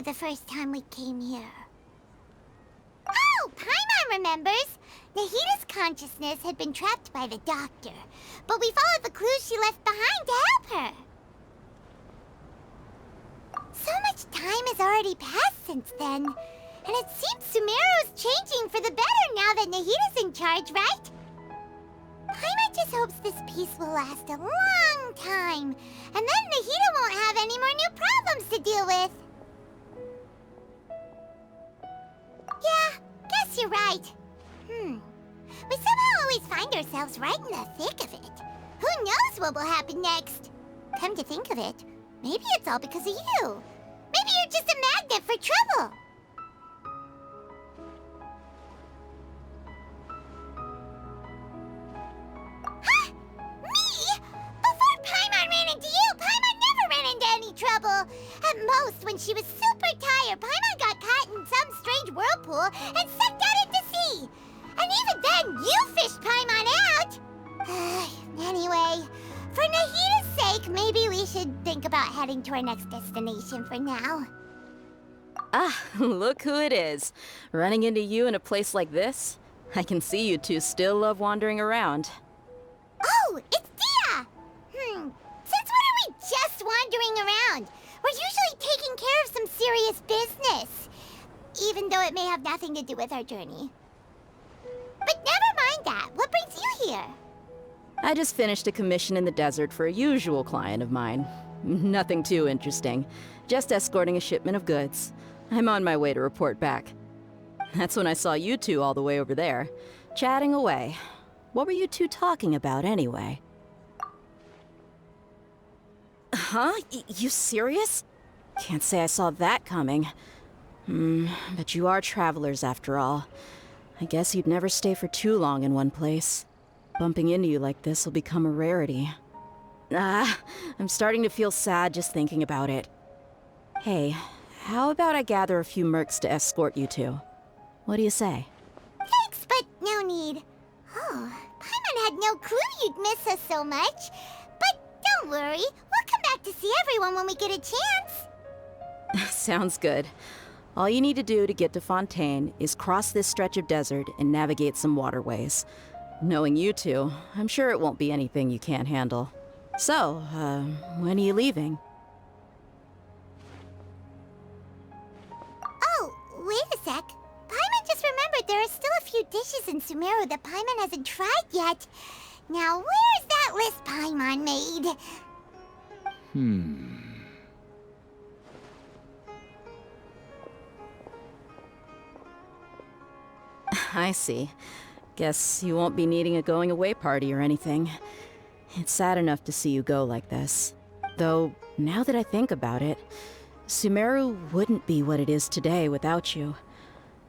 the first time we came here. Oh, Paimon remembers! Nahita's consciousness had been trapped by the doctor, but we followed the clues she left behind to help her. So much time has already passed since then, and it seems Sumeru's changing for the better now that Nahita's in charge, right? Paimon just hopes this peace will last a long time, and then Nahita won't have any more new problems to deal with. Yeah, guess you're right. We somehow always find ourselves right in the thick of it. Who knows what will happen next? Come to think of it, maybe it's all because of you. Maybe you're just a magnet for trouble. Huh? Me? Before Paimon ran into you, Paimon never ran into any trouble. At most, when she was super tired, Paimon got caught in some strange whirlpool and sucked out into sea. And even then, you fished Paimon out! Anyway, for Nahita's sake, maybe we should think about heading to our next destination for now. Ah, look who it is. Running into you in a place like this? I can see you two still love wandering around. Oh, it's Dia! Since when are we just wandering around? We're usually taking care of some serious business. Even though it may have nothing to do with our journey. But never mind that. What brings you here? I just finished a commission in the desert for a usual client of mine. Nothing too interesting. Just escorting a shipment of goods. I'm on my way to report back. That's when I saw you two all the way over there, chatting away. What were you two talking about anyway? Huh? You serious? Can't say I saw that coming. But you are travelers after all. I guess you'd never stay for too long in one place. Bumping into you like this will become a rarity. I'm starting to feel sad just thinking about it. Hey, how about I gather a few mercs to escort you two? What do you say? Thanks, but no need. Oh, Paimon had no clue you'd miss us so much. But don't worry, we'll come back to see everyone when we get a chance. Sounds good. All you need to do to get to Fontaine is cross this stretch of desert and navigate some waterways. Knowing you two, I'm sure it won't be anything you can't handle. So, when are you leaving? Oh, wait a sec. Paimon just remembered there are still a few dishes in Sumeru that Paimon hasn't tried yet. Now, where's that list Paimon made? I see. Guess you won't be needing a going-away party or anything. It's sad enough to see you go like this. Though, now that I think about it, Sumeru wouldn't be what it is today without you.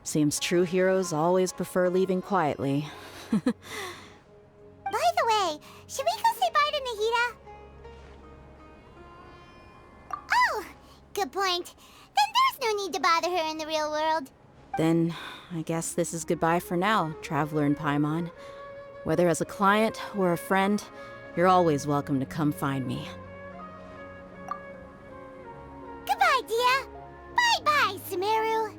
Seems true heroes always prefer leaving quietly. By the way, should we go say bye to Nahita? Oh, good point. Then there's no need to bother her in the real world. Then, I guess this is goodbye for now, Traveler in Paimon. Whether as a client or a friend, you're always welcome to come find me. Goodbye, Dia. Bye-bye, Sumeru.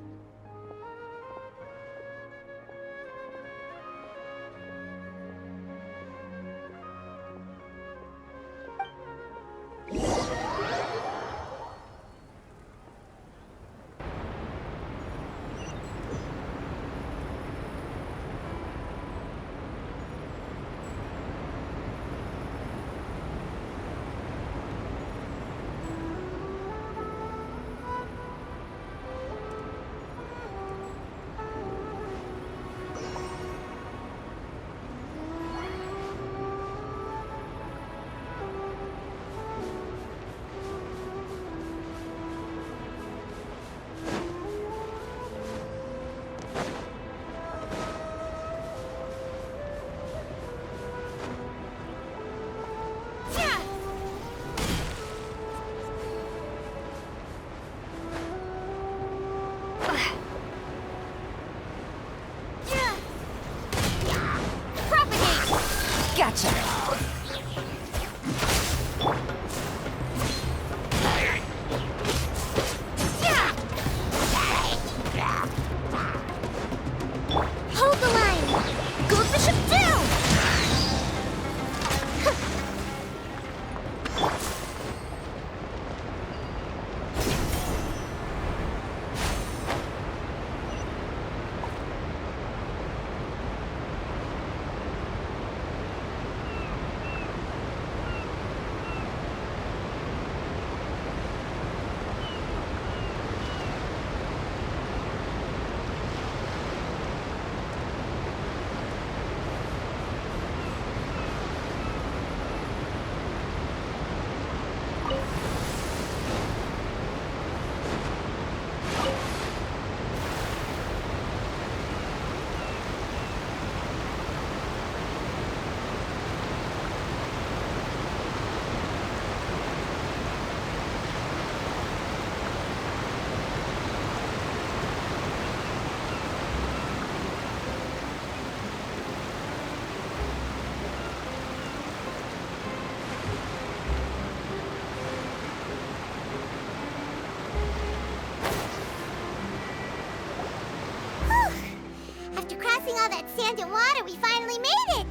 losing all that sand and water, we finally made it!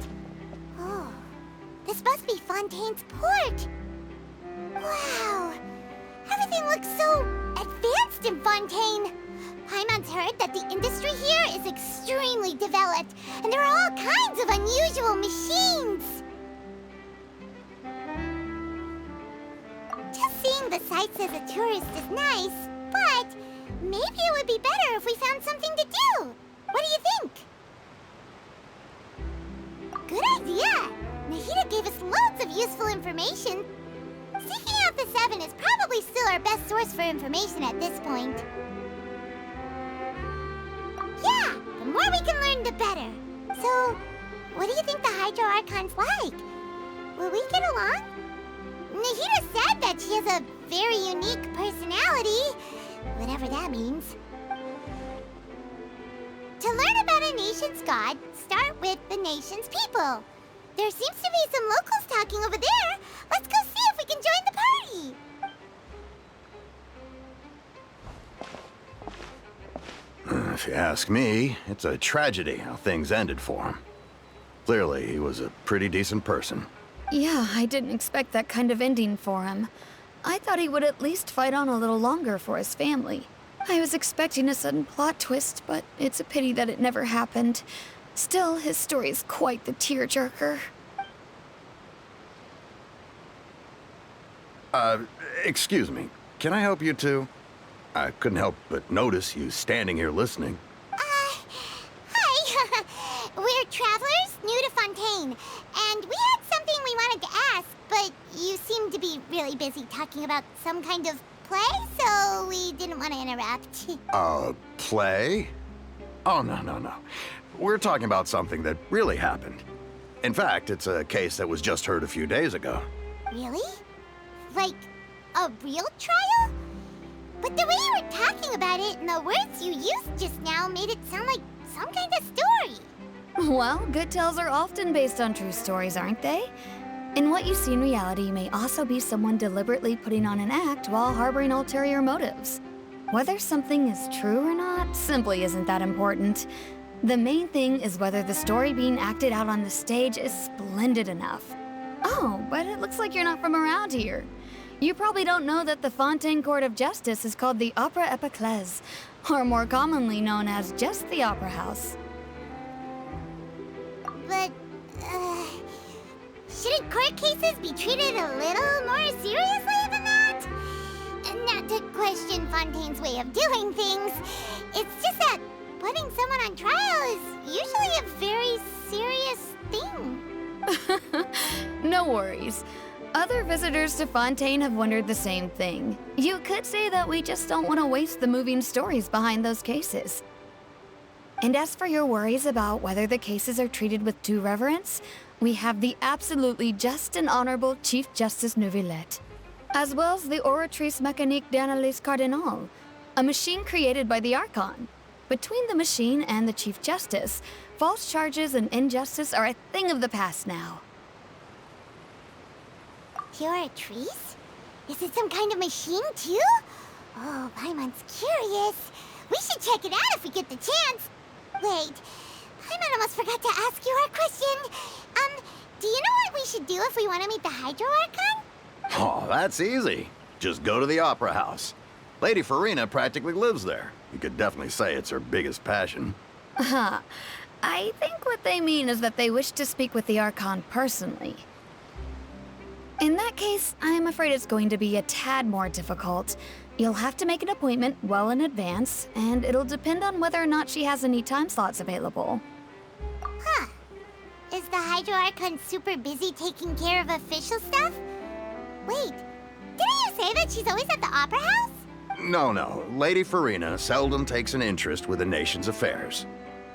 Oh, this must be Fontaine's port. Wow, everything looks so advanced in Fontaine. Paimon's heard that the industry here is extremely developed, and there are all kinds of unusual machines. Just seeing the sights as a tourist is nice, but maybe it would be better if we found something to do. What do you think? Good idea! Nahida gave us loads of useful information. Seeking out the Seven is probably still our best source for information at this point. Yeah, the more we can learn, the better. So, what do you think the Hydro Archon's like? Will we get along? Nahida said that she has a very unique personality, whatever that means. To learn about a nation's god, start with the nation's people. There seems to be some locals talking over there. Let's go see if we can join the party. If you ask me, it's a tragedy how things ended for him. Clearly, he was a pretty decent person. Yeah, I didn't expect that kind of ending for him. I thought he would at least fight on a little longer for his family. I was expecting a sudden plot twist, but it's a pity that it never happened. Still, his story is quite the tearjerker. Excuse me. Can I help you two? I couldn't help but notice you standing here listening. Hi. We're travelers new to Fontaine, and we had something we wanted to ask, but you seem to be really busy talking about some kind of play, so we didn't want to interrupt. Play? Oh, no. We're talking about something that really happened. In fact, it's a case that was just heard a few days ago. Really? Like, a real trial? But the way you were talking about it and the words you used just now made it sound like some kind of story. Well, good tales are often based on true stories, aren't they? And what you see in reality may also be someone deliberately putting on an act while harboring ulterior motives. Whether something is true or not simply isn't that important. The main thing is whether the story being acted out on the stage is splendid enough. Oh, but it looks like you're not from around here. You probably don't know that the Fontaine Court of Justice is called the Opera Epiclese, or more commonly known as just the Opera House. But, shouldn't court cases be treated a little more seriously than that? Not to question Fontaine's way of doing things, it's just that putting someone on trial is usually a very serious thing. No worries. Other visitors to Fontaine have wondered the same thing. You could say that we just don't want to waste the moving stories behind those cases. And as for your worries about whether the cases are treated with due reverence, we have the absolutely just and honorable Chief Justice Neuvillette, as well as the Oratrice Mécanique d'Analyse Cardinal, a machine created by the Archon. Between the machine and the Chief Justice, false charges and injustice are a thing of the past now. Oratrice? Is it some kind of machine, too? Oh, Paimon's curious. We should check it out if we get the chance. Wait, Paimon almost forgot to ask you our question. Do you know what we should do if we want to meet the Hydro Archon? Oh, that's easy. Just go to the Opera House. Lady Farina practically lives there. You could definitely say it's her biggest passion. I think what they mean is that they wish to speak with the Archon personally. In that case, I'm afraid it's going to be a tad more difficult. You'll have to make an appointment well in advance, and it'll depend on whether or not she has any time slots available. Huh. Is the Hydro Archon super busy taking care of official stuff? Wait, didn't you say that she's always at the Opera House? No. Lady Farina seldom takes an interest with the nation's affairs.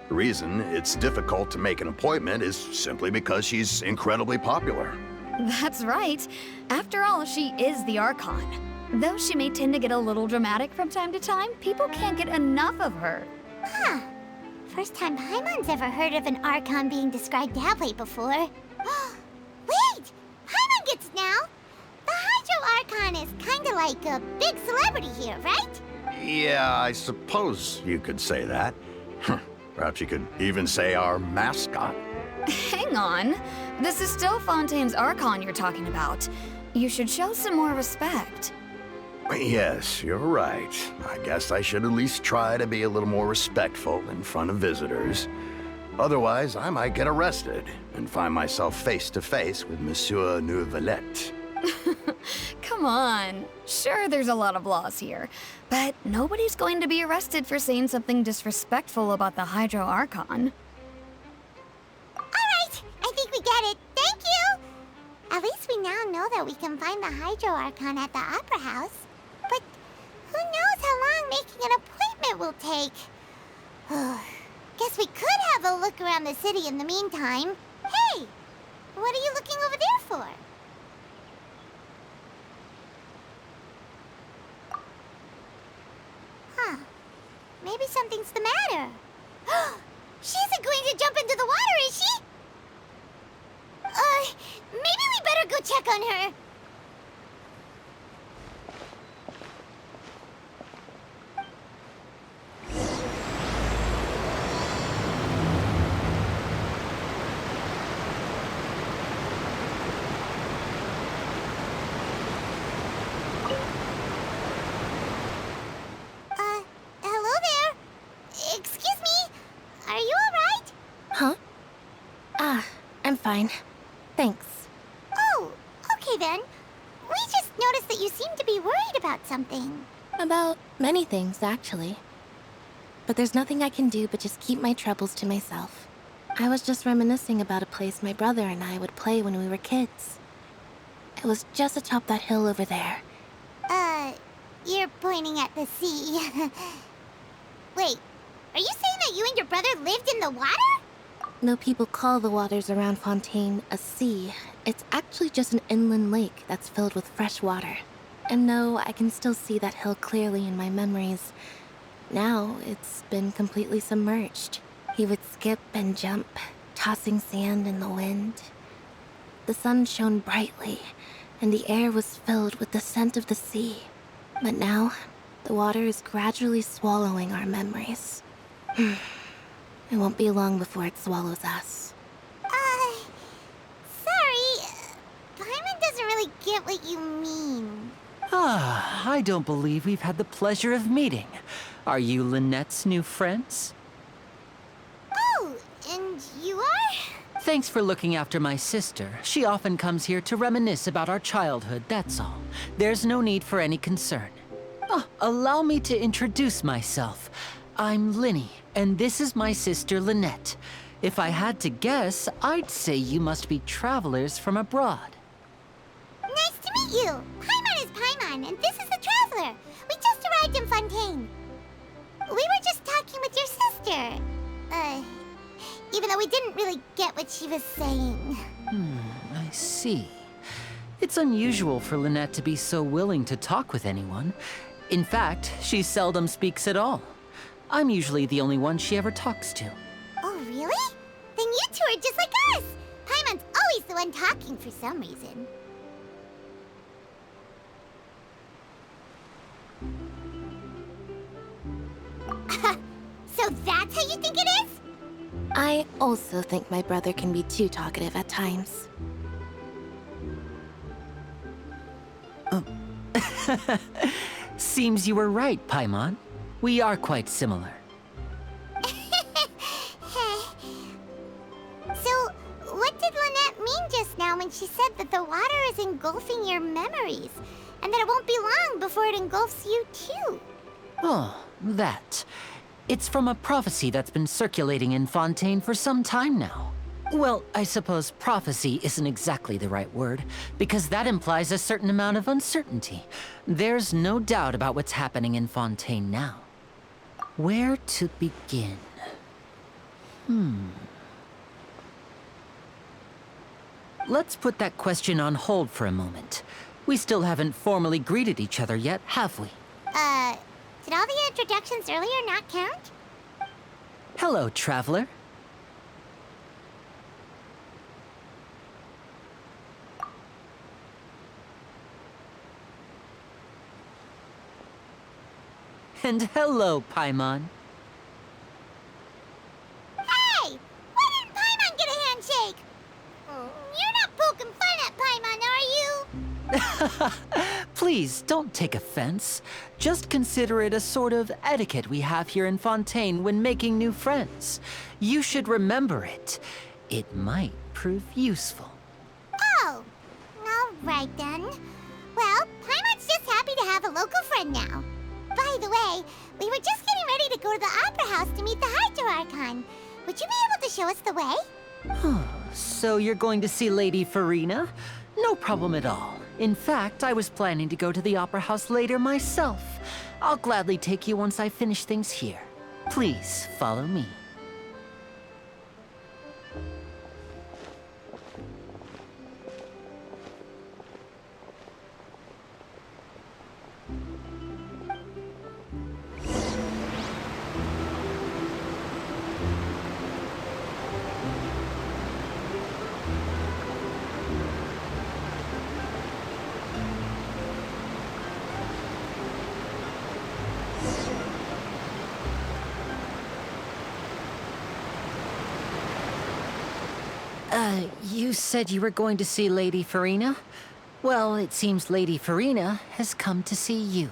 The reason it's difficult to make an appointment is simply because she's incredibly popular. That's right. After all, she is the Archon. Though she may tend to get a little dramatic from time to time, people can't get enough of her. Huh. First time Paimon's ever heard of an Archon being described that way before. Wait! Paimon gets it now! The Hydro Archon is kinda like a big celebrity here, right? Yeah, I suppose you could say that. Perhaps you could even say our mascot. Hang on. This is still Fontaine's Archon you're talking about. You should show some more respect. Yes, you're right. I guess I should at least try to be a little more respectful in front of visitors. Otherwise, I might get arrested and find myself face to face with Monsieur Neuvillette. Come on. Sure, there's a lot of laws here, but nobody's going to be arrested for saying something disrespectful about the Hydro Archon. Alright, I think we get it. Thank you! At least we now know that we can find the Hydro Archon at the Opera House. But who knows how long making an appointment will take? Guess we could have a look around the city in the meantime. Hey! What are you looking over there for? Huh. Maybe something's the matter. She isn't going to jump into the water, is she? Maybe we better go check on her. Hello there. Excuse me. Are you all right? Huh? I'm fine. Thanks. Oh, okay then. We just noticed that you seem to be worried about something. About many things, actually. But there's nothing I can do but just keep my troubles to myself. I was just reminiscing about a place my brother and I would play when we were kids. It was just atop that hill over there. You're pointing at the sea. Wait, are you saying that you and your brother lived in the water? Though people call the waters around Fontaine a sea, it's actually just an inland lake that's filled with fresh water. And no, I can still see that hill clearly in my memories. Now, it's been completely submerged. He would skip and jump, tossing sand in the wind. The sun shone brightly, and the air was filled with the scent of the sea. But now, the water is gradually swallowing our memories. It won't be long before it swallows us. Sorry. Paimon doesn't really get what you mean. I don't believe we've had the pleasure of meeting. Are you Lynette's new friends? Oh, and you are? Thanks for looking after my sister. She often comes here to reminisce about our childhood, that's all. There's no need for any concern. Allow me to introduce myself. I'm Linny, and this is my sister Lynette. If I had to guess, I'd say you must be travelers from abroad. Nice to meet you. Paimon is Paimon, and this is the Traveler. We just arrived in Fontaine. We were just talking with your sister. Even though we didn't really get what she was saying. I see. It's unusual for Lynette to be so willing to talk with anyone. In fact, she seldom speaks at all. I'm usually the only one she ever talks to. Oh, really? Then you two are just like us. Paimon's always the one talking for some reason. So that's how you think it is? I also think my brother can be too talkative at times. Seems you were right, Paimon. We are quite similar. So, what did Lynette mean just now when she said that the water is engulfing your memories, and that it won't be long before it engulfs you too? Oh, that. It's from a prophecy that's been circulating in Fontaine for some time now. Well, I suppose prophecy isn't exactly the right word, because that implies a certain amount of uncertainty. There's no doubt about what's happening in Fontaine now. Where to begin? Let's put that question on hold for a moment. We still haven't formally greeted each other yet, have we? Did all the introductions earlier not count? Hello, traveler. And hello, Paimon. Please, don't take offense. Just consider it a sort of etiquette we have here in Fontaine when making new friends. You should remember it. It might prove useful. Oh, all right then. Well, Paimon's just happy to have a local friend now. By the way, we were just getting ready to go to the Opera House to meet the Hydro Archon. Would you be able to show us the way? So you're going to see Lady Farina? No problem at all. In fact, I was planning to go to the Opera House later myself. I'll gladly take you once I finish things here. Please, follow me. You said you were going to see Lady Farina? Well, it seems Lady Farina has come to see you.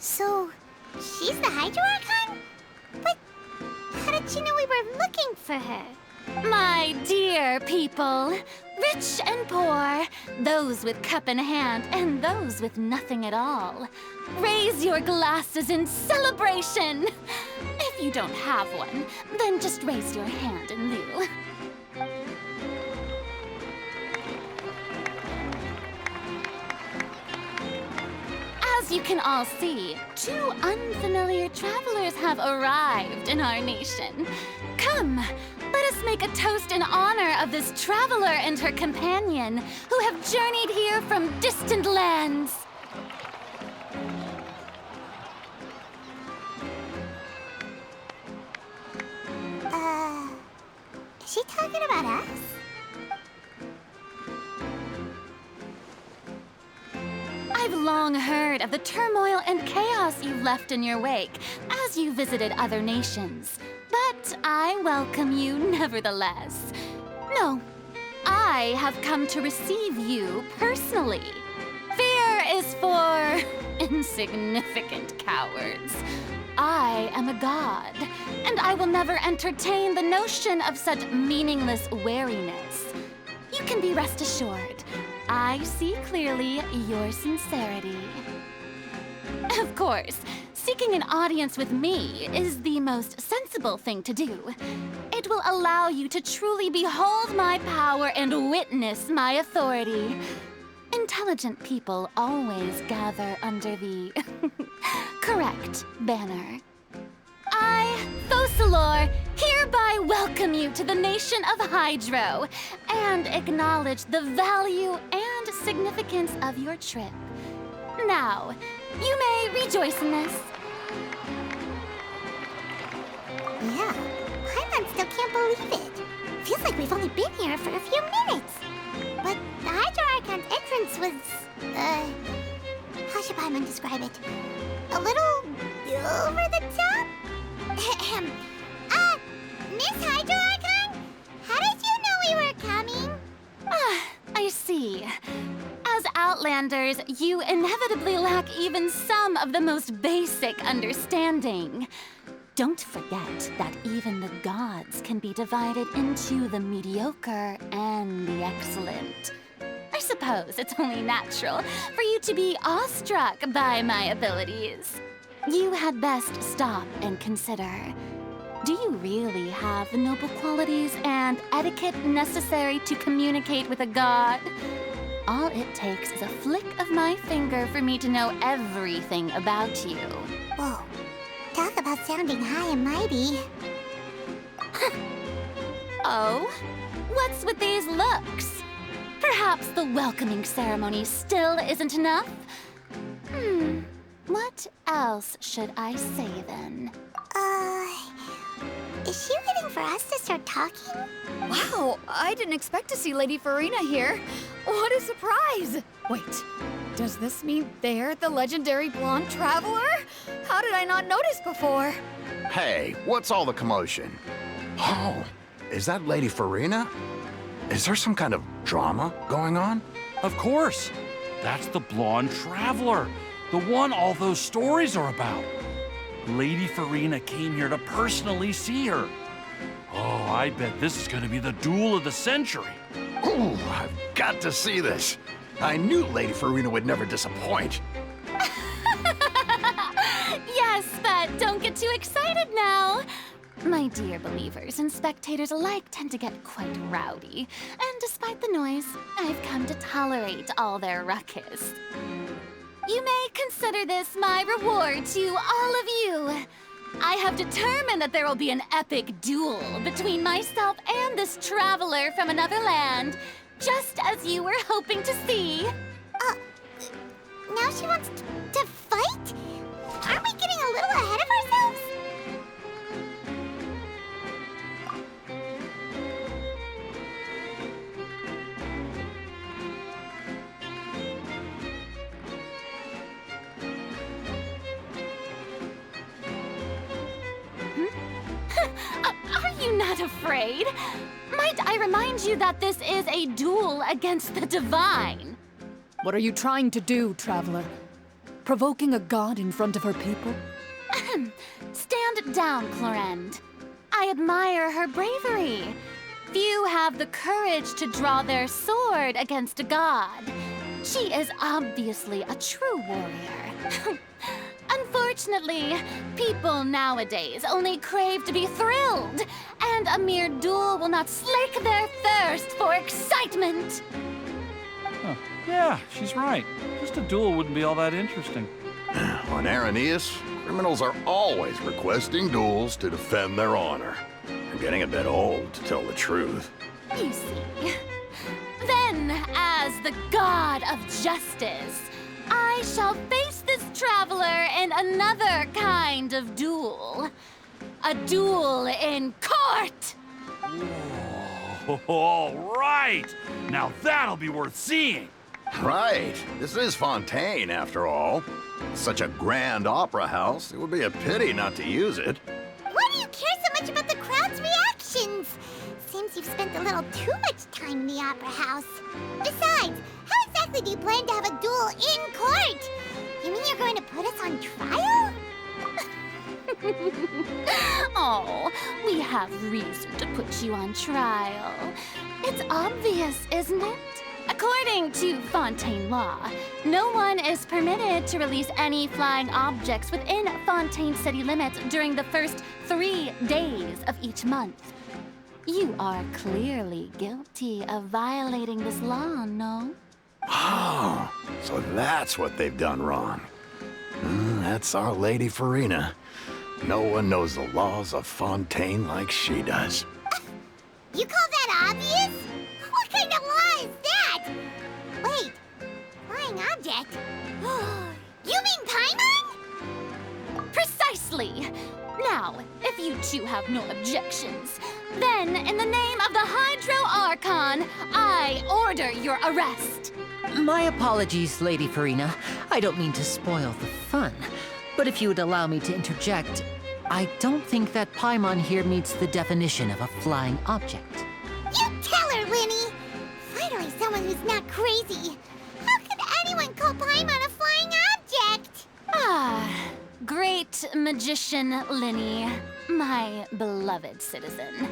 So, she's the Hydro Archon? But how did she know we were looking for her? My dear people, rich and poor, those with cup in hand and those with nothing at all, raise your glasses in celebration. If you don't have one, then just raise your hand in lieu. As you can all see, two unfamiliar travelers have arrived in our nation. Come, let us make a toast in honor of this traveler and her companion who have journeyed here from distant lands. Is she talking about us? I've long heard of the turmoil and chaos you left in your wake as you visited other nations. But I welcome you nevertheless. No, I have come to receive you personally. Fear is for insignificant cowards. I am a god, and I will never entertain the notion of such meaningless wariness. You can be rest assured, I see clearly your sincerity. Of course, seeking an audience with me is the most sensible thing to do. It will allow you to truly behold my power and witness my authority. Intelligent people always gather under the correct banner. I, Focalor, hereby welcome you to the nation of Hydro and acknowledge the value and significance of your trip. Now, you may rejoice in this. Yeah, Paimon still can't believe it. Feels like we've only been here for a few minutes. But the Hydro Archon's entrance was, how should Paimon describe it? A little over the top? Miss Hydro Archon? How did you know we were coming? I see. As Outlanders, you inevitably lack even some of the most basic understanding. Don't forget that even the gods can be divided into the mediocre and the excellent. I suppose it's only natural for you to be awestruck by my abilities. You had best stop and consider. Do you really have the noble qualities and etiquette necessary to communicate with a god? All it takes is a flick of my finger for me to know everything about you. Whoa, talk about sounding high and mighty. Oh? What's with these looks? Perhaps the welcoming ceremony still isn't enough? What else should I say then? Is she waiting for us to start talking? Wow, I didn't expect to see Lady Farina here. What a surprise! Wait, does this mean they're the legendary blonde traveler? How did I not notice before? Hey, what's all the commotion? Oh, is that Lady Farina? Is there some kind of drama going on? Of course. That's the blonde traveler. The one all those stories are about. Lady Farina came here to personally see her. Oh, I bet this is gonna be the duel of the century. Ooh, I've got to see this. I knew Lady Farina would never disappoint. Yes, but don't get too excited now. My dear believers and spectators alike tend to get quite rowdy, and despite the noise, I've come to tolerate all their ruckus. You may consider this my reward to all of you. I have determined that there will be an epic duel between myself and this traveler from another land, just as you were hoping to see. Now she wants to fight? Aren't we getting a little ahead of ourselves? Are you not afraid? Might I remind you that this is a duel against the divine? What are you trying to do, traveler? Provoking a god in front of her people? Stand down, Clorend. I admire her bravery. Few have the courage to draw their sword against a god. She is obviously a true warrior. Unfortunately, people nowadays only crave to be thrilled, and a mere duel will not slake their thirst for excitement. Huh. Yeah, she's right. Just a duel wouldn't be all that interesting. On Araneus, criminals are always requesting duels to defend their honor. I'm getting a bit old, to tell the truth. You see. Then, as the god of justice, I shall face this traveler in another kind of duel. A duel in court! Whoa, all right! Now that'll be worth seeing! Right. This is Fontaine, after all. Such a grand opera house, it would be a pity not to use it. Why do you care so much about the crowd's reactions? Seems you've spent a little too much time in the opera house. Besides, how exactly do you plan to have a duel in court? You mean you're going to put us on trial? Oh, we have reason to put you on trial. It's obvious, isn't it? According to Fontaine law, no one is permitted to release any flying objects within Fontaine city limits during the first 3 days of each month. You are clearly guilty of violating this law, no? Oh, so that's what they've done wrong. That's our Lady Farina. No one knows the laws of Fontaine like she does. You call that obvious? What kind of law is that? Wait, flying object? You mean Paimon? Precisely! Now, if you two have no objections, then in the name of the Hydro Archon, I order your arrest. My apologies, Lady Farina. I don't mean to spoil the fun. But if you would allow me to interject, I don't think that Paimon here meets the definition of a flying object. You tell her, Linny! Finally someone who's not crazy. How could anyone call Paimon a flying object? Ah, great magician Linny, my beloved citizen.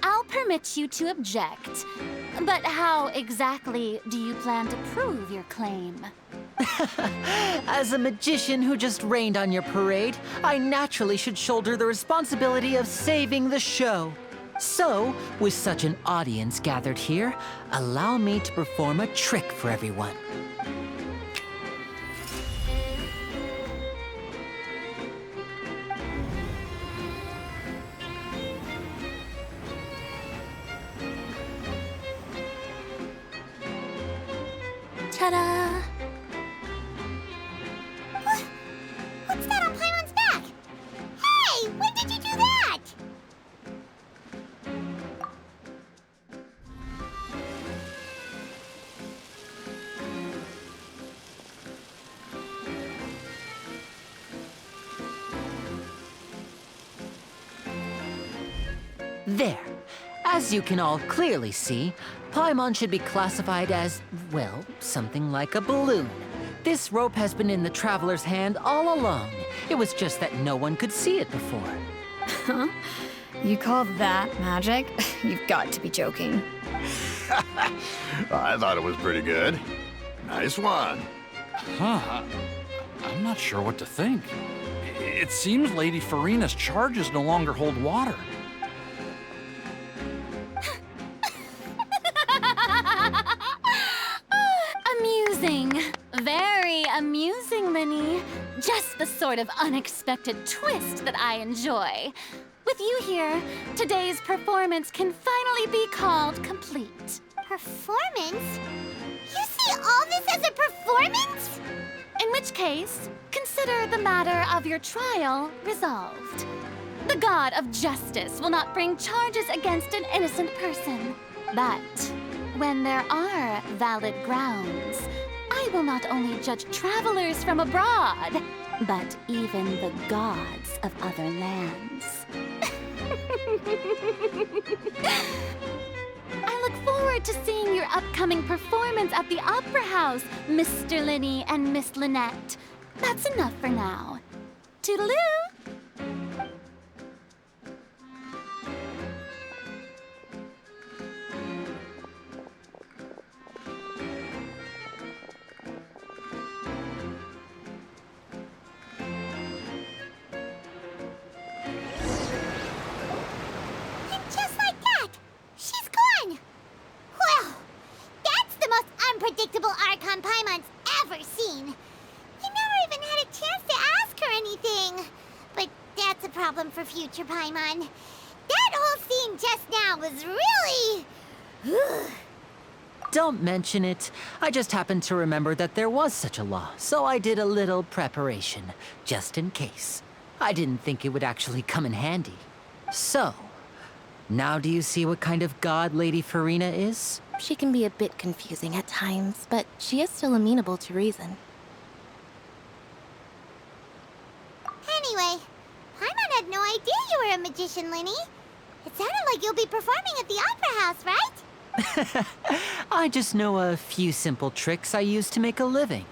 I'll permit you to object, but how exactly do you plan to prove your claim? As a magician who just rained on your parade, I naturally should shoulder the responsibility of saving the show. So, with such an audience gathered here, allow me to perform a trick for everyone. Ta-da! What's that on Paimon's back? Hey, when did you do that? There. As you can all clearly see, Paimon should be classified as, well, something like a balloon. This rope has been in the Traveler's hand all along. It was just that no one could see it before. Huh? You call that magic? You've got to be joking. I thought it was pretty good. Nice one. Huh. I'm not sure what to think. It seems Lady Farina's charges no longer hold water. Amusing. Very amusing, Linny. Just the sort of unexpected twist that I enjoy. With you here, today's performance can finally be called complete. Performance? You see all this as a performance? In which case, consider the matter of your trial resolved. The god of justice will not bring charges against an innocent person. But when there are valid grounds, I will not only judge travelers from abroad, but even the gods of other lands. I look forward to seeing your upcoming performance at the Opera House, Mr. Linny and Miss Lynette. That's enough for now. Toodaloo! Unpredictable Archon Paimon's ever seen. You never even had a chance to ask her anything. But that's a problem for future Paimon. That whole scene just now was really... Don't mention it. I just happened to remember that there was such a law, so I did a little preparation, just in case. I didn't think it would actually come in handy. So, now do you see what kind of god Lady Farina is? She can be a bit confusing at times, but she is still amenable to reason. Anyway, Paimon had no idea you were a magician, Linny. It sounded like you'll be performing at the Opera House, right? I just know a few simple tricks I use to make a living.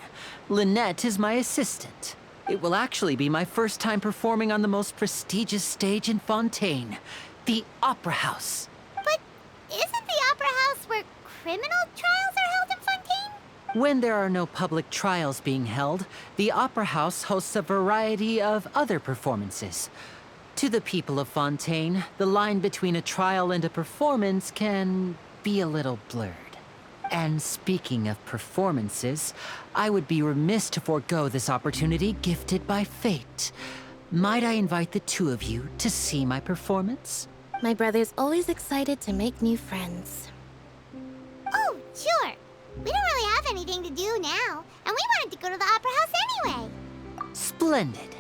Lynette is my assistant. It will actually be my first time performing on the most prestigious stage in Fontaine, the Opera House. But isn't the Opera House where criminal trials are held in Fontaine? When there are no public trials being held, the Opera House hosts a variety of other performances. To the people of Fontaine, the line between a trial and a performance can be a little blurred. And speaking of performances, I would be remiss to forego this opportunity gifted by fate. Might I invite the two of you to see my performance? My brother's always excited to make new friends. Oh, sure. We don't really have anything to do now, and we wanted to go to the Opera House anyway. Splendid.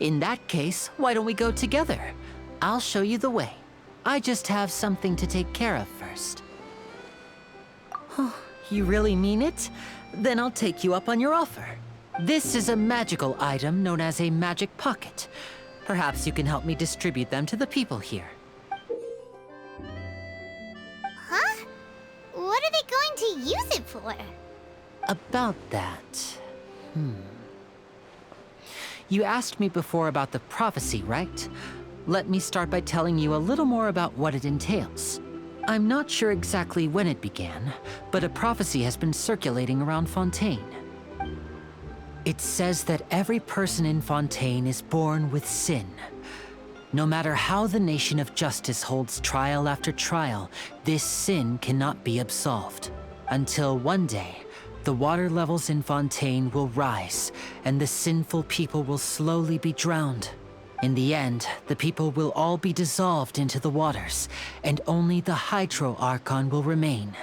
In that case, why don't we go together? I'll show you the way. I just have something to take care of first. Oh, you really mean it? Then I'll take you up on your offer. This is a magical item known as a magic pocket. Perhaps you can help me distribute them to the people here. Huh? What are they going to use it for? About that... You asked me before about the prophecy, right? Let me start by telling you a little more about what it entails. I'm not sure exactly when it began, but a prophecy has been circulating around Fontaine. It says that every person in Fontaine is born with sin. No matter how the nation of justice holds trial after trial, this sin cannot be absolved. Until one day, the water levels in Fontaine will rise, and the sinful people will slowly be drowned. In the end, the people will all be dissolved into the waters, and only the Hydro Archon will remain,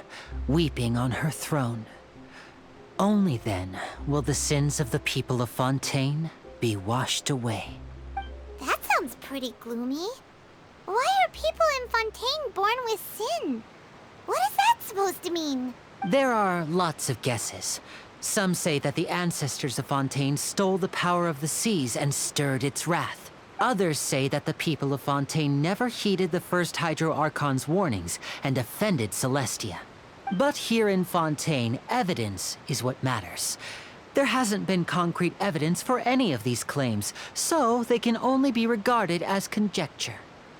weeping on her throne. Only then will the sins of the people of Fontaine be washed away. That sounds pretty gloomy. Why are people in Fontaine born with sin? What is that supposed to mean? There are lots of guesses. Some say that the ancestors of Fontaine stole the power of the seas and stirred its wrath. Others say that the people of Fontaine never heeded the first Hydro Archon's warnings and offended Celestia. But here in Fontaine, evidence is what matters. There hasn't been concrete evidence for any of these claims, so they can only be regarded as conjecture.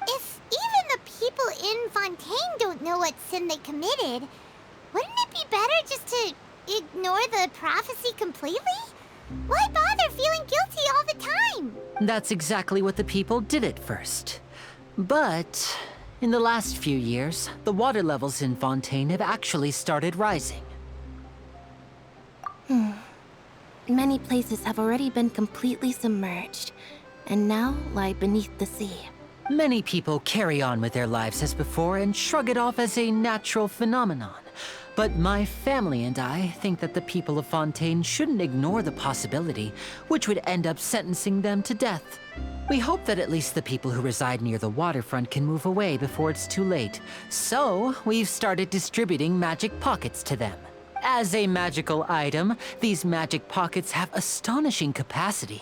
If even the people in Fontaine don't know what sin they committed, wouldn't it be better just to ignore the prophecy completely? Why bother feeling guilty all the time? That's exactly what the people did at first. But in the last few years, the water levels in Fontaine have actually started rising. Many places have already been completely submerged, and now lie beneath the sea. Many people carry on with their lives as before and shrug it off as a natural phenomenon. But my family and I think that the people of Fontaine shouldn't ignore the possibility, which would end up sentencing them to death. We hope that at least the people who reside near the waterfront can move away before it's too late. So, we've started distributing magic pockets to them. As a magical item, these magic pockets have astonishing capacity.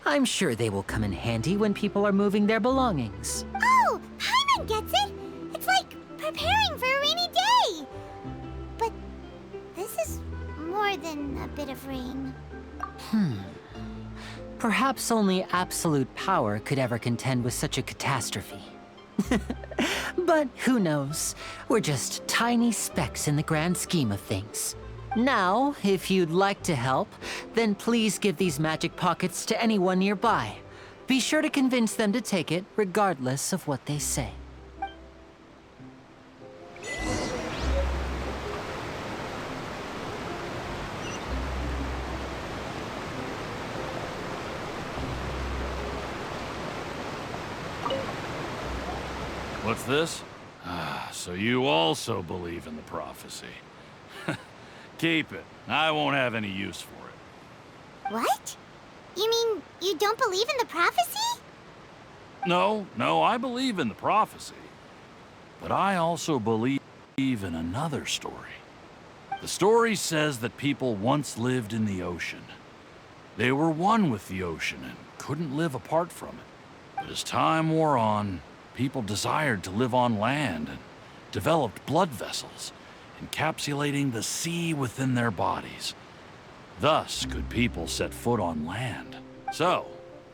I'm sure they will come in handy when people are moving their belongings. Oh, Paimon gets it! It's like preparing for a rainy day! But this is more than a bit of rain. Perhaps only absolute power could ever contend with such a catastrophe. But who knows? We're just tiny specks in the grand scheme of things. Now, if you'd like to help, then please give these magic pockets to anyone nearby. Be sure to convince them to take it, regardless of what they say. What's this? So you also believe in the prophecy. Keep it. I won't have any use for it. What? You mean you don't believe in the prophecy? No, I believe in the prophecy. But I also believe in another story. The story says that people once lived in the ocean. They were one with the ocean and couldn't live apart from it. But as time wore on, people desired to live on land and developed blood vessels, encapsulating the sea within their bodies. Thus could people set foot on land. So,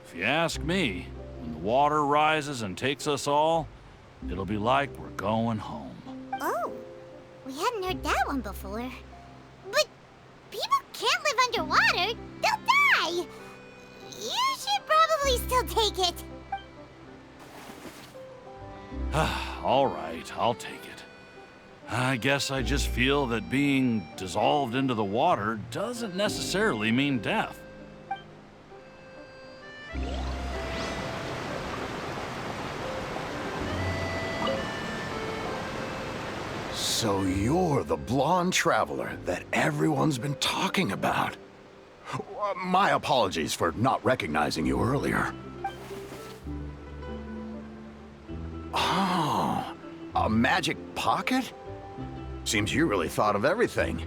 if you ask me, when the water rises and takes us all, it'll be like we're going home. Oh, we hadn't heard that one before. But people can't live underwater. They'll die. You should probably still take it. All right, I'll take it. I guess I just feel that being dissolved into the water doesn't necessarily mean death. So you're the blonde traveler that everyone's been talking about. My apologies for not recognizing you earlier. Oh, a magic pocket? Seems you really thought of everything.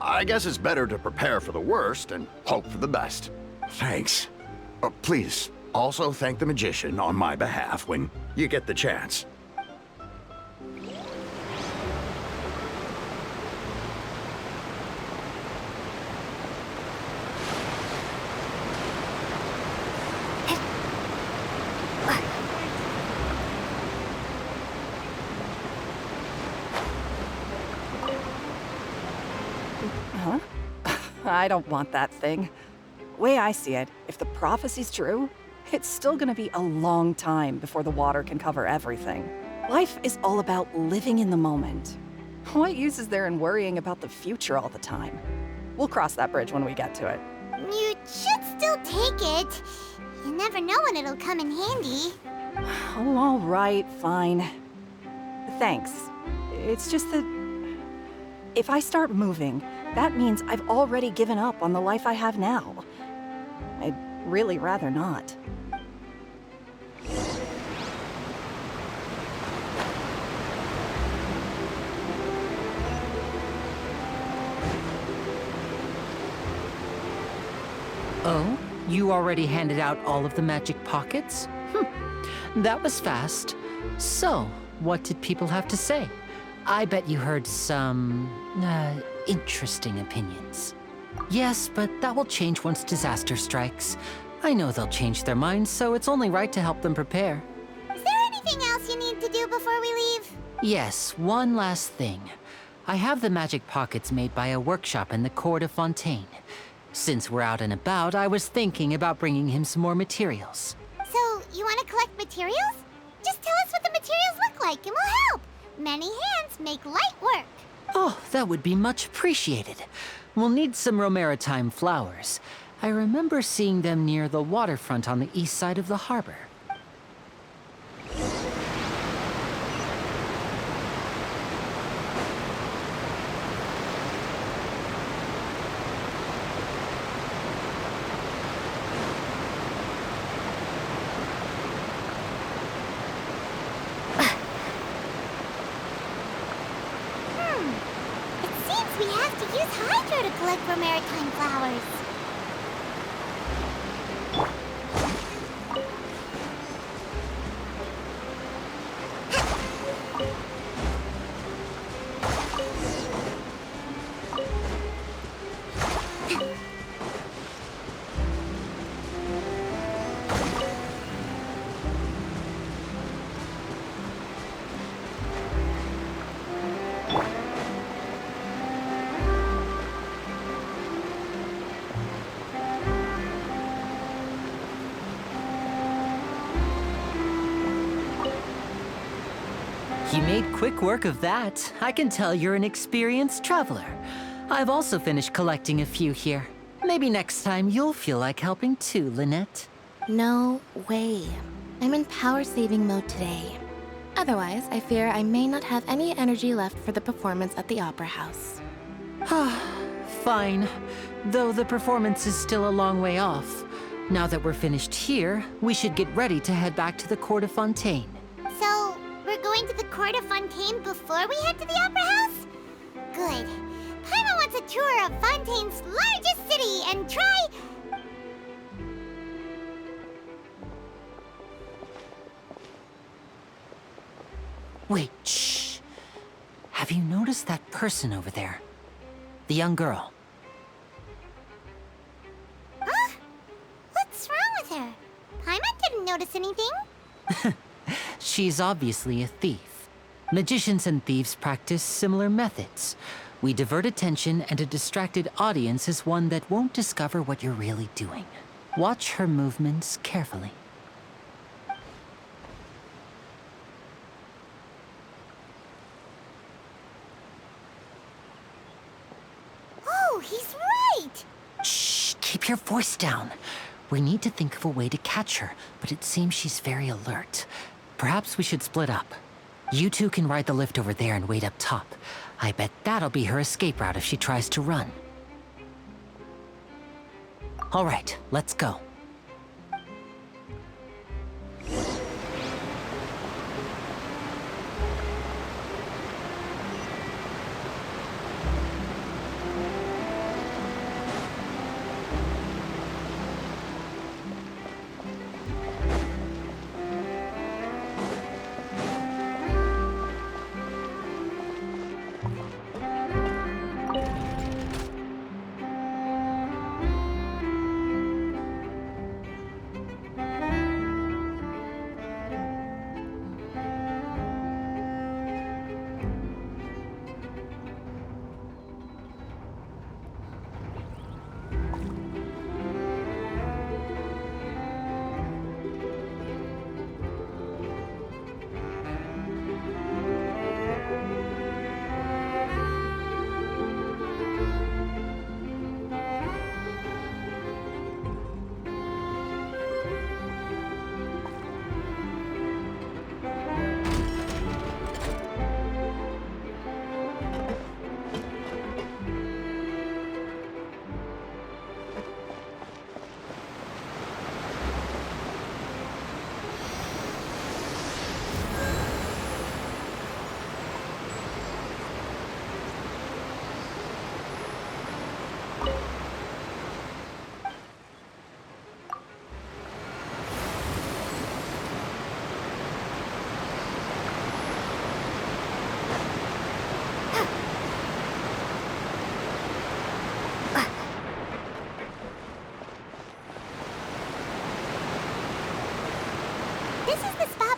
I guess it's better to prepare for the worst and hope for the best. Thanks. Please, also thank the magician on my behalf when you get the chance. I don't want that thing. Way I see it, if the prophecy's true, it's still gonna be a long time before the water can cover everything. Life is all about living in the moment. What use is there in worrying about the future all the time? We'll cross that bridge when we get to it. You should still take it. You never know when it'll come in handy. Oh, all right, fine. Thanks. It's just that if I start moving, that means I've already given up on the life I have now. I'd really rather not. Oh? You already handed out all of the magic pockets? That was fast. So, what did people have to say? I bet you heard some, interesting opinions. Yes, but that will change once disaster strikes. I know they'll change their minds, so it's only right to help them prepare. Is there anything else you need to do before we leave? Yes, one last thing. I have the magic pockets made by a workshop in the court of Fontaine. Since we're out and about, I was thinking about bringing him some more materials. So, you want to collect materials? Just tell us what the materials look like and we'll help. Many hands make light work. Oh, that would be much appreciated. We'll need some romaritime flowers. I remember seeing them near the waterfront on the east side of the harbor. It seems we have to use Hydro to collect for maritime flowers. You made quick work of that. I can tell you're an experienced traveler. I've also finished collecting a few here. Maybe next time you'll feel like helping too, Lynette. No way. I'm in power-saving mode today. Otherwise, I fear I may not have any energy left for the performance at the Opera House. Fine. Though the performance is still a long way off. Now that we're finished here, we should get ready to head back to the court of Fontaine. So, we're going to the court of Fontaine before we head to the Opera House? Good. Paimon wants a tour of Fontaine's largest city and try... Wait, shh. Have you noticed that person over there? The young girl. Huh? What's wrong with her? Paimon didn't notice anything. She's obviously a thief. Magicians and thieves practice similar methods. We divert attention, and a distracted audience is one that won't discover what you're really doing. Watch her movements carefully. Oh, he's right! Shh, keep your voice down. We need to think of a way to catch her, but it seems she's very alert. Perhaps we should split up. You two can ride the lift over there and wait up top. I bet that'll be her escape route if she tries to run. All right, let's go.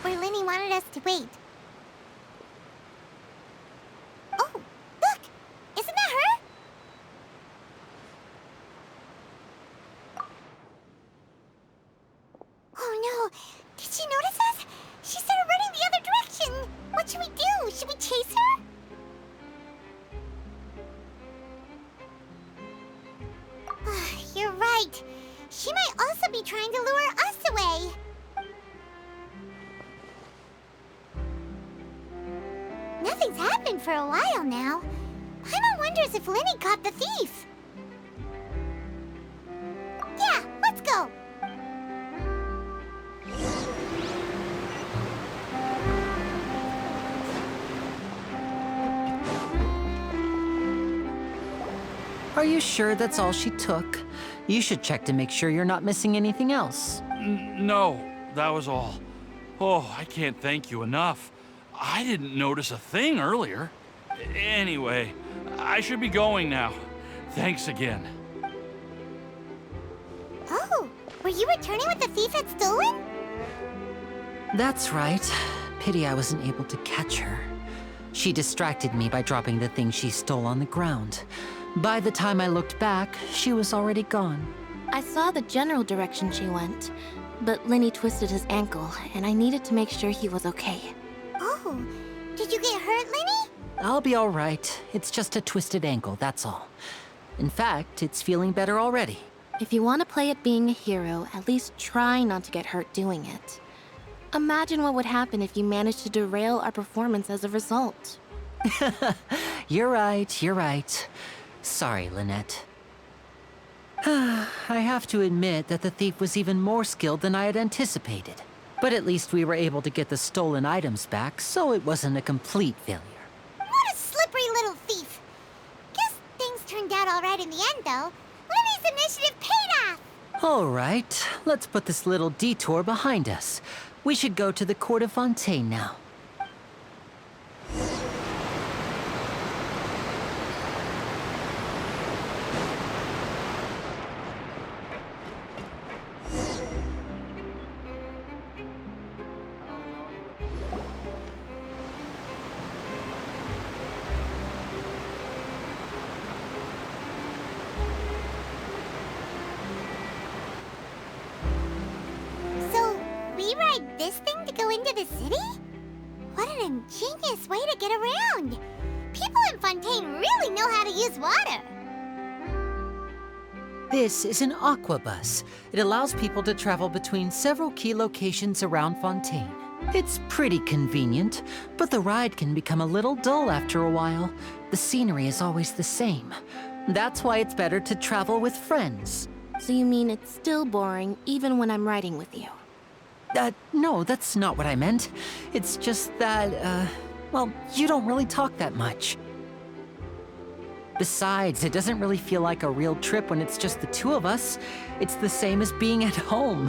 where Linny wanted us to wait. Oh, look! Isn't that her? Oh no! Did she notice us? She started running the other direction! What should we do? Should we chase her? You're right. She might also be trying to lure us away. Nothing's happened for a while now. Paimon wonders if Linny caught the thief. Yeah, let's go. Are you sure that's all she took? You should check to make sure you're not missing anything else. No, that was all. Oh, I can't thank you enough. I didn't notice a thing earlier. Anyway, I should be going now. Thanks again. Oh, were you returning what the thief had stolen? That's right. Pity I wasn't able to catch her. She distracted me by dropping the thing she stole on the ground. By the time I looked back, she was already gone. I saw the general direction she went, but Linny twisted his ankle, and I needed to make sure he was okay. Oh, did you get hurt, Linny? I'll be all right. It's just a twisted ankle, that's all. In fact, it's feeling better already. If you want to play at being a hero, at least try not to get hurt doing it. Imagine what would happen if you managed to derail our performance as a result. You're right, you're right. Sorry, Lynette. I have to admit that the thief was even more skilled than I had anticipated. But at least we were able to get the stolen items back, so it wasn't a complete failure. What a slippery little thief. Guess things turned out all right in the end, though. Linny's initiative paid off. All right, let's put this little detour behind us. We should go to the court of Fontaine now. This thing to go into the city? What an ingenious way to get around! People in Fontaine really know how to use water! This is an aquabus. It allows people to travel between several key locations around Fontaine. It's pretty convenient, but the ride can become a little dull after a while. The scenery is always the same. That's why it's better to travel with friends. So you mean it's still boring even when I'm riding with you? No, that's not what I meant. It's just that, well, you don't really talk that much. Besides, it doesn't really feel like a real trip when it's just the two of us. It's the same as being at home.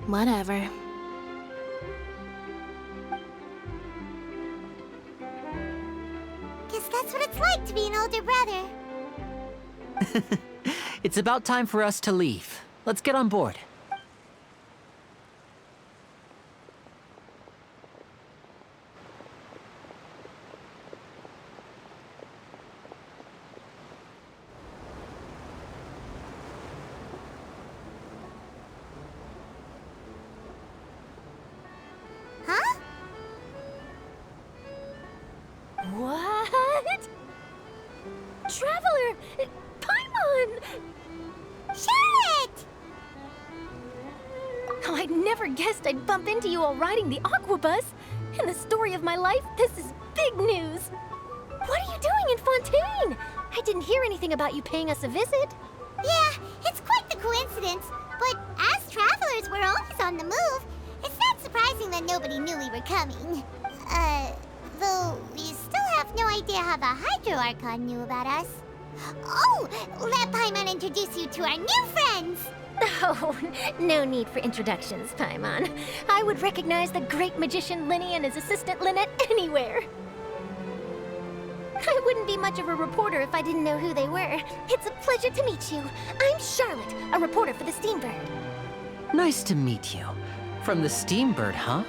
Whatever. Guess that's what it's like to be an older brother. It's about time for us to leave. Let's get on board. Huh? What? Traveler! Paimon! Charlotte! Oh, I never guessed I'd bump into you all riding the aquabus. In the story of my life, this is big news. What are you doing in Fontaine? I didn't hear anything about you paying us a visit. Yeah, it's quite the coincidence. But as travelers, we're always on the move. It's not surprising that nobody knew we were coming. Though we still have no idea how the Hydro Archon knew about us. Oh, let Paimon introduce you to our new friends! Oh, no need for introductions, Paimon. I would recognize the great magician Linny and his assistant Lynette anywhere. I wouldn't be much of a reporter if I didn't know who they were. It's a pleasure to meet you. I'm Charlotte, a reporter for the Steambird. Nice to meet you. From the Steambird, huh?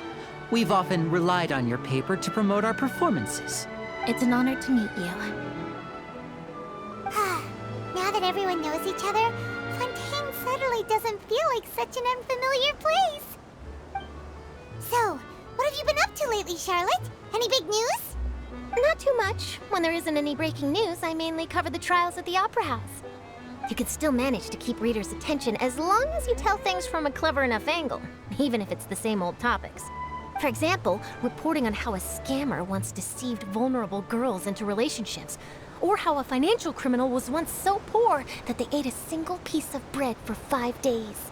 We've often relied on your paper to promote our performances. It's an honor to meet you. Now that everyone knows each other, Fontaine suddenly doesn't feel like such an unfamiliar place. So, what have you been up to lately, Charlotte? Any big news? Not too much. When there isn't any breaking news, I mainly cover the trials at the Opera House. You can still manage to keep readers' attention as long as you tell things from a clever enough angle, even if it's the same old topics. For example, reporting on how a scammer once deceived vulnerable girls into relationships, or how a financial criminal was once so poor that they ate a single piece of bread for 5 days.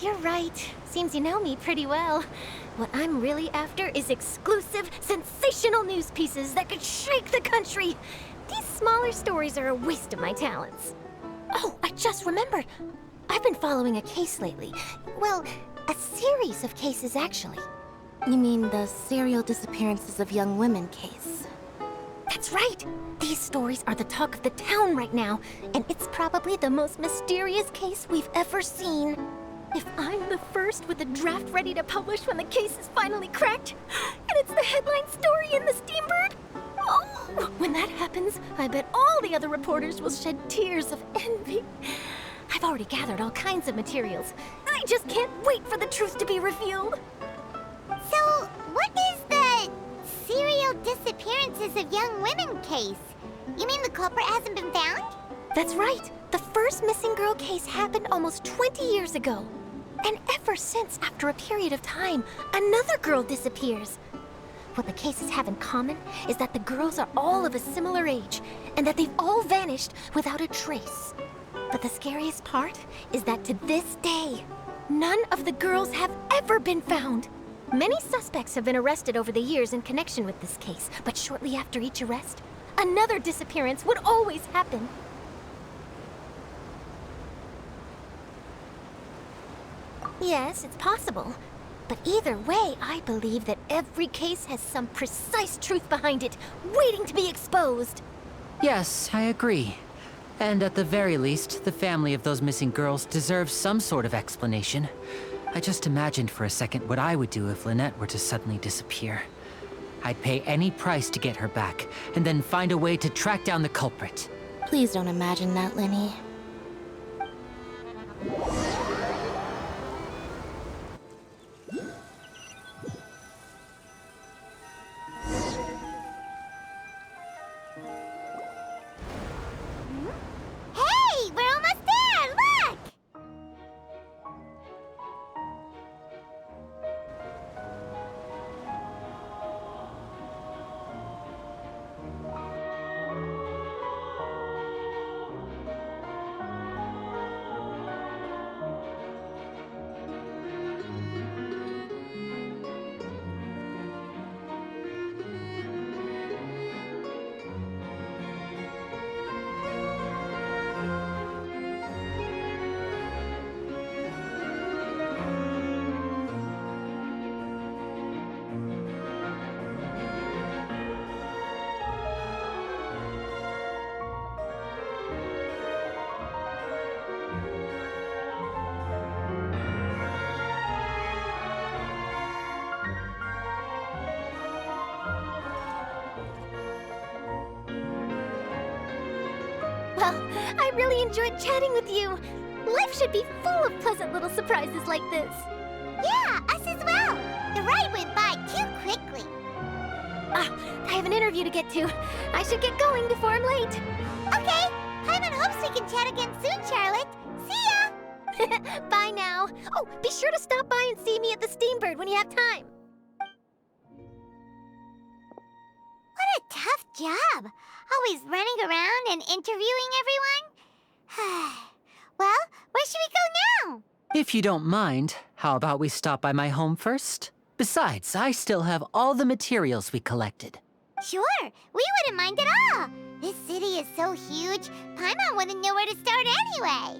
You're right. Seems you know me pretty well. What I'm really after is exclusive, sensational news pieces that could shake the country. These smaller stories are a waste of my talents. Oh, I just remembered. I've been following a case lately. Well, a series of cases, actually. You mean the serial disappearances of young women case? That's right! These stories are the talk of the town right now, and it's probably the most mysterious case we've ever seen. If I'm the first with the draft ready to publish when the case is finally cracked, and it's the headline story in the Steambird, oh, when that happens, I bet all the other reporters will shed tears of envy. I've already gathered all kinds of materials. I just can't wait for the truth to be revealed. So, what is the serial disappearances of young women case? You mean the culprit hasn't been found? That's right. The first missing girl case happened almost 20 years ago. And ever since, after a period of time, another girl disappears. What the cases have in common is that the girls are all of a similar age, and that they've all vanished without a trace. But the scariest part is that to this day, none of the girls have ever been found. Many suspects have been arrested over the years in connection with this case, but shortly after each arrest, another disappearance would always happen. Yes, it's possible. But either way, I believe that every case has some precise truth behind it, waiting to be exposed. Yes, I agree. And at the very least, the family of those missing girls deserves some sort of explanation. I just imagined for a second what I would do if Lynette were to suddenly disappear. I'd pay any price to get her back, and then find a way to track down the culprit. Please don't imagine that, Lenny. Hey, we're almost there! Look! Well, I really enjoyed chatting with you. Life should be full of pleasant little surprises like this. Yeah, us as well. The ride went by too quickly. I have an interview to get to. I should get going before I'm late. Okay, Paimon hopes we can chat again soon, Charlotte. See ya! Bye now. Oh, be sure to stop by and see me at the Steambird when you have time. What a tough job. Always running around and interviewing everyone. Well, where should we go now? If you don't mind, how about we stop by my home first? Besides, I still have all the materials we collected. Sure, we wouldn't mind at all. This city is so huge, Paimon wouldn't know where to start anyway.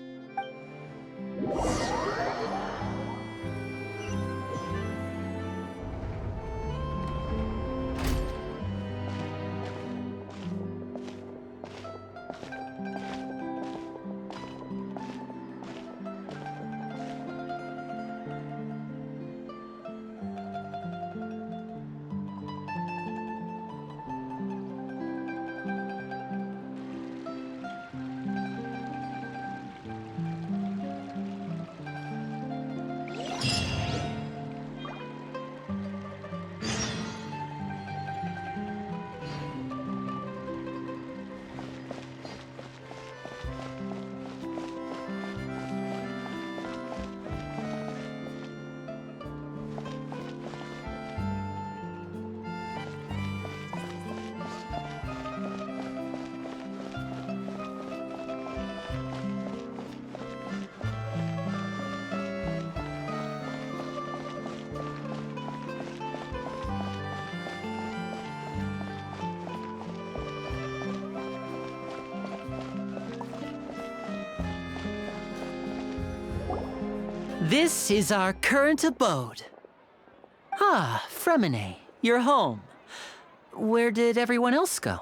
This is our current abode. Ah, Fremine, you're home. Where did everyone else go?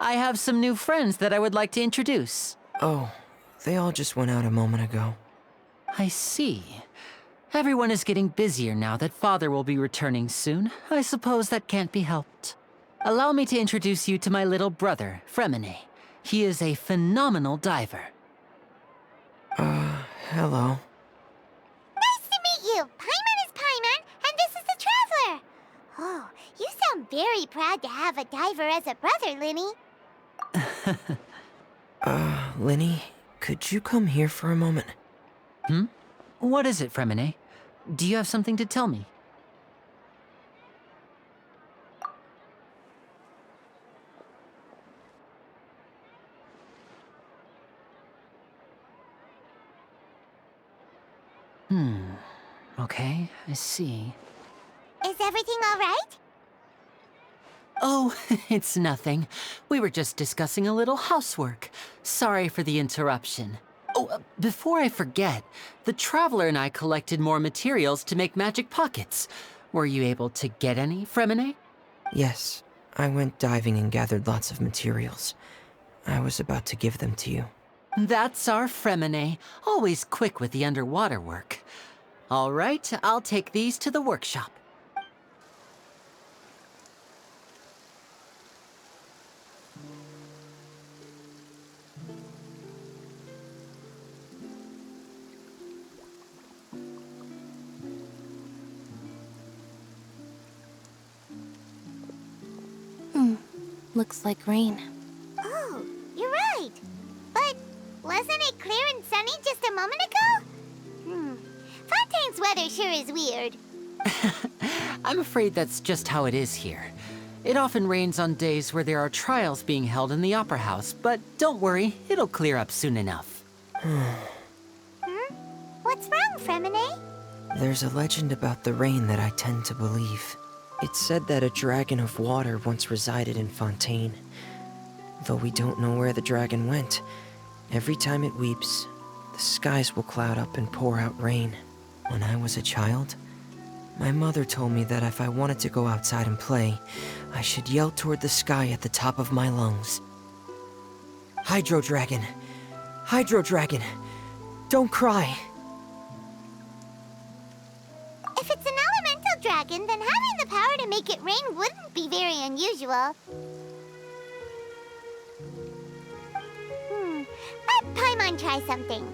I have some new friends that I would like to introduce. Oh, they all just went out a moment ago. I see. Everyone is getting busier now that Father will be returning soon. I suppose that can't be helped. Allow me to introduce you to my little brother, Fremine. He is a phenomenal diver. Hello. Nice to meet you. Paimon is Paimon, and this is the Traveler. Oh, you sound very proud to have a diver as a brother, Linny. Linny, could you come here for a moment? What is it, Fremine? Do you have something to tell me? Okay, I see. Is everything all right? Oh, it's nothing. We were just discussing a little housework. Sorry for the interruption. Oh, before I forget, the Traveler and I collected more materials to make magic pockets. Were you able to get any, Fremine? Yes, I went diving and gathered lots of materials. I was about to give them to you. That's our Fremine, always quick with the underwater work. All right, I'll take these to the workshop. Looks like rain. Oh, you're right. But wasn't it clear and sunny just a moment ago? Fontaine's weather sure is weird. I'm afraid that's just how it is here. It often rains on days where there are trials being held in the Opera House, but don't worry, it'll clear up soon enough. What's wrong, Fremine? There's a legend about the rain that I tend to believe. It's said that a dragon of water once resided in Fontaine. Though we don't know where the dragon went, every time it weeps, the skies will cloud up and pour out rain. When I was a child, my mother told me that if I wanted to go outside and play, I should yell toward the sky at the top of my lungs. Hydro Dragon! Hydro Dragon! Don't cry! If it's an elemental dragon, then having the power to make it rain wouldn't be very unusual. Let Paimon try something.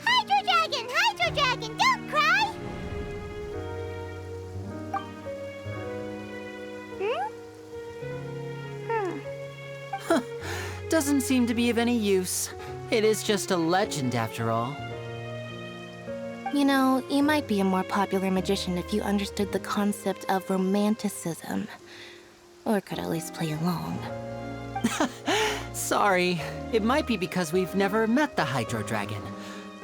Hydro Dragon, don't cry! Doesn't seem to be of any use. It is just a legend after all. You know, you might be a more popular magician if you understood the concept of romanticism. Or could at least play along. Sorry. It might be because we've never met the Hydro Dragon.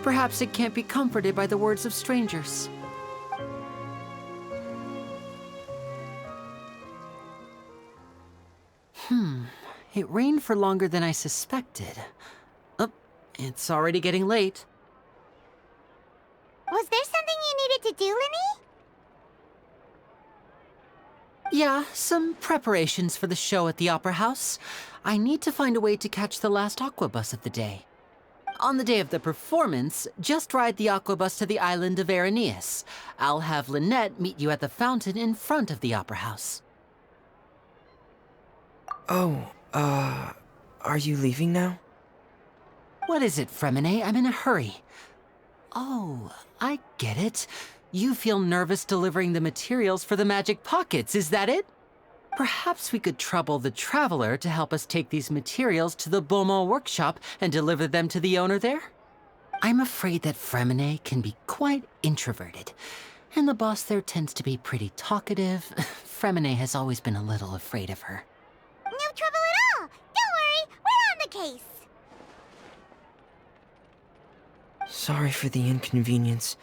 Perhaps it can't be comforted by the words of strangers. It rained for longer than I suspected. Oh, it's already getting late. Was there something you needed to do, Linny? Yeah, some preparations for the show at the Opera House. I need to find a way to catch the last aquabus of the day. On the day of the performance, just ride the aquabus to the island of Araneus. I'll have Lynette meet you at the fountain in front of the Opera House. Oh, are you leaving now? What is it, Fremine? I'm in a hurry. Oh, I get it. You feel nervous delivering the materials for the magic pockets, is that it? Perhaps we could trouble the Traveler to help us take these materials to the Beaumont workshop and deliver them to the owner there? I'm afraid that Fremine can be quite introverted, and the boss there tends to be pretty talkative. Fremine has always been a little afraid of her. No trouble at all! Don't worry, we're on the case! Sorry for the inconvenience.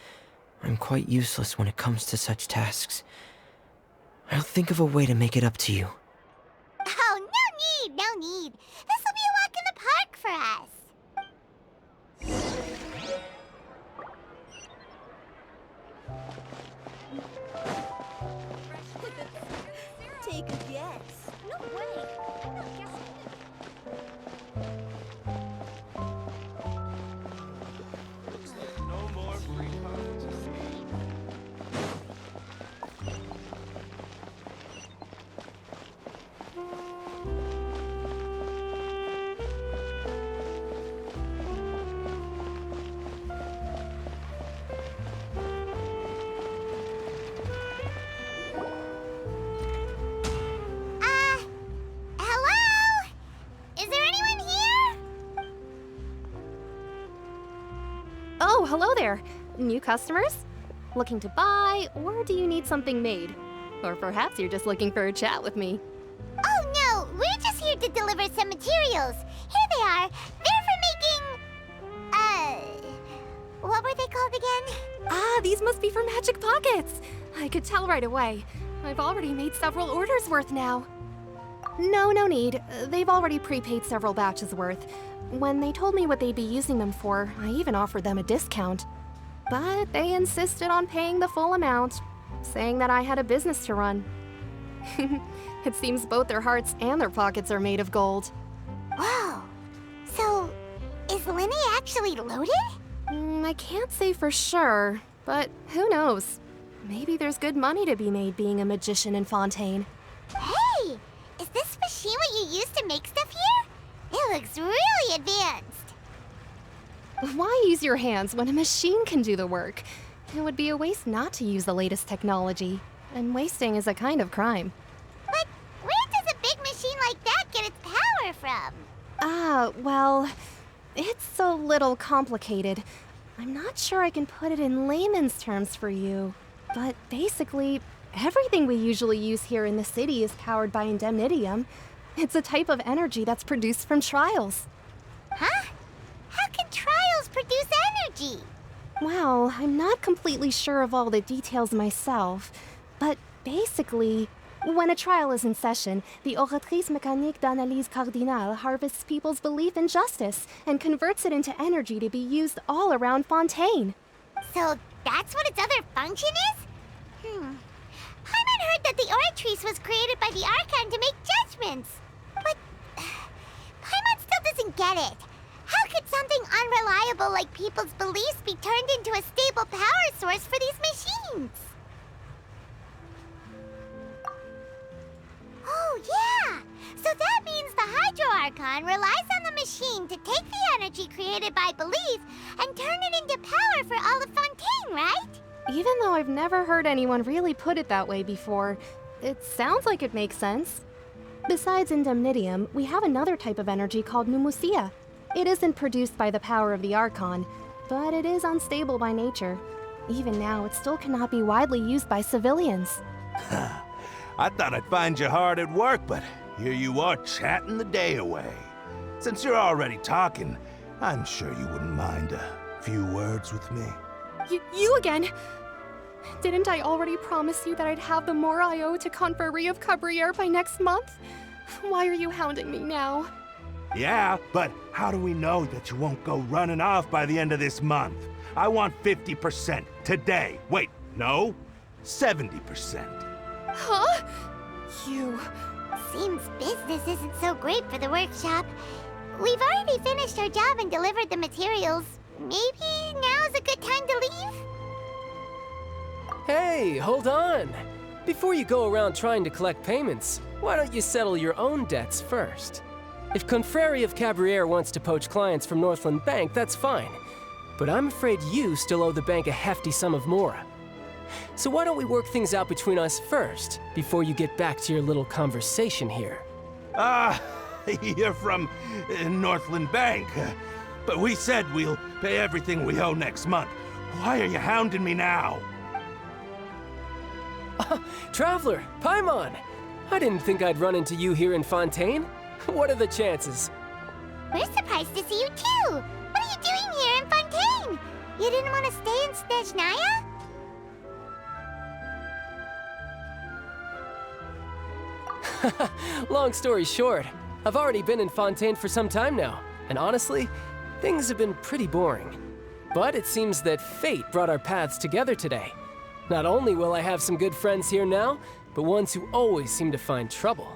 I'm quite useless when it comes to such tasks. I'll think of a way to make it up to you. Oh, no need! This'll be a walk for us. Take a guess. No way. I'm not guessing. No more free conferences. Hello? Is there anyone here? Oh, hello there. New customers? Looking to buy, or do you need something made? Or perhaps you're just looking for a chat with me. Oh no, we're just here to deliver some materials. Here they are. They're for making... what were they called again? Ah, these must be for magic pockets. I could tell right away. I've already made several orders worth now. No need. They've already prepaid several batches worth. When they told me what they'd be using them for, I even offered them a discount. But they insisted on paying the full amount, saying that I had a business to run. It seems both their hearts and their pockets are made of gold. Whoa. So, is Linny actually loaded? I can't say for sure, but who knows? Maybe there's good money to be made being a magician in Fontaine. Hey! Is this machine what you use to make stuff here? It looks really advanced. Why use your hands when a machine can do the work? It would be a waste not to use the latest technology, and wasting is a kind of crime. But where does a big machine like that get its power from? Well, it's a little complicated. I'm not sure I can put it in layman's terms for you, but basically, everything we usually use here in the city is powered by indemnitium. It's a type of energy that's produced from trials. Huh? How can trials produce energy? Well, I'm not completely sure of all the details myself, but basically, when a trial is in session, the Oratrice Mécanique d'Analyse Cardinale harvests people's belief in justice and converts it into energy to be used all around Fontaine. So that's what its other function is? Paimon heard that the Oratrice was created by the Archon to make judgments. But Paimon still doesn't get it. How could something unreliable like people's beliefs be turned into a stable power source for these machines? Oh, yeah! So that means the Hydro Archon relies on the machine to take the energy created by belief and turn it into power for all of Fontaine, right? Even though I've never heard anyone really put it that way before, it sounds like it makes sense. Besides indemnitium, we have another type of energy called pneumosia. It isn't produced by the power of the Archon, but it is unstable by nature. Even now, it still cannot be widely used by civilians. I thought I'd find you hard at work, but here you are chatting the day away. Since you're already talking, I'm sure you wouldn't mind a few words with me. You again? Didn't I already promise you that I'd have the more I owe to Confrérie of Cabriere by next month? Why are you hounding me now? Yeah, but how do we know that you won't go running off by the end of this month? I want 50% today. Wait, no, 70%. Huh? You... Seems business isn't so great for the workshop. We've already finished our job and delivered the materials. Maybe now's a good time to leave? Hey, hold on! Before you go around trying to collect payments, why don't you settle your own debts first? If Confrérie of Cabriere wants to poach clients from Northland Bank, that's fine. But I'm afraid you still owe the bank a hefty sum of mora. So why don't we work things out between us first, before you get back to your little conversation here? You're from Northland Bank. But we said we'll pay everything we owe next month. Why are you hounding me now? Traveler, Paimon! I didn't think I'd run into you here in Fontaine. What are the chances? We're surprised to see you too! What are you doing here in Fontaine? You didn't want to stay in Snezhnaya? Long story short, I've already been in Fontaine for some time now. And honestly, things have been pretty boring. But it seems that fate brought our paths together today. Not only will I have some good friends here now, but ones who always seem to find trouble.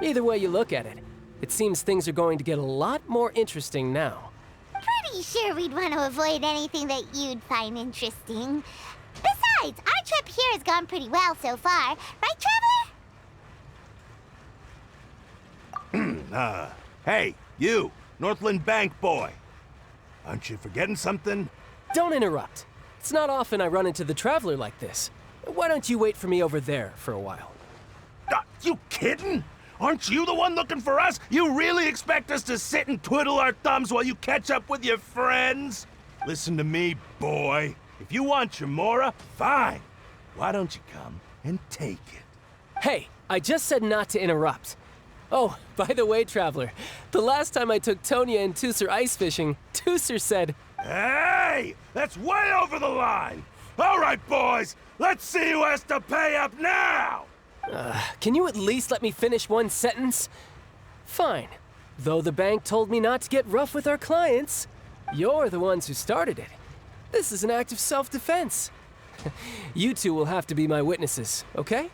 Either way you look at it, it seems things are going to get a lot more interesting now. Pretty sure we'd want to avoid anything that you'd find interesting. Besides, our trip here has gone pretty well so far. Right, Traveler? Hey, you, Northland Bank boy. Aren't you forgetting something? Don't interrupt. It's not often I run into the Traveler like this. Why don't you wait for me over there for a while? You kidding? Aren't you the one looking for us? You really expect us to sit and twiddle our thumbs while you catch up with your friends? Listen to me, boy. If you want Chamora, fine. Why don't you come and take it? Hey, I just said not to interrupt. Oh, by the way, Traveler, the last time I took Tonya and Tooser ice fishing, Tooser said, "Hey, that's way over the line! All right, boys, let's see who has to pay up now!" Can you at least let me finish one sentence? Fine. Though the bank told me not to get rough with our clients, you're the ones who started it. This is an act of self-defense. You two will have to be my witnesses, okay?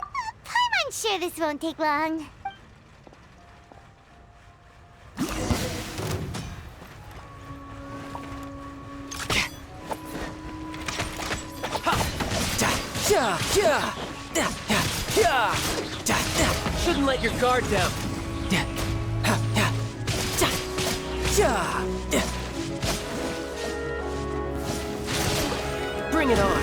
I'm sure this won't take long. Shouldn't let your guard down. Bring it on.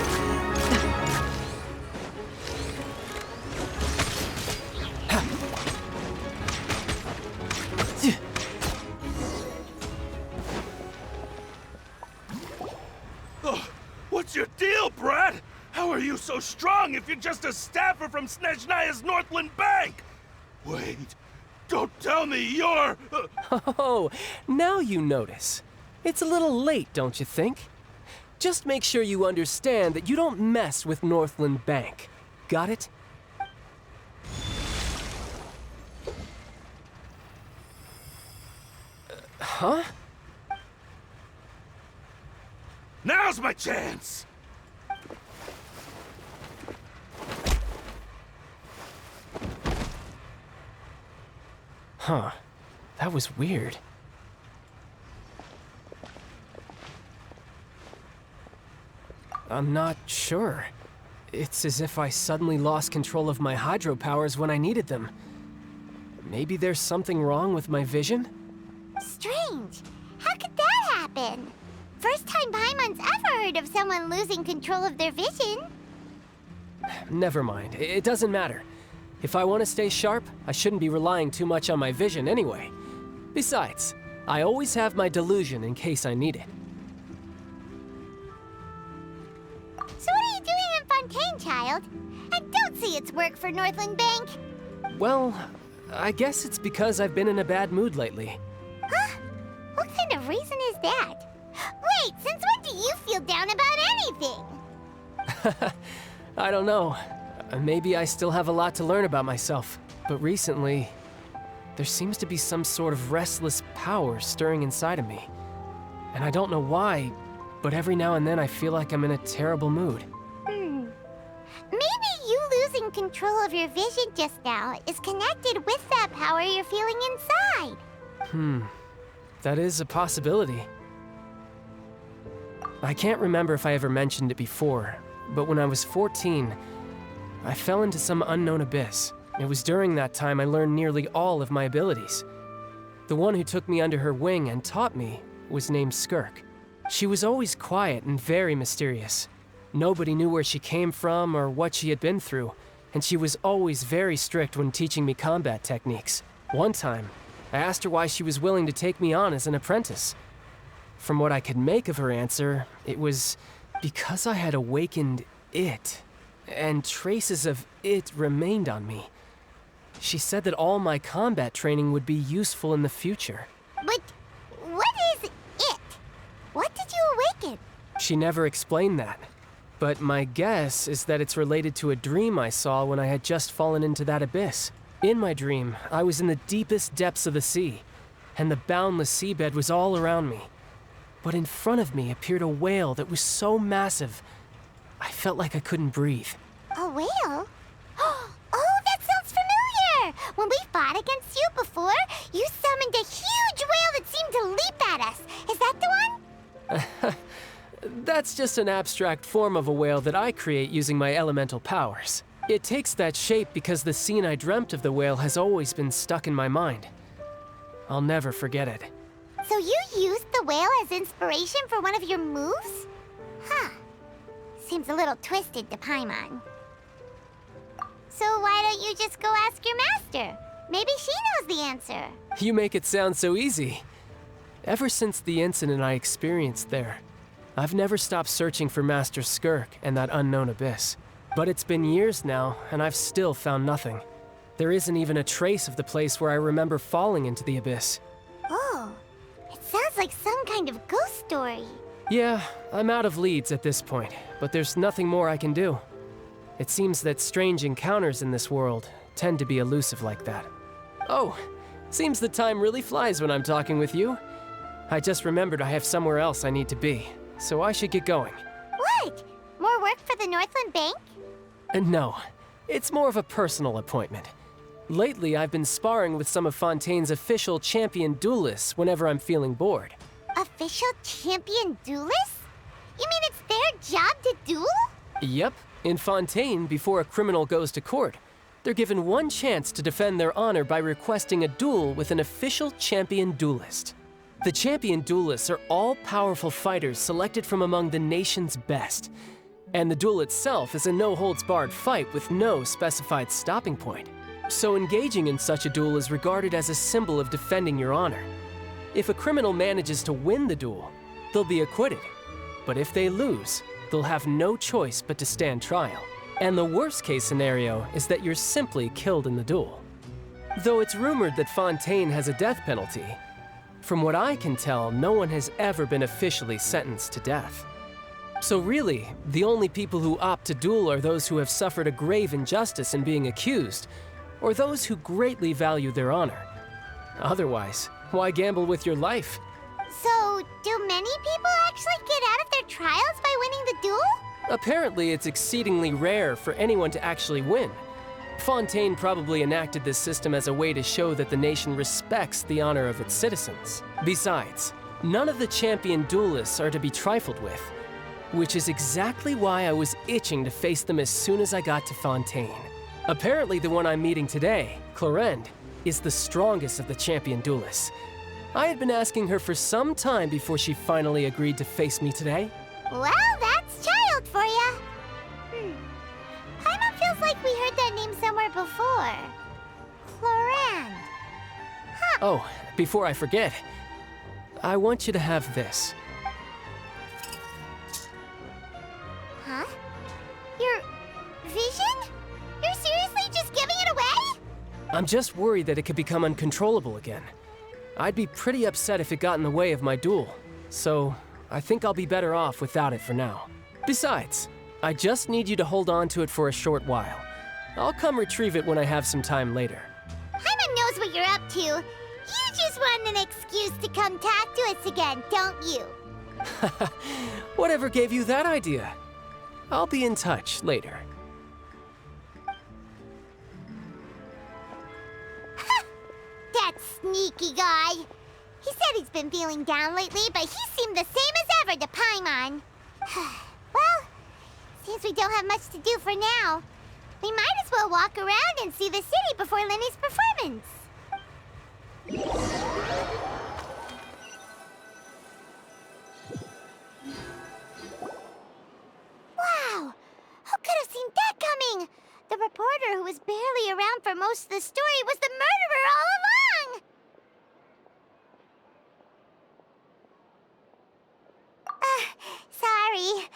What's your deal, Brad? How are you so strong if you're just a staffer from Snezhnaya's Northland Bank? Wait, don't tell me you're... Oh, now you notice. It's a little late, don't you think? Just make sure you understand that you don't mess with Northland Bank. Got it? Huh? Now's my chance! Huh. That was weird. I'm not sure. It's as if I suddenly lost control of my hydro powers when I needed them. Maybe there's something wrong with my vision? Strange. How could that happen? First time Paimon's ever heard of someone losing control of their vision. Never mind. It doesn't matter. If I want to stay sharp, I shouldn't be relying too much on my vision anyway. Besides, I always have my delusion in case I need it. So what are you doing in Fontaine, child? I don't see it's work for Northland Bank. Well, I guess it's because I've been in a bad mood lately. Huh? What kind of reason is that? Wait, since when do you feel down about anything? I don't know. Maybe I still have a lot to learn about myself. But recently, there seems to be some sort of restless power stirring inside of me. And I don't know why, but every now and then I feel like I'm in a terrible mood. Maybe you losing control of your vision just now is connected with that power you're feeling inside. That is a possibility. I can't remember if I ever mentioned it before, but when I was 14, I fell into some unknown abyss. It was during that time I learned nearly all of my abilities. The one who took me under her wing and taught me was named Skirk. She was always quiet and very mysterious. Nobody knew where she came from or what she had been through, and she was always very strict when teaching me combat techniques. One time, I asked her why she was willing to take me on as an apprentice. From what I could make of her answer, it was because I had awakened it, and traces of it remained on me. She said that all my combat training would be useful in the future. But what is it? What did you awaken? She never explained that, but my guess is that it's related to a dream I saw when I had just fallen into that abyss. In my dream, I was in the deepest depths of the sea, and the boundless seabed was all around me. But in front of me appeared a whale that was so massive, I felt like I couldn't breathe. A whale? Oh, that sounds familiar! When we fought against you before, you summoned a huge whale that seemed to leap at us. Is that the one? That's just an abstract form of a whale that I create using my elemental powers. It takes that shape because the scene I dreamt of the whale has always been stuck in my mind. I'll never forget it. So you used the whale as inspiration for one of your moves? Huh. Seems a little twisted to Paimon. So why don't you just go ask your master? Maybe she knows the answer. You make it sound so easy. Ever since the incident I experienced there, I've never stopped searching for Master Skirk and that unknown abyss. But it's been years now, and I've still found nothing. There isn't even a trace of the place where I remember falling into the abyss. Oh, it sounds like some kind of ghost story. Yeah, I'm out of leads at this point, but there's nothing more I can do. It seems that strange encounters in this world tend to be elusive like that. Oh, seems the time really flies when I'm talking with you. I just remembered I have somewhere else I need to be, so I should get going. What? More work for the Northland Bank? No, it's more of a personal appointment. Lately, I've been sparring with some of Fontaine's official champion duelists whenever I'm feeling bored. Official champion duelists? You mean it's their job to duel? Yep. In Fontaine, before a criminal goes to court, they're given one chance to defend their honor by requesting a duel with an official champion duelist. The champion duelists are all-powerful fighters selected from among the nation's best. And the duel itself is a no-holds-barred fight with no specified stopping point. So engaging in such a duel is regarded as a symbol of defending your honor. If a criminal manages to win the duel, they'll be acquitted. But if they lose, they'll have no choice but to stand trial. And the worst-case scenario is that you're simply killed in the duel. Though it's rumored that Fontaine has a death penalty, from what I can tell, no one has ever been officially sentenced to death. So really, the only people who opt to duel are those who have suffered a grave injustice in being accused, or those who greatly value their honor. Otherwise, why gamble with your life? So, do many people actually get out of their trials by winning the duel? Apparently, it's exceedingly rare for anyone to actually win. Fontaine probably enacted this system as a way to show that the nation respects the honor of its citizens. Besides, none of the champion duelists are to be trifled with, which is exactly why I was itching to face them as soon as I got to Fontaine. Apparently, the one I'm meeting today, Clorinde, is the strongest of the champion duelists. I had been asking her for some time before she finally agreed to face me today. Well, that's child for ya. Paimon feels like we heard that name somewhere before. Clorinde. Huh. Oh, before I forget, I want you to have this. Huh? Your vision? You're seriously just giving it away? I'm just worried that it could become uncontrollable again. I'd be pretty upset if it got in the way of my duel, so I think I'll be better off without it for now. Besides, I just need you to hold on to it for a short while. I'll come retrieve it when I have some time later. Paimon knows what you're up to. You just want an excuse to come talk to us again, don't you? Whatever gave you that idea? I'll be in touch later. That sneaky guy. He said he's been feeling down lately, but he seemed the same as ever to Paimon. Well, seems we don't have much to do for now. We might as well walk around and see the city before Lenny's performance. Wow! Who could have seen that coming? The reporter who was barely around for most of the story was the murderer all along! Sorry.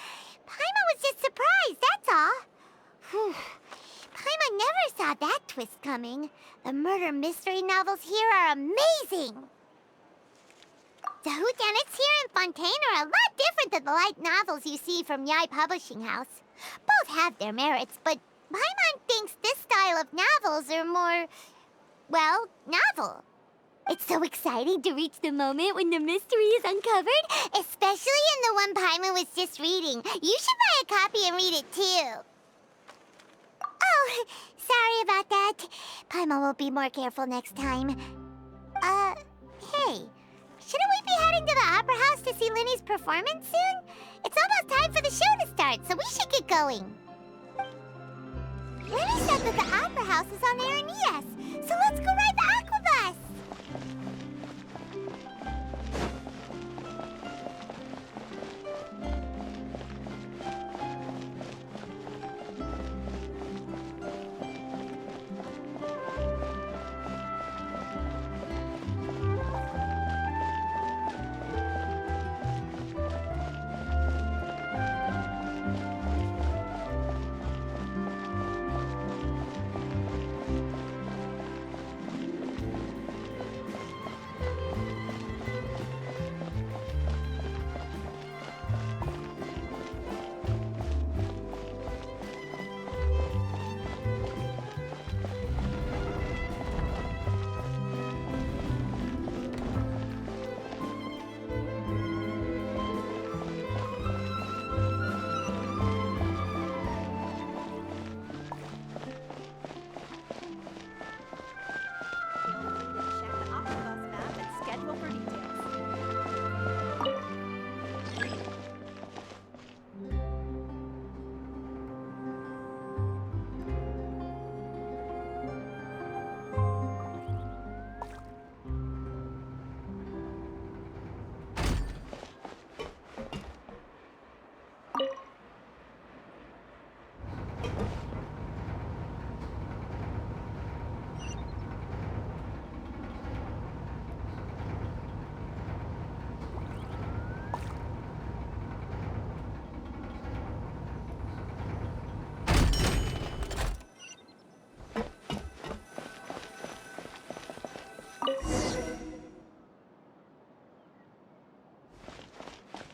Paimon was just surprised, that's all. Whew. Paimon never saw that twist coming. The murder mystery novels here are amazing. The whodunits here in Fontaine are a lot different than the light novels you see from Yai Publishing House. Both have their merits, but Paimon thinks this style of novels are more, well, novel. It's so exciting to reach the moment when the mystery is uncovered, especially in the one Paimon was just reading. You should buy a copy and read it too. Oh, sorry about that. Paimon will be more careful next time. Hey, shouldn't we be heading to the Opera House to see Linny's performance soon? It's almost time for the show to start, so we should get going. Linny said that the Opera House is on Aranias, so let's go ride the Aquabus!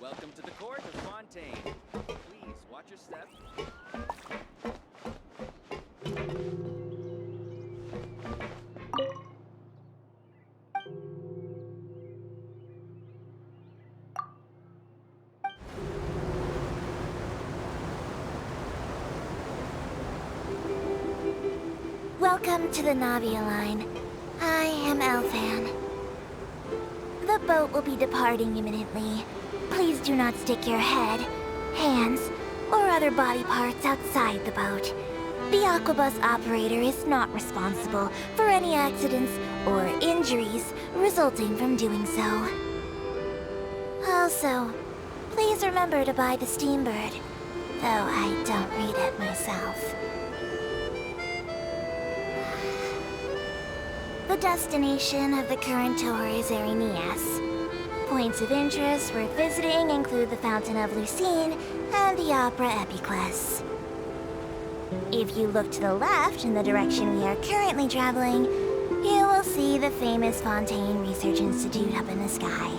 Welcome to the court of Fontaine. Please watch your step. Welcome to the Navia line. I am Elfan. The boat will be departing imminently. Please do not stick your head, hands, or other body parts outside the boat. The Aquabus operator is not responsible for any accidents or injuries resulting from doing so. Also, please remember to buy the Steambird, though I don't read it myself. The destination of the current tour is Aranias. Points of interest worth visiting include the Fountain of Lucine and the Opera Epiclese. If you look to the left in the direction we are currently traveling, you will see the famous Fontaine Research Institute up in the sky.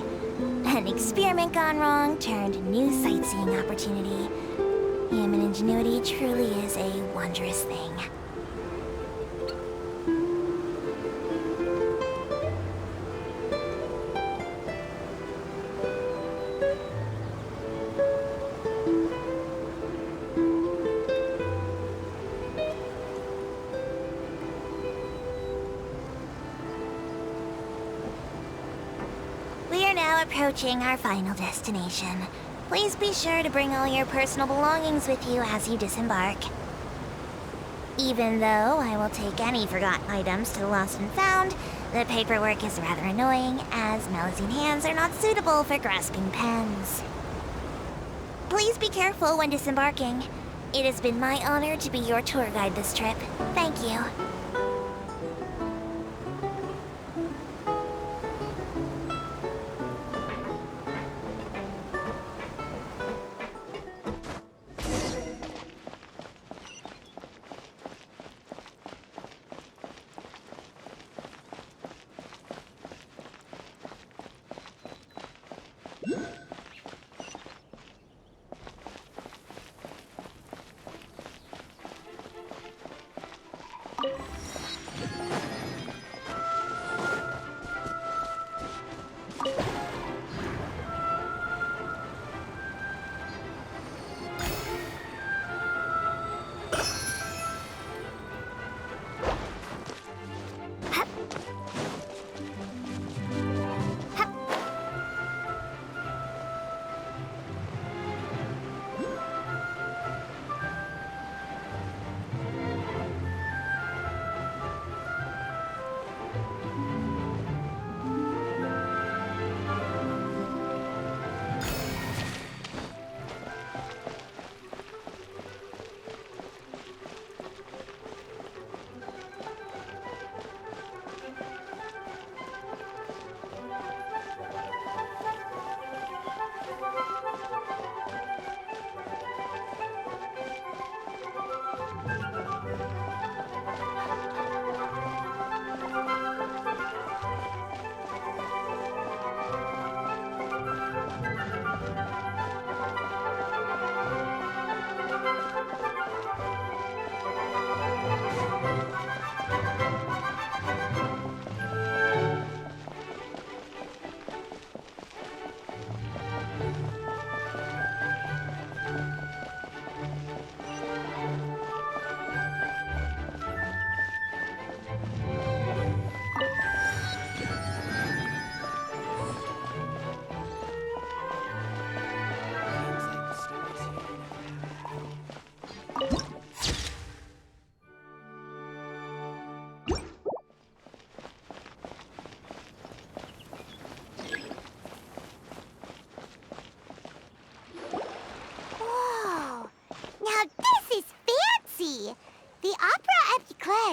An experiment gone wrong turned new sightseeing opportunity. Human ingenuity truly is a wondrous thing. Approaching our final destination. Please be sure to bring all your personal belongings with you as you disembark. Even though I will take any forgotten items to the lost and found, the paperwork is rather annoying, as Melusine hands are not suitable for grasping pens. Please be careful when disembarking. It has been my honor to be your tour guide this trip. Thank you.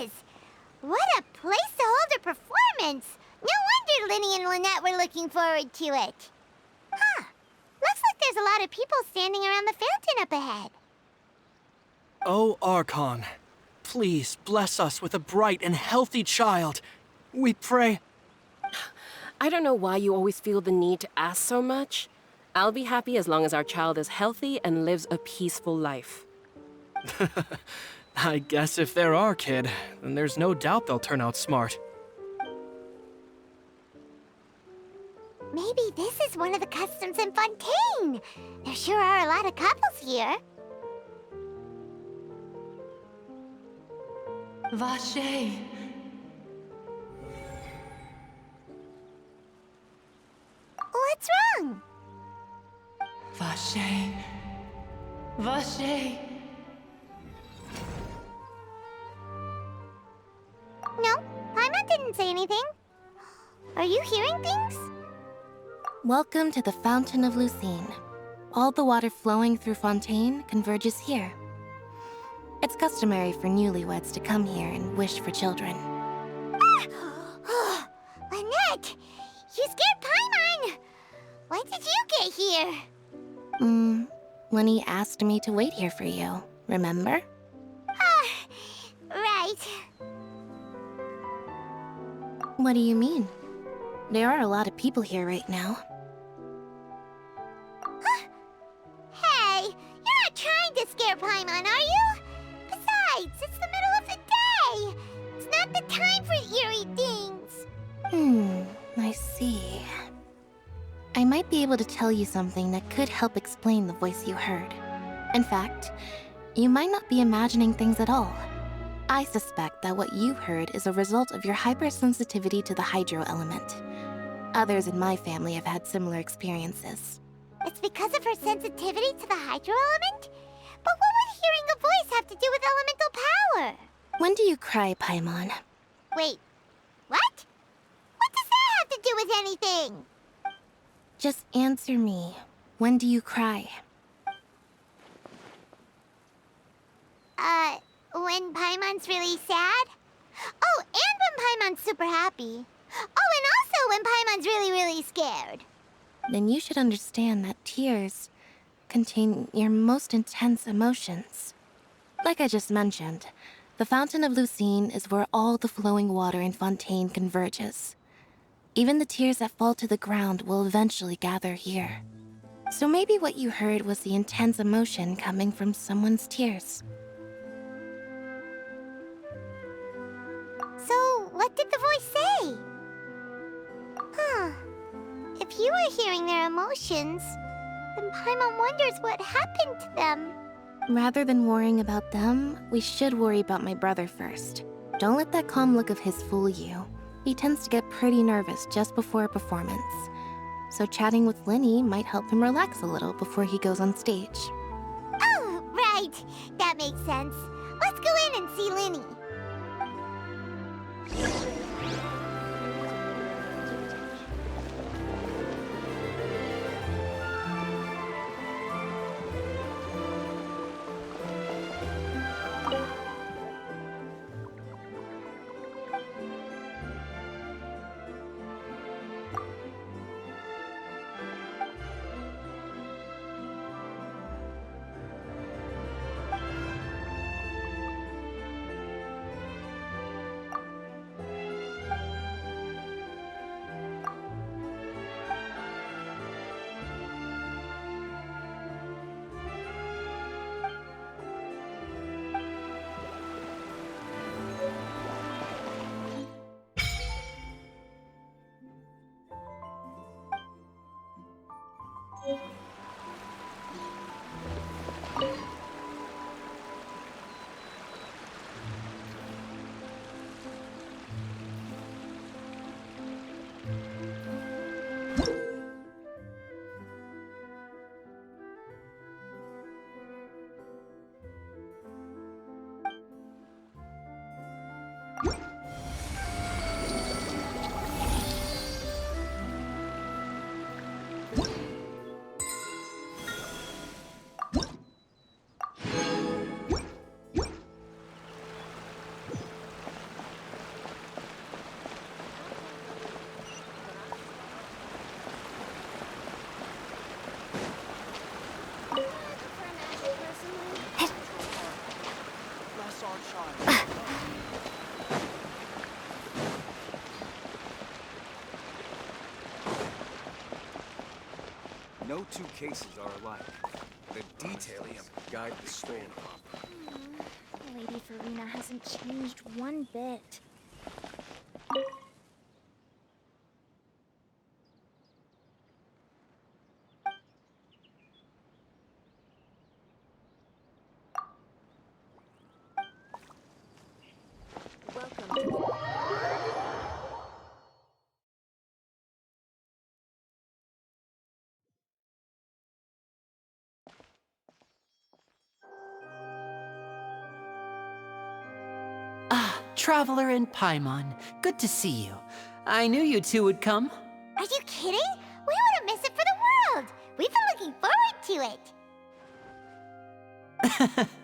is! What a place to hold a performance! No wonder Linny and Lynette were looking forward to it. Huh. Looks like there's a lot of people standing around the fountain up ahead. Oh, Archon, please bless us with a bright and healthy child. We pray. I don't know why you always feel the need to ask so much. I'll be happy as long as our child is healthy and lives a peaceful life. I guess if they're our kid, then there's no doubt they'll turn out smart. Maybe this is one of the customs in Fontaine. There sure are a lot of couples here. Vache. What's wrong? Vache. Vache. No, Paimon didn't say anything. Are you hearing things? Welcome to the Fountain of Lucine. All the water flowing through Fontaine converges here. It's customary for newlyweds to come here and wish for children. Ah! Lynette! You scared Paimon! When did you get here? Lenny asked me to wait here for you, remember? Right. What do you mean? There are a lot of people here right now. Hey, you're not trying to scare Paimon, are you? Besides, it's the middle of the day. It's not the time for eerie things. I see. I might be able to tell you something that could help explain the voice you heard. In fact, you might not be imagining things at all. I suspect that what you heard is a result of your hypersensitivity to the hydro element. Others in my family have had similar experiences. It's because of her sensitivity to the hydro element? But what would hearing a voice have to do with elemental power? When do you cry, Paimon? Wait, what? What does that have to do with anything? Just answer me. When do you cry? When Paimon's really sad? Oh, and when Paimon's super happy. Oh, and also when Paimon's really, really scared. Then you should understand that tears contain your most intense emotions. Like I just mentioned, the Fountain of Lucine is where all the flowing water in Fontaine converges. Even the tears that fall to the ground will eventually gather here. So maybe what you heard was the intense emotion coming from someone's tears. So, what did the voice say? If you were hearing their emotions, then Paimon wonders what happened to them. Rather than worrying about them, we should worry about my brother first. Don't let that calm look of his fool you. He tends to get pretty nervous just before a performance. So chatting with Linny might help him relax a little before he goes on stage. Oh, right. That makes sense. Let's go in and see Linny. No two cases are alike. The detailing guide the story. Lady Farina hasn't changed one bit. Traveler and Paimon, good to see you. I knew you two would come. Are you kidding? We wouldn't miss it for the world. We've been looking forward to it.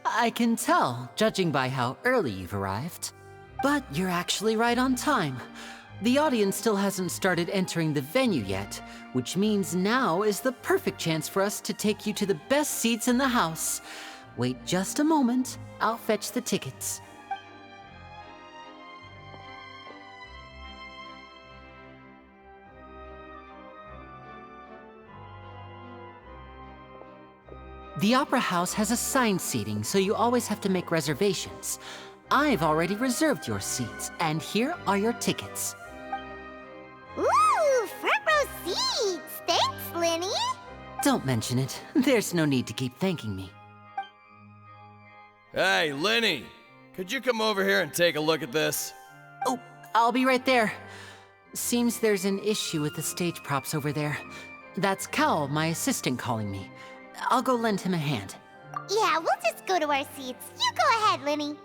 I can tell, judging by how early you've arrived. But you're actually right on time. The audience still hasn't started entering the venue yet, which means now is the perfect chance for us to take you to the best seats in the house. Wait just a moment, I'll fetch the tickets. The Opera House has assigned seating, so you always have to make reservations. I've already reserved your seats, and here are your tickets. Ooh, front row seats! Thanks, Linny! Don't mention it. There's no need to keep thanking me. Hey, Linny! Could you come over here and take a look at this? Oh, I'll be right there. Seems there's an issue with the stage props over there. That's Cal, my assistant, calling me. I'll go lend him a hand. Yeah, we'll just go to our seats. You go ahead, Linny.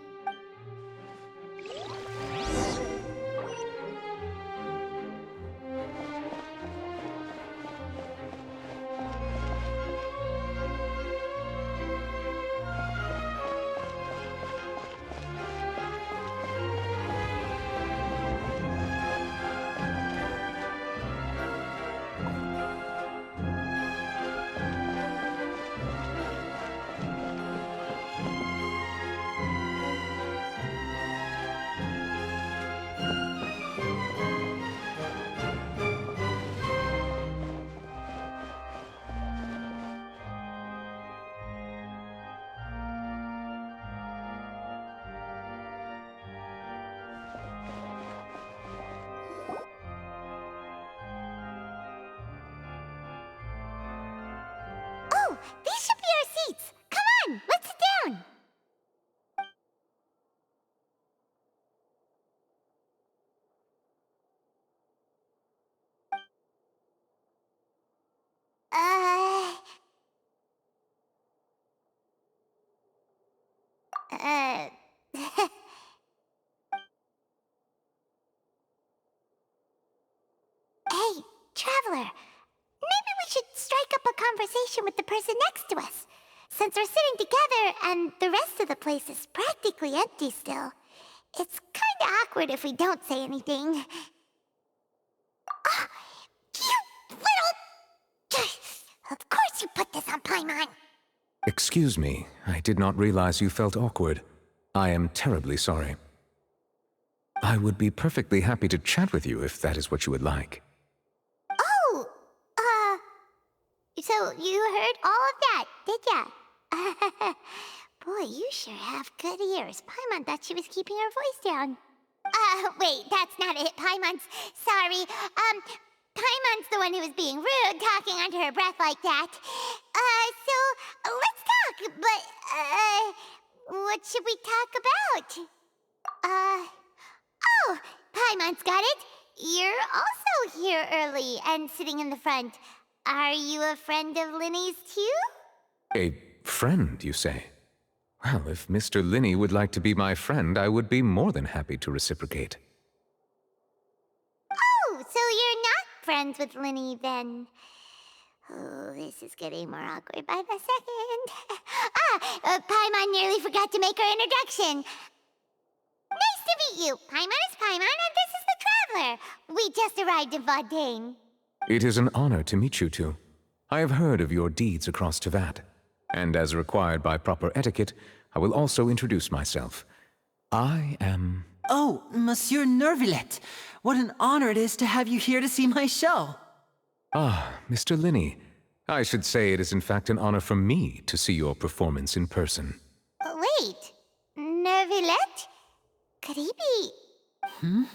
These should be our seats. Come on, let's sit down. Hey, Traveler. Maybe we should strike up a conversation with the person next to us. Since we're sitting together and the rest of the place is practically empty still, it's kinda awkward if we don't say anything. Oh, you little... Of course you put this on Paimon! Excuse me, I did not realize you felt awkward. I am terribly sorry. I would be perfectly happy to chat with you if that is what you would like. Oh, so you heard all of that, did ya? Boy, you sure have good ears. Paimon thought she was keeping her voice down. Wait, that's not it, Paimon's... Sorry, Paimon's the one who was being rude, talking under her breath like that. So, let's talk, but, what should we talk about? Oh, Paimon's got it. You're also here early and sitting in the front. Are you a friend of Linny's too? A friend, you say? Well, if Mr. Linny would like to be my friend, I would be more than happy to reciprocate. Oh, so you're not friends with Linny then? Oh, this is getting more awkward by the second. Paimon nearly forgot to make her introduction. Nice to meet you. Paimon is Paimon, and this is the Traveler. We just arrived in Fontaine. It is an honor to meet you two. I have heard of your deeds across Tevat, and as required by proper etiquette, I will also introduce myself. I am... Oh, Monsieur Nervillet. What an honor it is to have you here to see my show. Ah, Mr. Linney. I should say it is in fact an honor for me to see your performance in person. Wait, Nervillet? Could he be...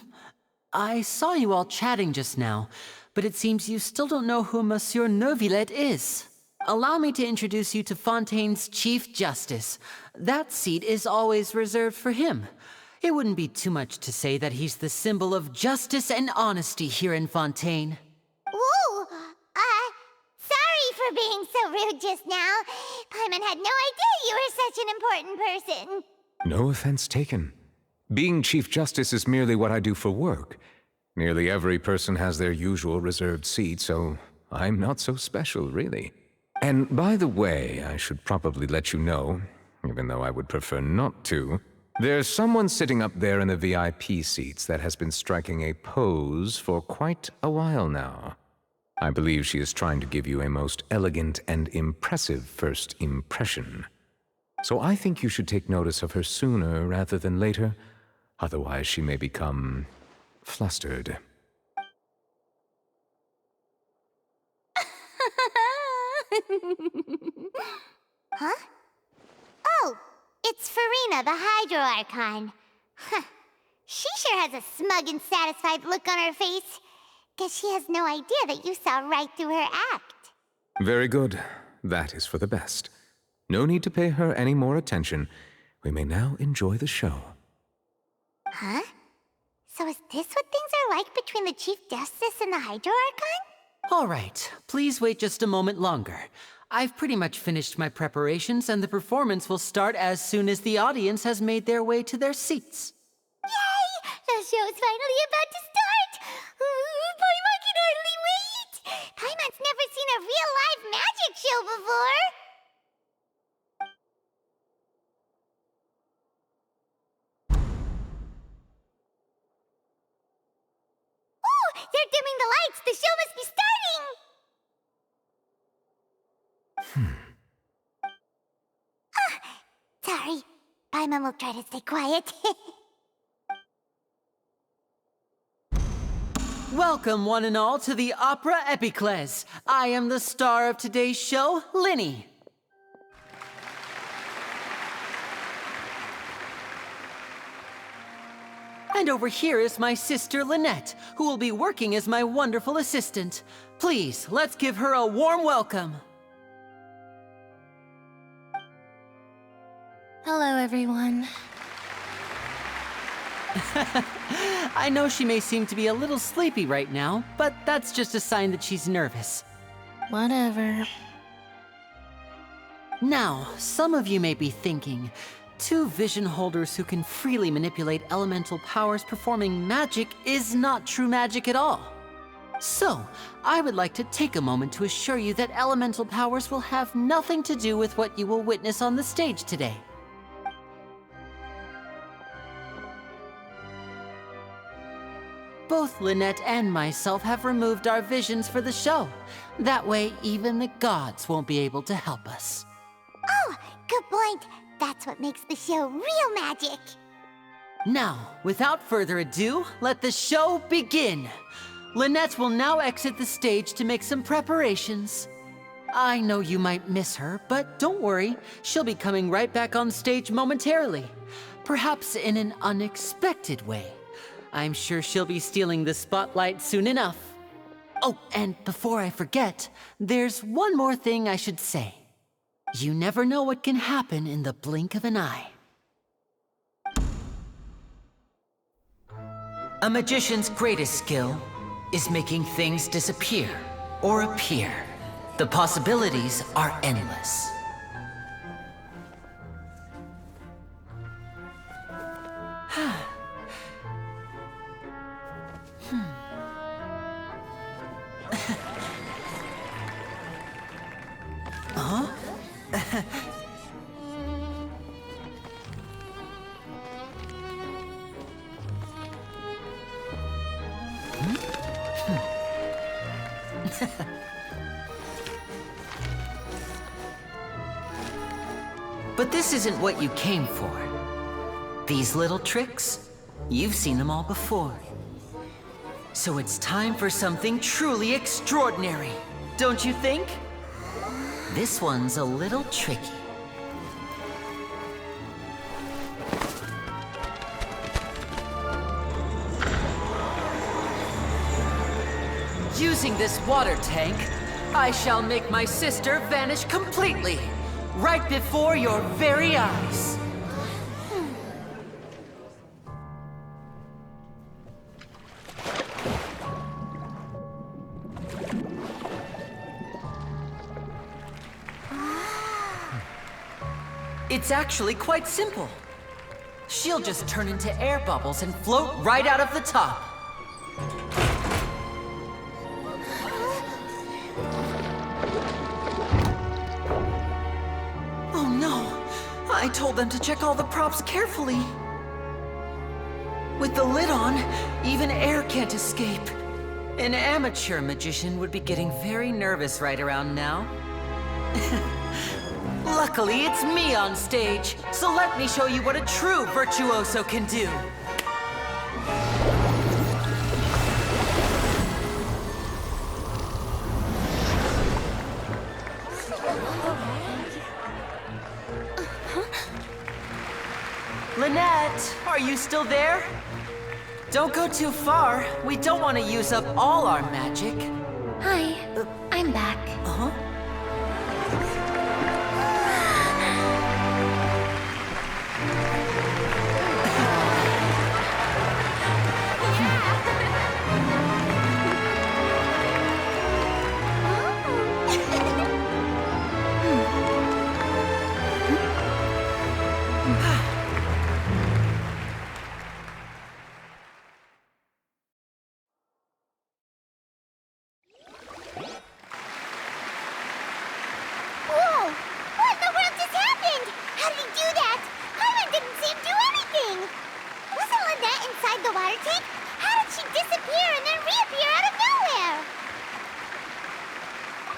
I saw you all chatting just now, but it seems you still don't know who Monsieur Nervillet is. Allow me to introduce you to Fontaine's Chief Justice. That seat is always reserved for him. It wouldn't be too much to say that he's the symbol of justice and honesty here in Fontaine. Whoa! Sorry for being so rude just now. Paimon had no idea you were such an important person. No offense taken. Being Chief Justice is merely what I do for work. Nearly every person has their usual reserved seat, so I'm not so special, really. And by the way, I should probably let you know, even though I would prefer not to, there's someone sitting up there in the VIP seats that has been striking a pose for quite a while now. I believe she is trying to give you a most elegant and impressive first impression. So I think you should take notice of her sooner rather than later, otherwise she may become flustered. Huh? Oh, it's Farina, the Hydro Archon. Huh. She sure has a smug and satisfied look on her face. Guess she has no idea that you saw right through her act. Very good. That is for the best. No need to pay her any more attention. We may now enjoy the show. Huh? So is this what things are like between the Chief Justice and the Hydro Archon? All right, please wait just a moment longer. I've pretty much finished my preparations, and the performance will start as soon as the audience has made their way to their seats. Yay! The show's finally about to start! Paimon can hardly wait! Paimon's never seen a real live magic show before! Oh! They're dimming the lights! The show must be starting! Sorry. Paimon will try to stay quiet. Welcome, one and all, to the Opera Epiclese. I am the star of today's show, Linny. And over here is my sister, Lynette, who will be working as my wonderful assistant. Please, let's give her a warm welcome. Hello, everyone. I know she may seem to be a little sleepy right now, but that's just a sign that she's nervous. Whatever. Now, some of you may be thinking, two vision holders who can freely manipulate elemental powers performing magic is not true magic at all. So, I would like to take a moment to assure you that elemental powers will have nothing to do with what you will witness on the stage today. Both Lynette and myself have removed our visions for the show. That way, even the gods won't be able to help us. Oh, good point. That's what makes the show real magic. Now, without further ado, let the show begin. Lynette will now exit the stage to make some preparations. I know you might miss her, but don't worry. She'll be coming right back on stage momentarily. Perhaps in an unexpected way. I'm sure she'll be stealing the spotlight soon enough. Oh, and before I forget, there's one more thing I should say. You never know what can happen in the blink of an eye. A magician's greatest skill is making things disappear or appear. The possibilities are endless. Huh? But this isn't what you came for. These little tricks, you've seen them all before. So it's time for something truly extraordinary, don't you think? This one's a little tricky. Using this water tank, I shall make my sister vanish completely, right before your very eyes. It's actually quite simple. She'll just turn into air bubbles and float right out of the top. Oh no! I told them to check all the props carefully. With the lid on, even air can't escape. An amateur magician would be getting very nervous right around now. Luckily, it's me on stage, so let me show you what a true virtuoso can do. Lynette, are you still there? Don't go too far. We don't want to use up all our magic. Hi, I'm back. Uh-huh.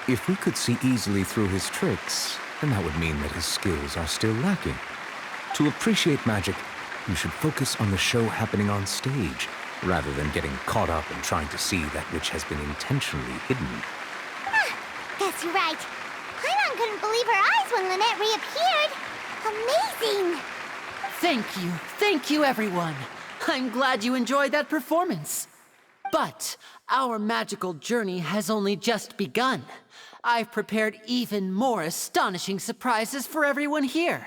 If we could see easily through his tricks, then that would mean that his skills are still lacking. To appreciate magic, you should focus on the show happening on stage, rather than getting caught up in trying to see that which has been intentionally hidden. Guess you're right. Paimon couldn't believe her eyes when Lynette reappeared. Amazing! Thank you everyone. I'm glad you enjoyed that performance. But our magical journey has only just begun. I've prepared even more astonishing surprises for everyone here.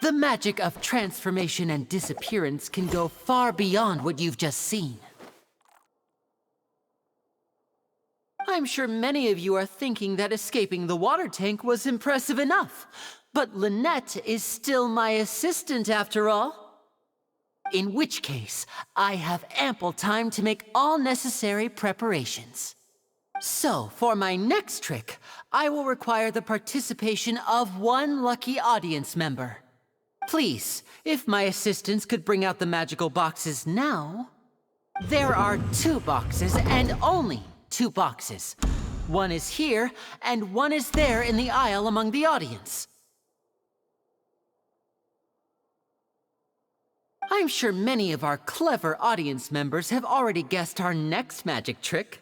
The magic of transformation and disappearance can go far beyond what you've just seen. I'm sure many of you are thinking that escaping the water tank was impressive enough, but Lynette is still my assistant after all. In which case, I have ample time to make all necessary preparations. So, for my next trick, I will require the participation of one lucky audience member. Please, if my assistants could bring out the magical boxes now. There are 2 boxes, and only 2 boxes. One is here, and one is there in the aisle among the audience. I'm sure many of our clever audience members have already guessed our next magic trick.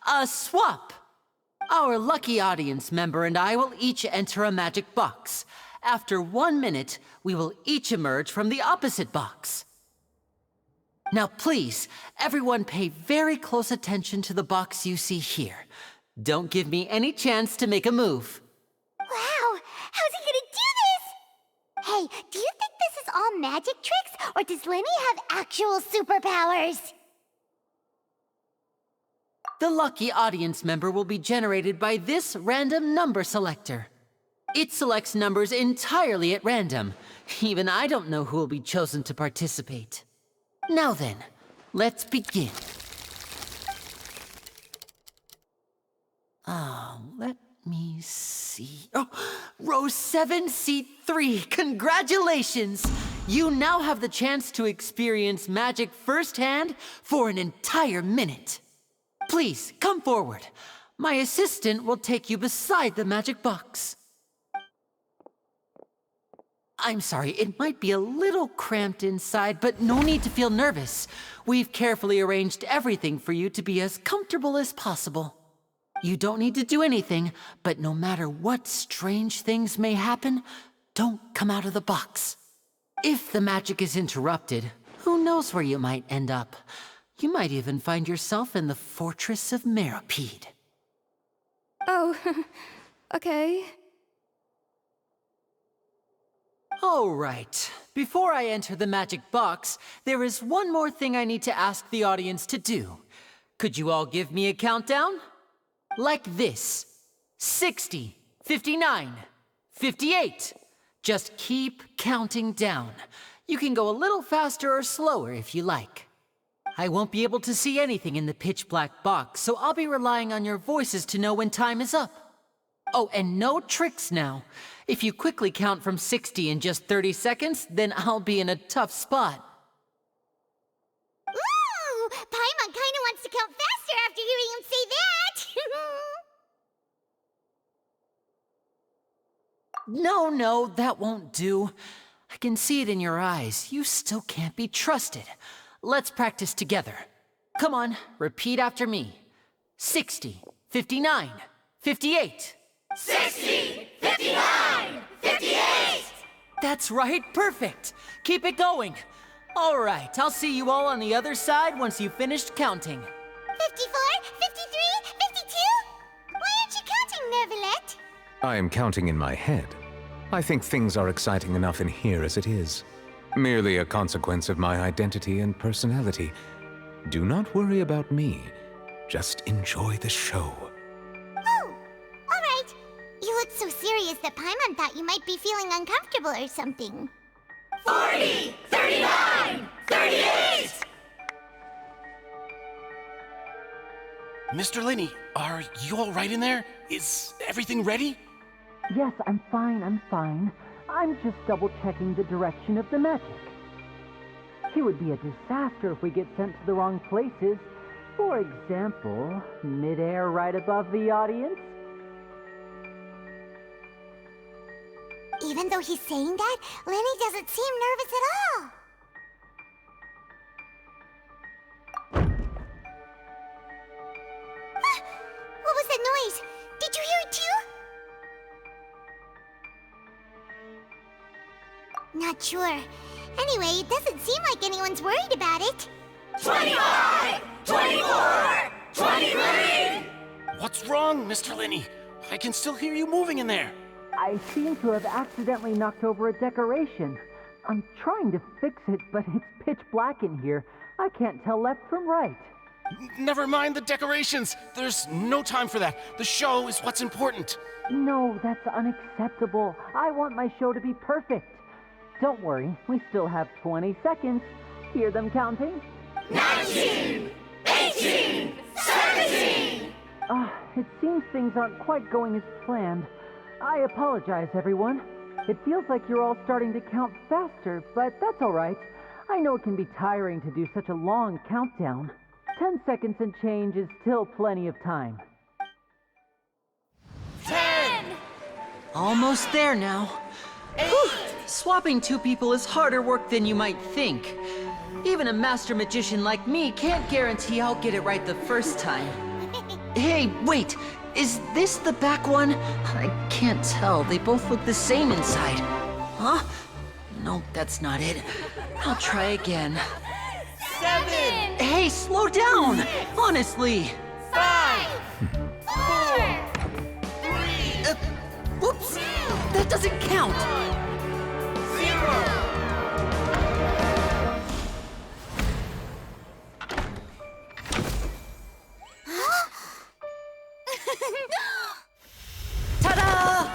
A swap! Our lucky audience member and I will each enter a magic box. After 1 minute, we will each emerge from the opposite box. Now please, everyone pay very close attention to the box you see here. Don't give me any chance to make a move. Wow! How's he gonna do this? Hey, do you think this is all magic tricks, or does Lenny have actual superpowers? The lucky audience member will be generated by this random number selector. It selects numbers entirely at random. Even I don't know who will be chosen to participate. Now then, let's begin. Let me see. Oh, row 7, seat 3. Congratulations! You now have the chance to experience magic firsthand for an entire minute. Please, come forward. My assistant will take you beside the magic box. I'm sorry, it might be a little cramped inside, but no need to feel nervous. We've carefully arranged everything for you to be as comfortable as possible. You don't need to do anything, but no matter what strange things may happen, don't come out of the box. If the magic is interrupted, who knows where you might end up? You might even find yourself in the Fortress of Meropide. Oh, okay. All right. Before I enter the magic box, there is one more thing I need to ask the audience to do. Could you all give me a countdown? Like this. 60, 59, 58. Just keep counting down. You can go a little faster or slower if you like. I won't be able to see anything in the pitch black box, so I'll be relying on your voices to know when time is up. Oh, and no tricks now. If you quickly count from 60 in just 30 seconds, then I'll be in a tough spot. Ooh! Paimon kinda wants to count faster after hearing him say that! No, that won't do. I can see it in your eyes. You still can't be trusted. Let's practice together. Come on, repeat after me. 60, 59, 58. 60, 59, 58! That's right, perfect. Keep it going. All right, I'll see you all on the other side once you've finished counting. 54, 53, 52? Why aren't you counting, Nervalet? I am counting in my head. I think things are exciting enough in here as it is. Merely a consequence of my identity and personality. Do not worry about me. Just enjoy the show. Oh, all right. You look so serious that Paimon thought you might be feeling uncomfortable or something. 40, 39, 38! Mr. Linney, are you all right in there? Is everything ready? Yes, I'm fine. I'm just double-checking the direction of the magic. It would be a disaster if we get sent to the wrong places. For example, mid-air right above the audience. Even though he's saying that, Lenny doesn't seem nervous at all. Ah, what was that noise? Did you hear it too? Not sure. Anyway, it doesn't seem like anyone's worried about it. 25, 24, 23! What's wrong, Mr. Linney? I can still hear you moving in there. I seem to have accidentally knocked over a decoration. I'm trying to fix it, but it's pitch black in here. I can't tell left from right. Never mind the decorations. There's no time for that. The show is what's important. No, that's unacceptable. I want my show to be perfect. Don't worry, we still have 20 seconds. Hear them counting? 19, 18, 17! It seems things aren't quite going as planned. I apologize, everyone. It feels like you're all starting to count faster, but that's all right. I know it can be tiring to do such a long countdown. 10 seconds and change is still plenty of time. 10! Almost there now. 8! Swapping two people is harder work than you might think. Even a master magician like me can't guarantee I'll get it right the first time. Hey, wait! Is this the back one? I can't tell. They both look the same inside. Huh? No, that's not it. I'll try again. 7! Hey, slow down! Honestly! 5! 4! 3! Whoops! That doesn't count! 0! Ta-da!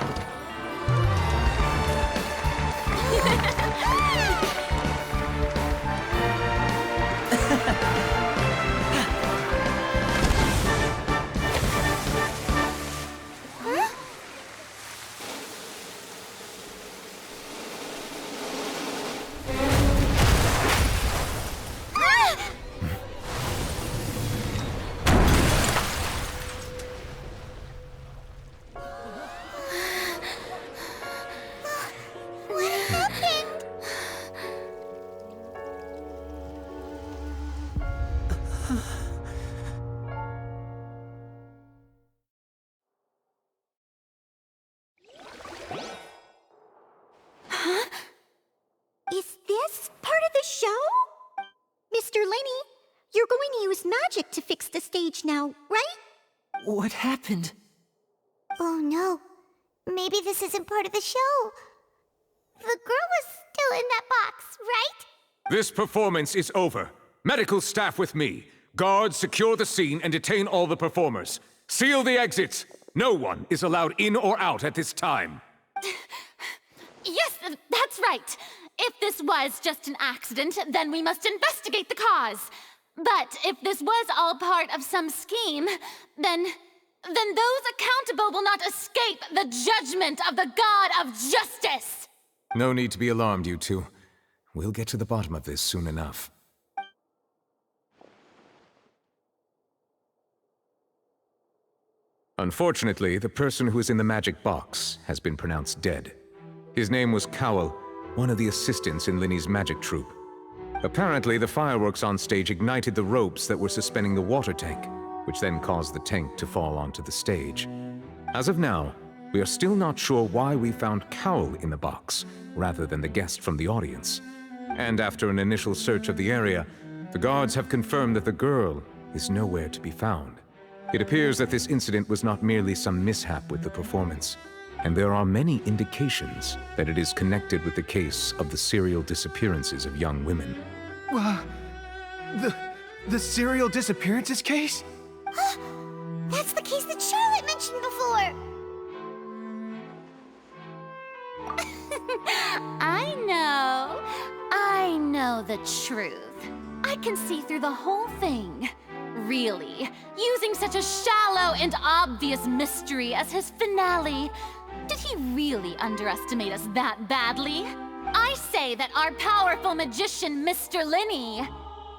Is this part of the show? Mr. Lenny, you're going to use magic to fix the stage now, right? What happened? Oh no. Maybe this isn't part of the show. The girl was still in that box, right? This performance is over. Medical staff with me. Guards, secure the scene and detain all the performers. Seal the exits. No one is allowed in or out at this time. Yes, that's right. If this was just an accident, then we must investigate the cause. But if this was all part of some scheme, then those accountable will not escape the judgment of the God of Justice! No need to be alarmed, you two. We'll get to the bottom of this soon enough. Unfortunately, the person who is in the magic box has been pronounced dead. His name was Cowell, one of the assistants in Linny's magic troupe. Apparently, the fireworks on stage ignited the ropes that were suspending the water tank, which then caused the tank to fall onto the stage. As of now, we are still not sure why we found Cowell in the box, rather than the guest from the audience. And after an initial search of the area, the guards have confirmed that the girl is nowhere to be found. It appears that this incident was not merely some mishap with the performance, and there are many indications that it is connected with the case of the serial disappearances of young women. The serial disappearances case? That's the case that Charlotte mentioned before! I know the truth. I can see through the whole thing. Really, using such a shallow and obvious mystery as his finale. Did he really underestimate us that badly? I say that our powerful magician, Mr. Lenny,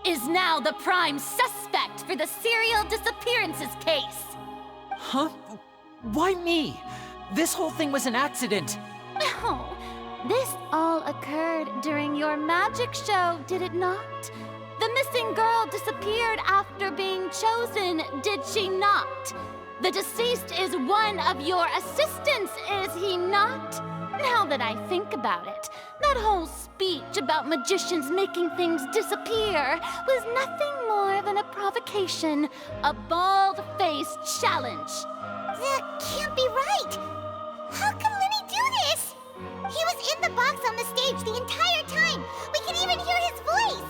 is now the prime suspect for the serial disappearances case. Huh? Why me? This whole thing was an accident. No, this all occurred during your magic show, did it not? The missing girl disappeared after being chosen, did she not? The deceased is one of your assistants, is he not? Now that I think about it, that whole speech about magicians making things disappear was nothing more than a provocation, a bald-faced challenge. That can't be right! How can Lenny do this? He was in the box on the stage the entire time! We can even hear his voice!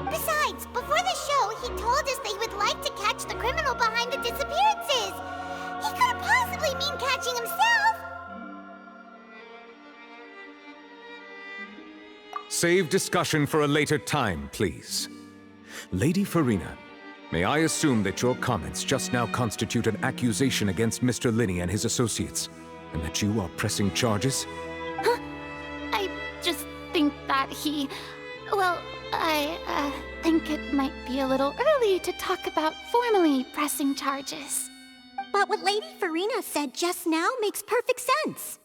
Besides, before the show, he told us that he would like to catch the criminal behind the disappearances! He couldn't possibly mean catching himself! Save discussion for a later time, please. Lady Farina, may I assume that your comments just now constitute an accusation against Mr. Lenny and his associates, and that you are pressing charges? Huh? I just think that he... Well, I think it might be a little early to talk about formally pressing charges. But what Lady Farina said just now makes perfect sense.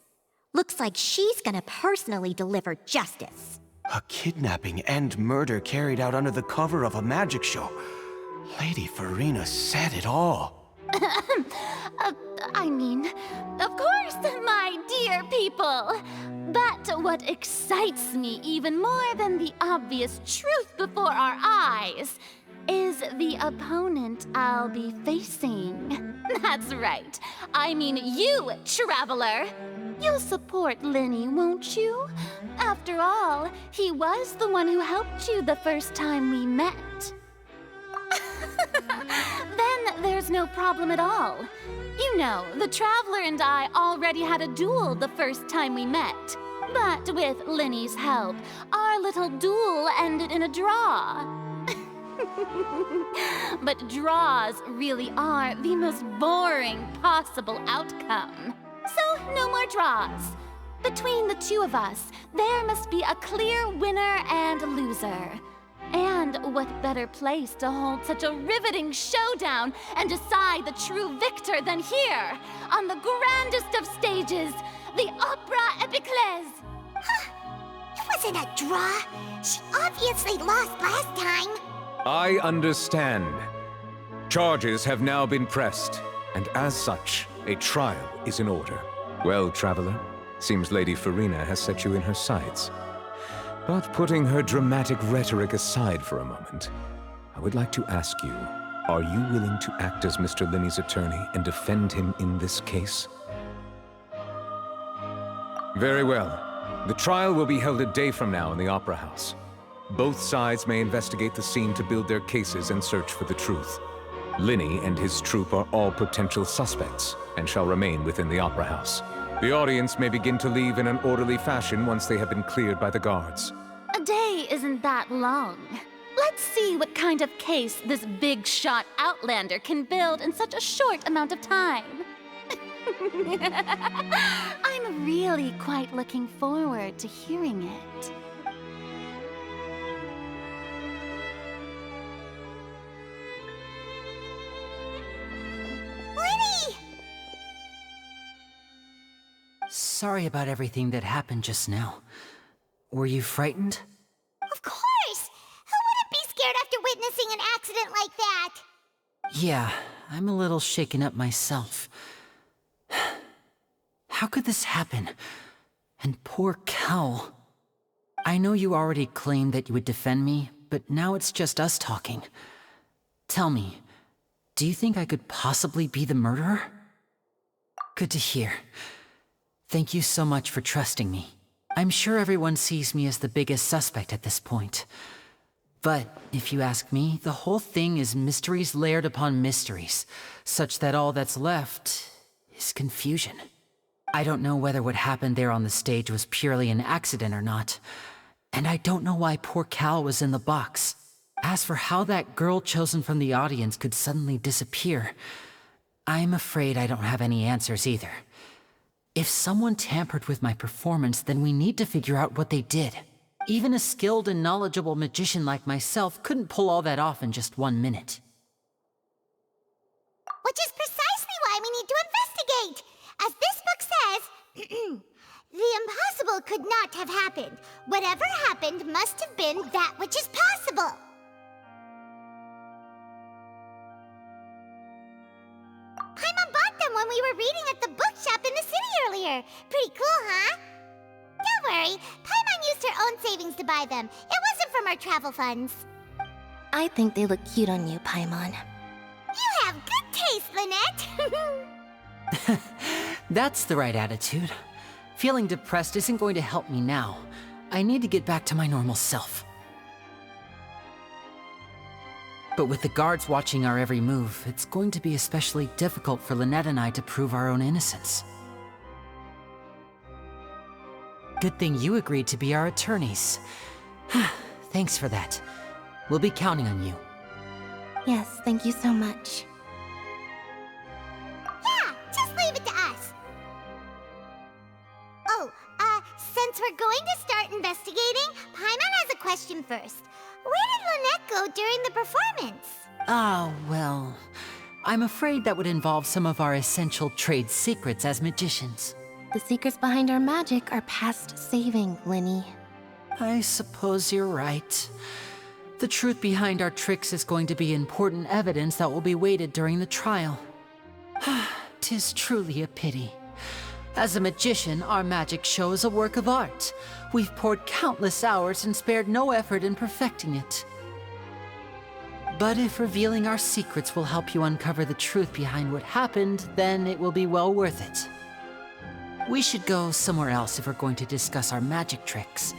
Looks like she's gonna personally deliver justice. A kidnapping and murder carried out under the cover of a magic show. Lady Farina said it all. I mean, of course, my dear people. But what excites me even more than the obvious truth before our eyes is the opponent I'll be facing. That's right. I mean you, Traveler. You'll support Lenny, won't you? After all, he was the one who helped you the first time we met. Then there's no problem at all. You know, the Traveler and I already had a duel the first time we met. But with Lenny's help, our little duel ended in a draw. But draws really are the most boring possible outcome. So, no more draws. Between the two of us, there must be a clear winner and loser. And what better place to hold such a riveting showdown and decide the true victor than here, on the grandest of stages, the Opera Epiclese. It wasn't a draw. She obviously lost last time. I understand. Charges have now been pressed, and as such, a trial is in order. Well, Traveler, seems Lady Farina has set you in her sights. But putting her dramatic rhetoric aside for a moment, I would like to ask you, are you willing to act as Mr. Linney's attorney and defend him in this case? Very well. The trial will be held a day from now in the Opera House. Both sides may investigate the scene to build their cases and search for the truth. Linney and his troupe are all potential suspects and shall remain within the Opera House. The audience may begin to leave in an orderly fashion once they have been cleared by the guards. A day isn't that long. Let's see what kind of case this big shot Outlander can build in such a short amount of time. I'm really quite looking forward to hearing it. Lenny! Sorry about everything that happened just now. Were you frightened? Of course! Who wouldn't be scared after witnessing an accident like that? Yeah, I'm a little shaken up myself. How could this happen? And poor Cal. I know you already claimed that you would defend me, but now it's just us talking. Tell me, do you think I could possibly be the murderer? Good to hear. Thank you so much for trusting me. I'm sure everyone sees me as the biggest suspect at this point. But if you ask me, the whole thing is mysteries layered upon mysteries, such that all that's left is confusion. I don't know whether what happened there on the stage was purely an accident or not, and I don't know why poor Cal was in the box. As for how that girl chosen from the audience could suddenly disappear, I'm afraid I don't have any answers either. If someone tampered with my performance, then we need to figure out what they did. Even a skilled and knowledgeable magician like myself couldn't pull all that off in just 1 minute. Which is precisely why we need to investigate! As this book says, the impossible could not have happened. Whatever happened must have been that which is possible. Paimon bought them when we were reading at the bookshop in the city earlier. Pretty cool, huh? Don't worry, Paimon used her own savings to buy them. It wasn't from our travel funds. I think they look cute on you, Paimon. You have good taste, Lynette! That's the right attitude. Feeling depressed isn't going to help me now. I need to get back to my normal self. But with the guards watching our every move, it's going to be especially difficult for Lynette and I to prove our own innocence. Good thing you agreed to be our attorneys. Thanks for that. We'll be counting on you. Yes, thank you so much. Yeah, just leave it to us. Oh, since we're going to start investigating, Paimon has a question first. Where did Lynette go during the performance? Ah, well, I'm afraid that would involve some of our essential trade secrets as magicians. The secrets behind our magic are past saving, Linny. I suppose you're right. The truth behind our tricks is going to be important evidence that will be weighted during the trial. 'Tis truly a pity. As a magician, our magic show is a work of art. We've poured countless hours and spared no effort in perfecting it. But if revealing our secrets will help you uncover the truth behind what happened, then it will be well worth it. We should go somewhere else if we're going to discuss our magic tricks.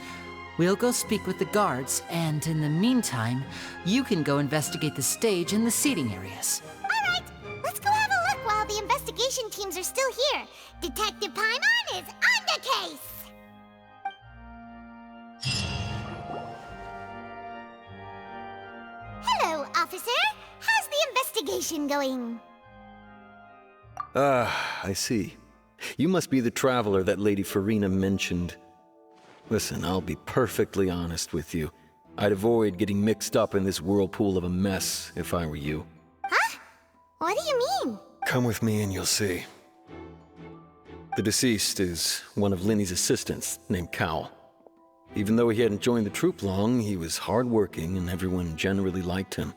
We'll go speak with the guards, and in the meantime, you can go investigate the stage and the seating areas. All right, let's go have a look while the investigation teams are still here. Detective Paimon is on the case! Hello, officer. How's the investigation going? Ah, I see. You must be the traveler that Lady Farina mentioned. Listen, I'll be perfectly honest with you. I'd avoid getting mixed up in this whirlpool of a mess if I were you. Huh? What do you mean? Come with me and you'll see. The deceased is one of Linny's assistants named Cal. Even though he hadn't joined the troupe long, he was hardworking and everyone generally liked him.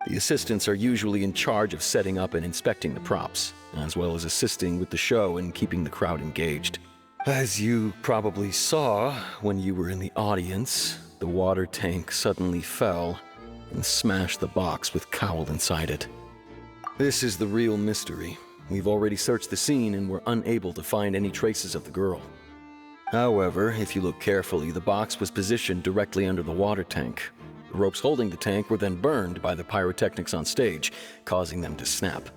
The assistants are usually in charge of setting up and inspecting the props, as well as assisting with the show and keeping the crowd engaged. As you probably saw when you were in the audience, the water tank suddenly fell and smashed the box with Cowl inside it. This is the real mystery. We've already searched the scene and were unable to find any traces of the girl. However, if you look carefully, the box was positioned directly under the water tank. The ropes holding the tank were then burned by the pyrotechnics on stage, causing them to snap.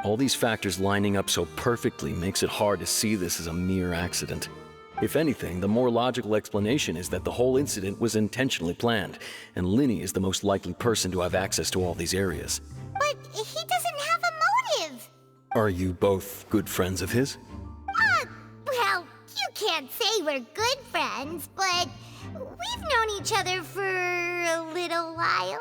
All these factors lining up so perfectly makes it hard to see this as a mere accident. If anything, the more logical explanation is that the whole incident was intentionally planned, and Linny is the most likely person to have access to all these areas. But he doesn't have a motive. Are you both good friends of his? Well, you can't say we're good friends, but we've known each other for a little while.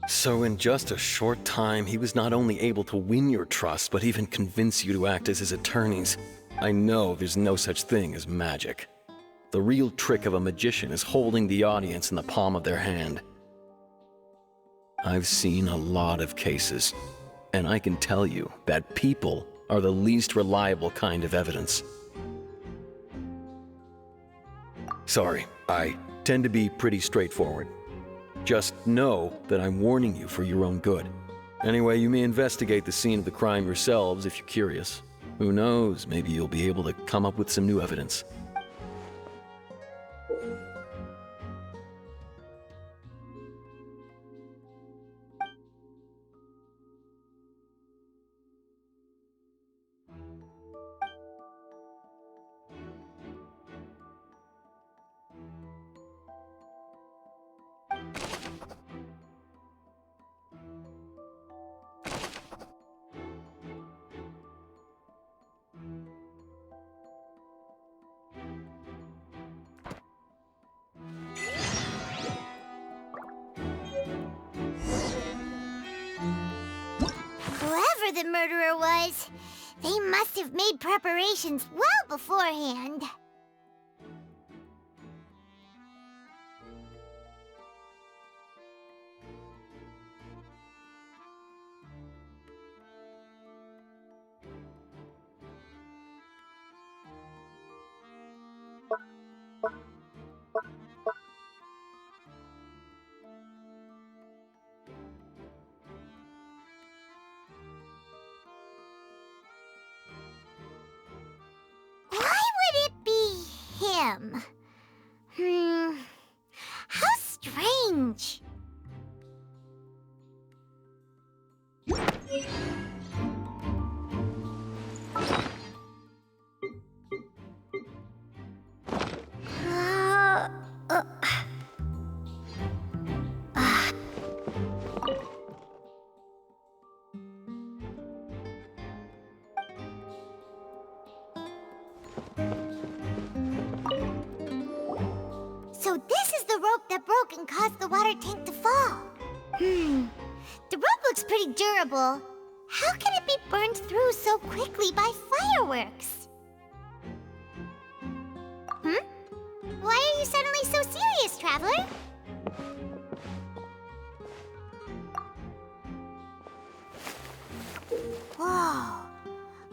So in just a short time, he was not only able to win your trust, but even convince you to act as his attorneys. I know there's no such thing as magic. The real trick of a magician is holding the audience in the palm of their hand. I've seen a lot of cases, and I can tell you that people are the least reliable kind of evidence. Sorry, I tend to be pretty straightforward. Just know that I'm warning you for your own good. Anyway, you may investigate the scene of the crime yourselves if you're curious. Who knows, maybe you'll be able to come up with some new evidence. Whoever the murderer was, they must have made preparations well beforehand. Why would it be him? How strange. So this is the rope that broke and caused the water tank to fall. The rope looks pretty durable. How can it be burned through so quickly by fireworks? Why are you suddenly so serious, Traveler? Whoa.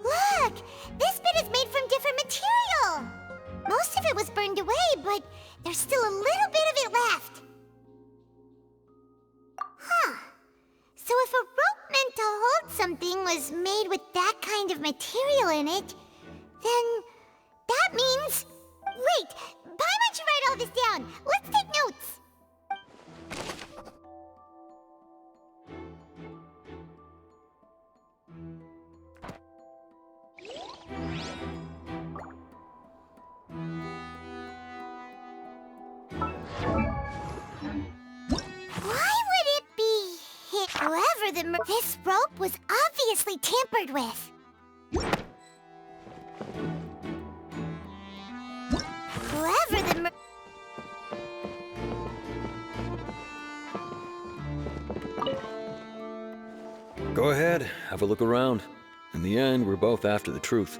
Look! This bit is made from different material! Most of it was burned away, but there's still a little bit of it left. Huh. So if a rope meant to hold something was made with that kind of material in it, then that means... Wait! Why don't you write all this down? Let's take notes! Why would it be him? Whoever this rope was obviously tampered with. Whoever the Go ahead, have a look around. In the end, we're both after the truth.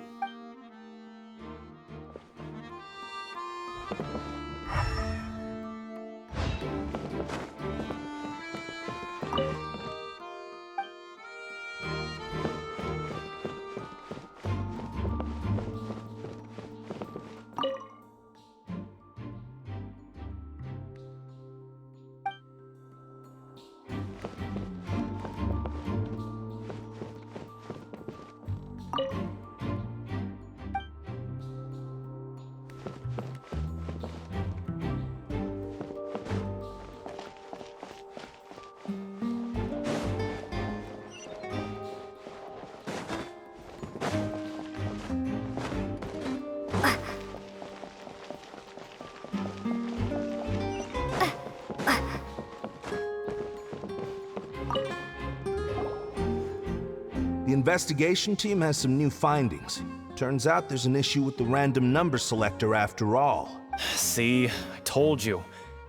The investigation team has some new findings. Turns out there's an issue with the random number selector after all. See, I told you.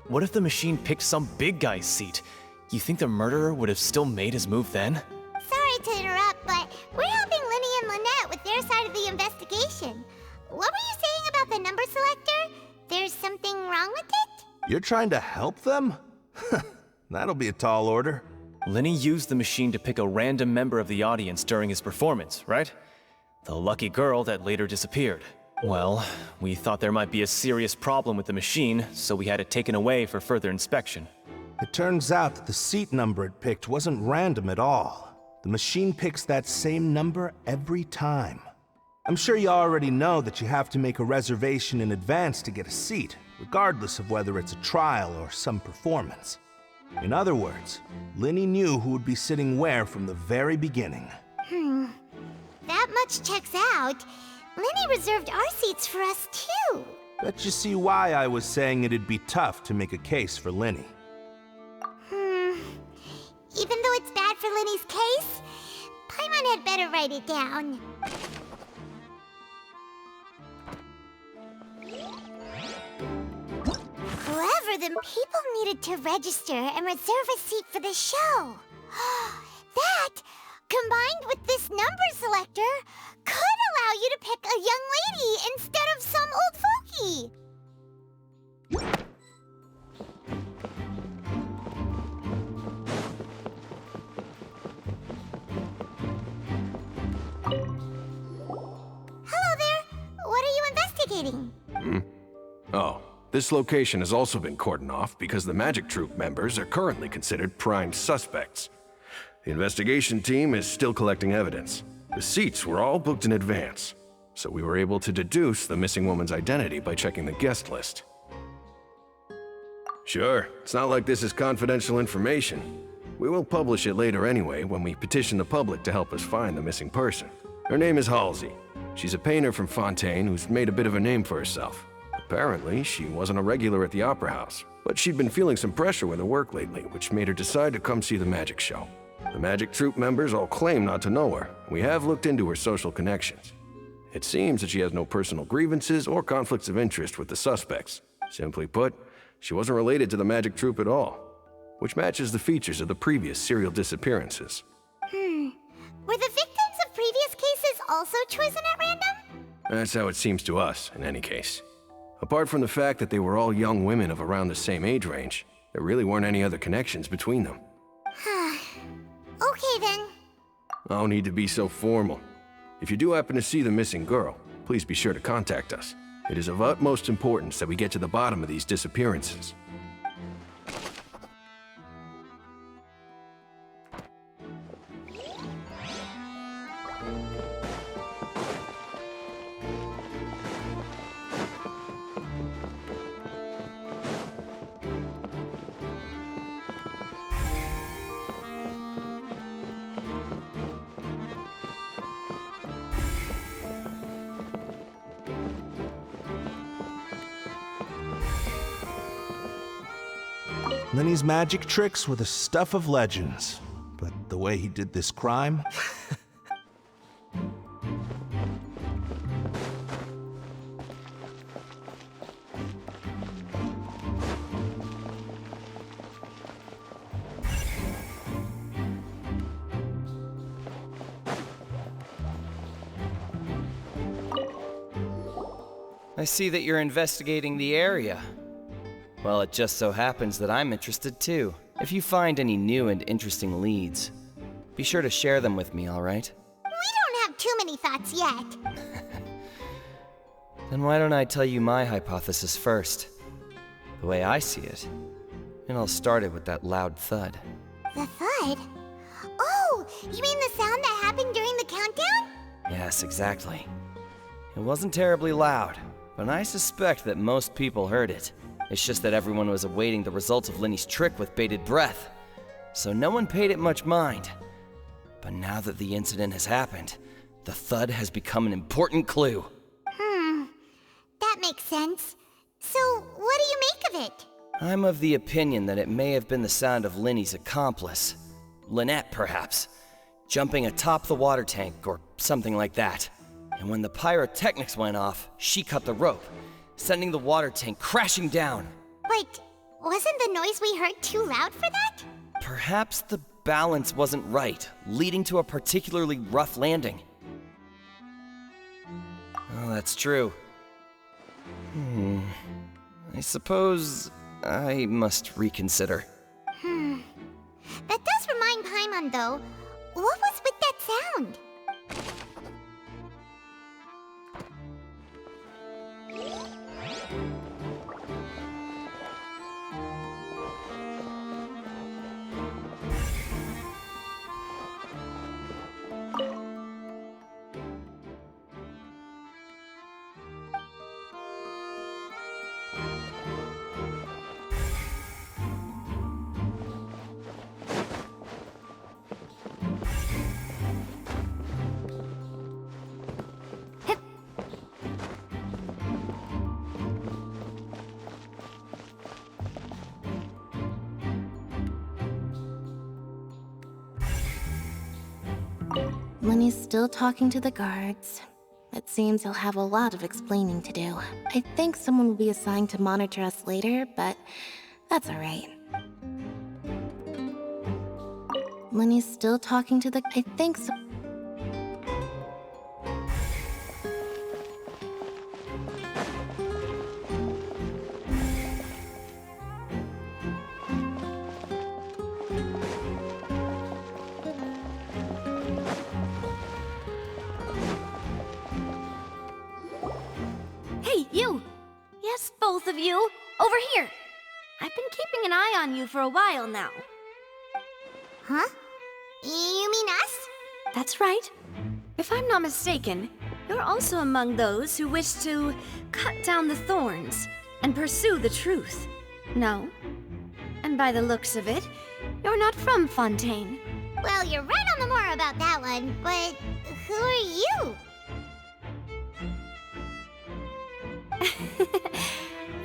What if the machine picked some big guy's seat? You think the murderer would have still made his move then? Sorry to interrupt, but we're helping Linny and Lynette with their side of the investigation. What were you saying about the number selector? There's something wrong with it? You're trying to help them? That'll be a tall order. Linny used the machine to pick a random member of the audience during his performance, right? The lucky girl that later disappeared. Well, we thought there might be a serious problem with the machine, so we had it taken away for further inspection. It turns out that the seat number it picked wasn't random at all. The machine picks that same number every time. I'm sure you already know that you have to make a reservation in advance to get a seat, regardless of whether it's a trial or some performance. In other words, Linny knew who would be sitting where from the very beginning. That much checks out. Linny reserved our seats for us, too. Bet you see why I was saying it'd be tough to make a case for Linny. Even though it's bad for Linny's case, Paimon had better write it down. Clever, then people needed to register and reserve a seat for the show. That, combined with this number selector, could allow you to pick a young lady instead of some old fogey. Hello there. What are you investigating? Oh, this location has also been cordoned off because the Magic Troupe members are currently considered prime suspects. The investigation team is still collecting evidence. The seats were all booked in advance, so we were able to deduce the missing woman's identity by checking the guest list. Sure, it's not like this is confidential information. We will publish it later anyway when we petition the public to help us find the missing person. Her name is Halsey. She's a painter from Fontaine who's made a bit of a name for herself. Apparently, she wasn't a regular at the Opera House, but she'd been feeling some pressure with her work lately, which made her decide to come see the magic show. The Magic Troupe members all claim not to know her. We have looked into her social connections. It seems that she has no personal grievances or conflicts of interest with the suspects. Simply put, she wasn't related to the Magic Troupe at all, which matches the features of the previous serial disappearances. Were the victims of previous cases also chosen at random? That's how it seems to us, in any case. Apart from the fact that they were all young women of around the same age range, there really weren't any other connections between them. Okay then. No need to be so formal. If you do happen to see the missing girl, please be sure to contact us. It is of utmost importance that we get to the bottom of these disappearances. Linny's magic tricks were the stuff of legends, but the way he did this crime... I see that you're investigating the area. Well, it just so happens that I'm interested too. If you find any new and interesting leads, be sure to share them with me, all right? We don't have too many thoughts yet. Then why don't I tell you my hypothesis first? The way I see it. And I'll start it with that loud thud. The thud? Oh, you mean the sound that happened during the countdown? Yes, exactly. It wasn't terribly loud, but I suspect that most people heard it. It's just that everyone was awaiting the results of Linny's trick with bated breath, so no one paid it much mind. But now that the incident has happened, the thud has become an important clue. That makes sense. So, what do you make of it? I'm of the opinion that it may have been the sound of Linny's accomplice. Lynette, perhaps. Jumping atop the water tank or something like that. And when the pyrotechnics went off, she cut the rope, sending the water tank crashing down. But wasn't the noise we heard too loud for that? Perhaps the balance wasn't right, leading to a particularly rough landing. Oh, that's true. I suppose I must reconsider. That does remind Paimon, though. What was with that sound? Lenny's still talking to the guards. It seems he'll have a lot of explaining to do. I think someone will be assigned to monitor us later, but that's alright. Lenny's still talking to the... I think so... Hey, you! Yes, both of you! Over here! I've been keeping an eye on you for a while now. Huh? You mean us? That's right. If I'm not mistaken, you're also among those who wish to cut down the thorns and pursue the truth. No? And by the looks of it, you're not from Fontaine. Well, you're right on the more about that one, but who are you?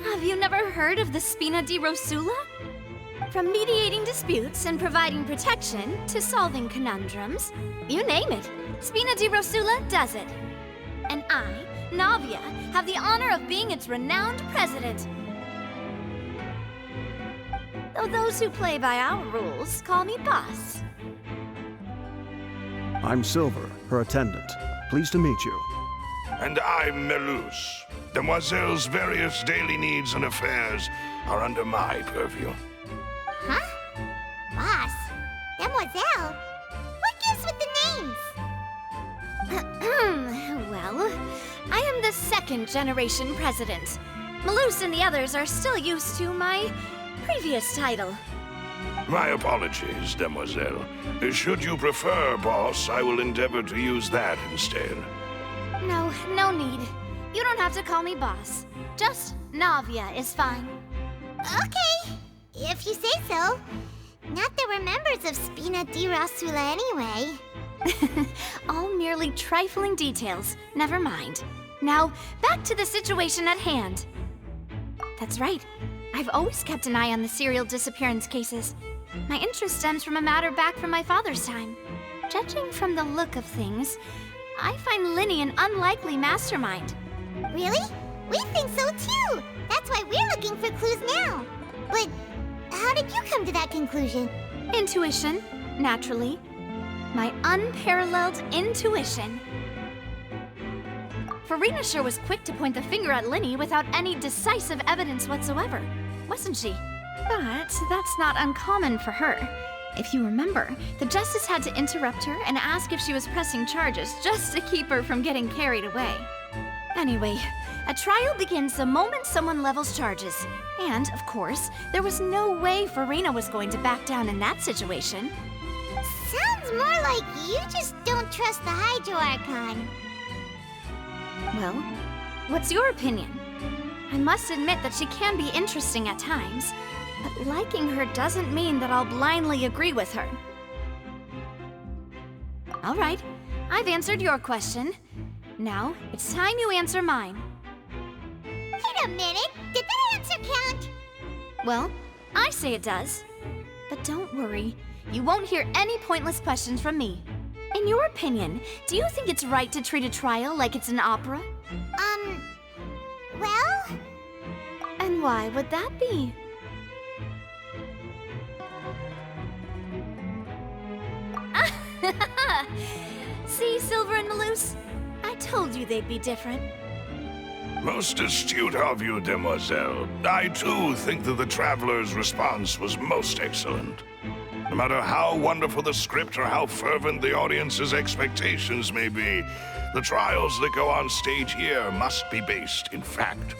Have you never heard of the Spina di Rosula? From mediating disputes and providing protection to solving conundrums, you name it, Spina di Rosula does it. And I, Navia, have the honor of being its renowned president. Though those who play by our rules call me boss. I'm Silver, her attendant. Pleased to meet you. And I'm Melus. Demoiselle's various daily needs and affairs are under my purview. Huh? Boss? Demoiselle? What gives with the names? Well, I am the second generation president. Melus and the others are still used to my previous title. My apologies, Demoiselle. Should you prefer, boss, I will endeavor to use that instead. No, no need. You don't have to call me boss. Just Navia is fine. Okay, if you say so. Not that we're members of Spina di Rosula anyway. All merely trifling details. Never mind. Now, back to the situation at hand. That's right. I've always kept an eye on the serial disappearance cases. My interest stems from a matter back from my father's time. Judging from the look of things, I find Linny an unlikely mastermind. Really? We think so too! That's why we're looking for clues now. But how did you come to that conclusion? Intuition, naturally. My unparalleled intuition. Noirceur was quick to point the finger at Linny without any decisive evidence whatsoever, wasn't she? But that's not uncommon for her. If you remember, the Justice had to interrupt her and ask if she was pressing charges just to keep her from getting carried away. Anyway, a trial begins the moment someone levels charges. And, of course, there was no way Farina was going to back down in that situation. Sounds more like you just don't trust the Hydro Archon. Well, what's your opinion? I must admit that she can be interesting at times, but liking her doesn't mean that I'll blindly agree with her. All right, I've answered your question. Now, it's time you answer mine. Wait a minute, did that answer count? Well, I say it does. But don't worry, you won't hear any pointless questions from me. In your opinion, do you think it's right to treat a trial like it's an opera? Well? And why would that be? See, Silver and Maloose? I told you they'd be different. Most astute of you, demoiselle. I too think that the Traveler's response was most excellent. No matter how wonderful the script or how fervent the audience's expectations may be, the trials that go on stage here must be based in fact.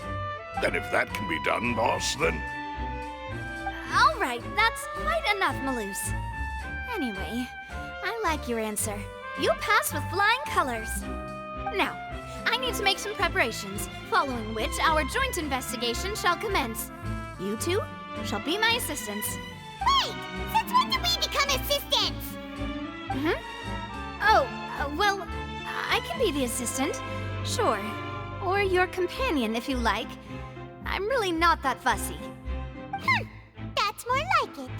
And if that can be done, boss, then... All right, that's quite enough, Maloose. Anyway, I like your answer. You passed with flying colors. Now, I need to make some preparations, following which our joint investigation shall commence. You two shall be my assistants. Wait! Since when did we become assistants? Oh, well, I can be the assistant, sure. Or your companion, if you like. I'm really not that fussy. That's more like it.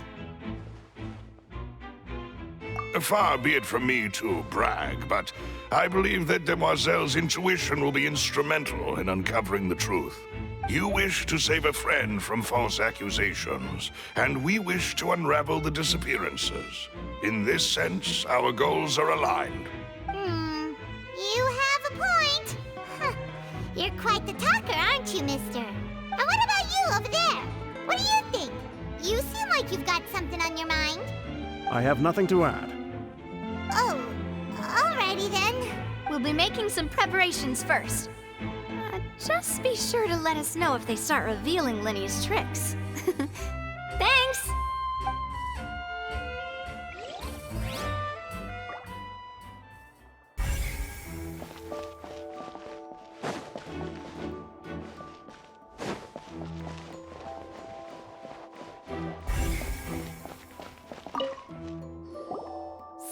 Far be it from me to brag, but I believe that Demoiselle's intuition will be instrumental in uncovering the truth. You wish to save a friend from false accusations, and we wish to unravel the disappearances. In this sense, our goals are aligned. You have a point. You're quite the talker, aren't you, mister? And what about you over there? What do you think? You seem like you've got something on your mind. I have nothing to add. Oh, alrighty then. We'll be making some preparations first. Just be sure to let us know if they start revealing Lenny's tricks. Thanks!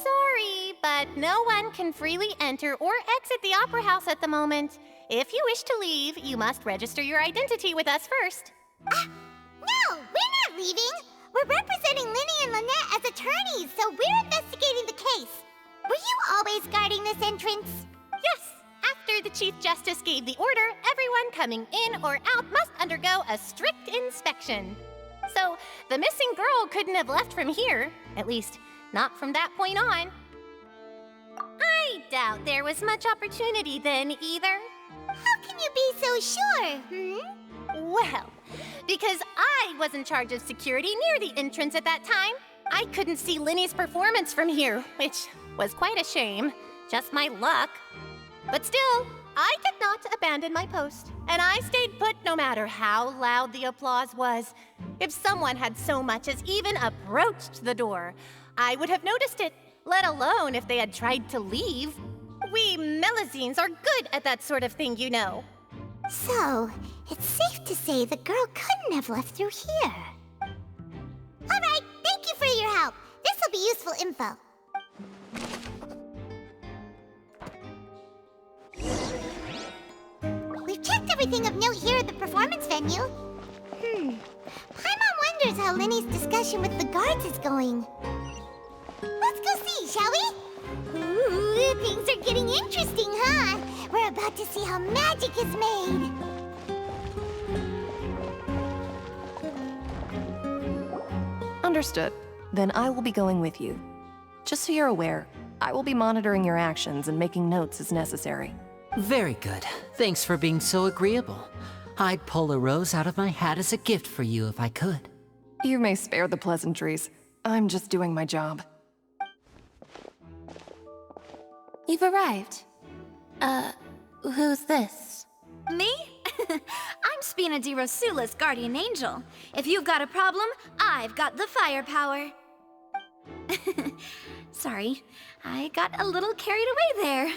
Sorry, but no one can freely enter or exit the Opera House at the moment. If you wish to leave, you must register your identity with us first. No, we're not leaving. We're representing Linny and Lynette as attorneys, so we're investigating the case. Were you always guarding this entrance? Yes. After the Chief Justice gave the order, everyone coming in or out must undergo a strict inspection. So, the missing girl couldn't have left from here. At least, not from that point on. I doubt there was much opportunity then, either. How can you be so sure, Well, because I was in charge of security near the entrance at that time. I couldn't see Linny's performance from here, which was quite a shame. Just my luck. But still, I did not abandon my post, and I stayed put no matter how loud the applause was. If someone had so much as even approached the door, I would have noticed it, let alone if they had tried to leave. We Melazines are good at that sort of thing, you know. So, it's safe to say the girl couldn't have left through here. All right, thank you for your help. This will be useful info. We've checked everything of note here at the performance venue. Paimon wonders how Linny's discussion with the guards is going. Let's go see, shall we? Ooh, things are getting interesting, huh? We're about to see how magic is made. Understood. Then I will be going with you. Just so you're aware, I will be monitoring your actions and making notes as necessary. Very good. Thanks for being so agreeable. I'd pull a rose out of my hat as a gift for you if I could. You may spare the pleasantries. I'm just doing my job. You've arrived. Who's this? Me? I'm Spina di Rosula's guardian angel. If you've got a problem, I've got the firepower. Sorry, I got a little carried away there.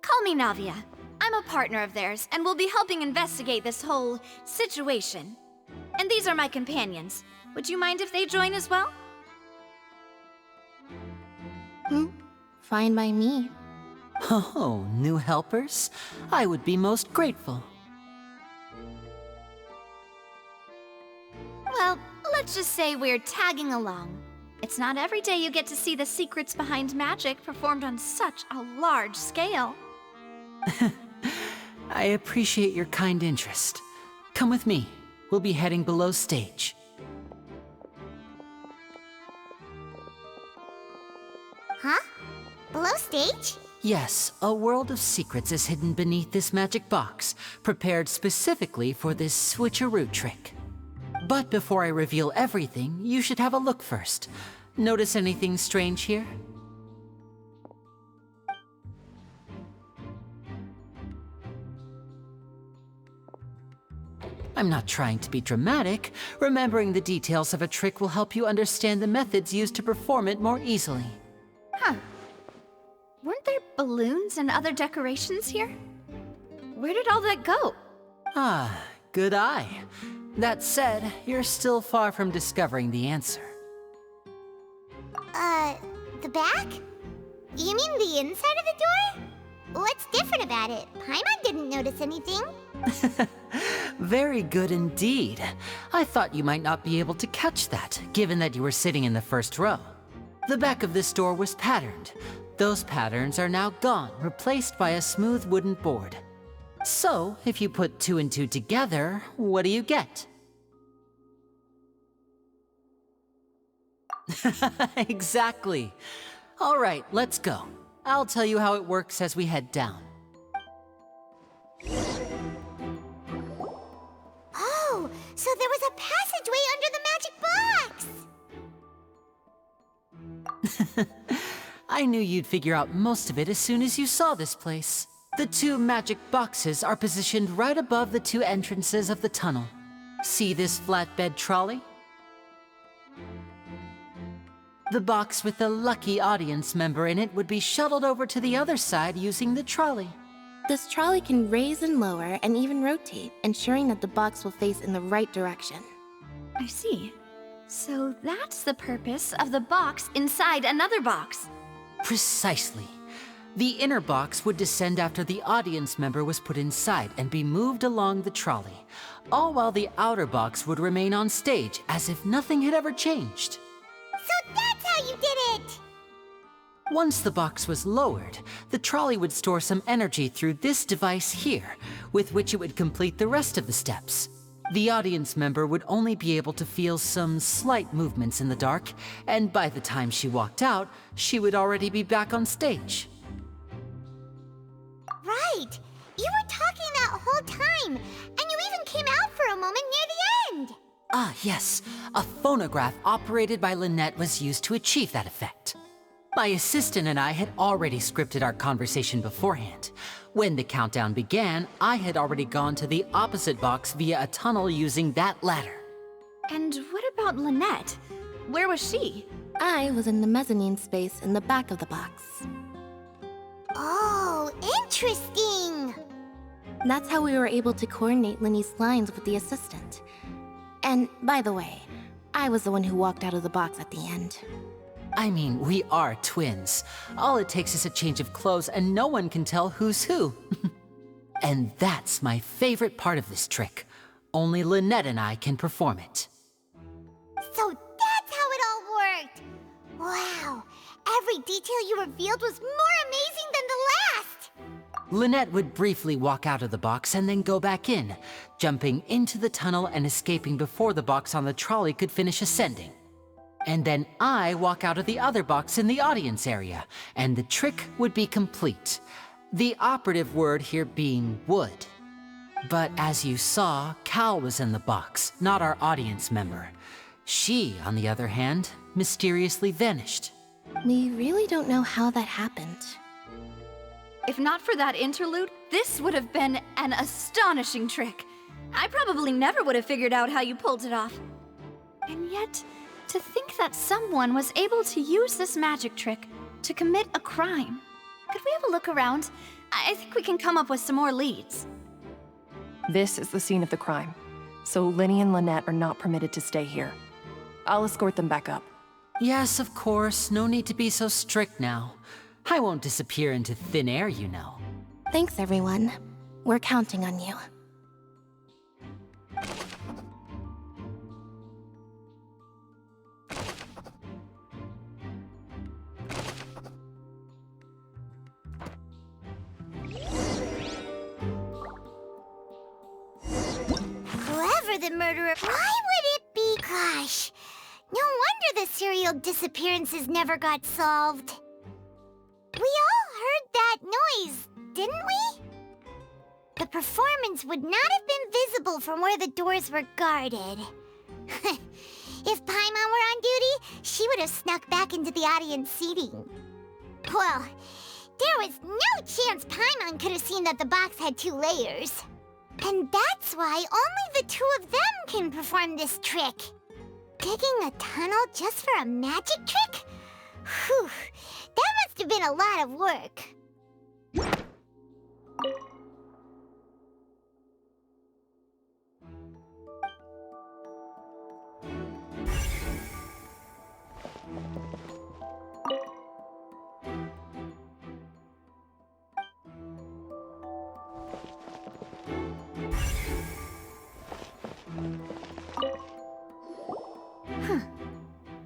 Call me Navia. I'm a partner of theirs, and will be helping investigate this whole situation. And these are my companions. Would you mind if they join as well? Fine by me. Oh, new helpers? I would be most grateful. Well, let's just say we're tagging along. It's not every day you get to see the secrets behind magic performed on such a large scale. I appreciate your kind interest. Come with me. We'll be heading below stage. Huh? Below stage? Yes, a world of secrets is hidden beneath this magic box, prepared specifically for this switcheroo trick. But before I reveal everything, you should have a look first. Notice anything strange here? I'm not trying to be dramatic. Remembering the details of a trick will help you understand the methods used to perform it more easily. Huh. Weren't there balloons and other decorations here? Where did all that go? Ah, good eye. That said, you're still far from discovering the answer. The back? You mean the inside of the door? What's different about it? Paimon didn't notice anything. Very good indeed. I thought you might not be able to catch that, given that you were sitting in the first row. The back of this door was patterned. Those patterns are now gone, replaced by a smooth wooden board. So, if you put 2 and 2 together, what do you get? Exactly. All right, let's go. I'll tell you how it works as we head down. Oh, so there was a passageway under the magic box! I knew you'd figure out most of it as soon as you saw this place. The 2 magic boxes are positioned right above the 2 entrances of the tunnel. See this flatbed trolley? The box with the lucky audience member in it would be shuttled over to the other side using the trolley. This trolley can raise and lower and even rotate, ensuring that the box will face in the right direction. I see. So that's the purpose of the box inside another box. Precisely. The inner box would descend after the audience member was put inside and be moved along the trolley, all while the outer box would remain on stage as if nothing had ever changed. So that's how you did it! Once the box was lowered, the trolley would store some energy through this device here, with which it would complete the rest of the steps. The audience member would only be able to feel some slight movements in the dark, and by the time she walked out, she would already be back on stage. Right! You were talking that whole time, and you even came out for a moment near the end! Ah, yes. A phonograph operated by Lynette was used to achieve that effect. My assistant and I had already scripted our conversation beforehand. When the countdown began, I had already gone to the opposite box via a tunnel using that ladder. And what about Lynette? Where was she? I was in the mezzanine space in the back of the box. Oh, interesting! That's how we were able to coordinate Linny's lines with the assistant. And, by the way, I was the one who walked out of the box at the end. I mean, we are twins. All it takes is a change of clothes and no one can tell who's who. And that's my favorite part of this trick. Only Lynette and I can perform it. So that's how it all worked! Wow, every detail you revealed was more amazing than the last! Lynette would briefly walk out of the box and then go back in, jumping into the tunnel and escaping before the box on the trolley could finish ascending. And then I walk out of the other box in the audience area, and the trick would be complete. The operative word here being would. But as you saw, Cal was in the box, not our audience member. She, on the other hand, mysteriously vanished. We really don't know how that happened. If not for that interlude, this would have been an astonishing trick. I probably never would have figured out how you pulled it off. And yet, to think that someone was able to use this magic trick to commit a crime. Could we have a look around? I think we can come up with some more leads. This is the scene of the crime, so Linny and Lynette are not permitted to stay here. I'll escort them back up. Yes, of course. No need to be so strict now. I won't disappear into thin air, you know. Thanks, everyone. We're counting on you. Whoever the murderer... Why would it be? Gosh, no wonder the serial disappearances never got solved. We all heard that noise, didn't we? The performance would not have been visible from where the doors were guarded. If Paimon were on duty, she would have snuck back into the audience seating. Well, there was no chance Paimon could have seen that the box had 2 layers. And that's why only the 2 of them can perform this trick. Digging a tunnel just for a magic trick? Whew, that must have been a lot of work.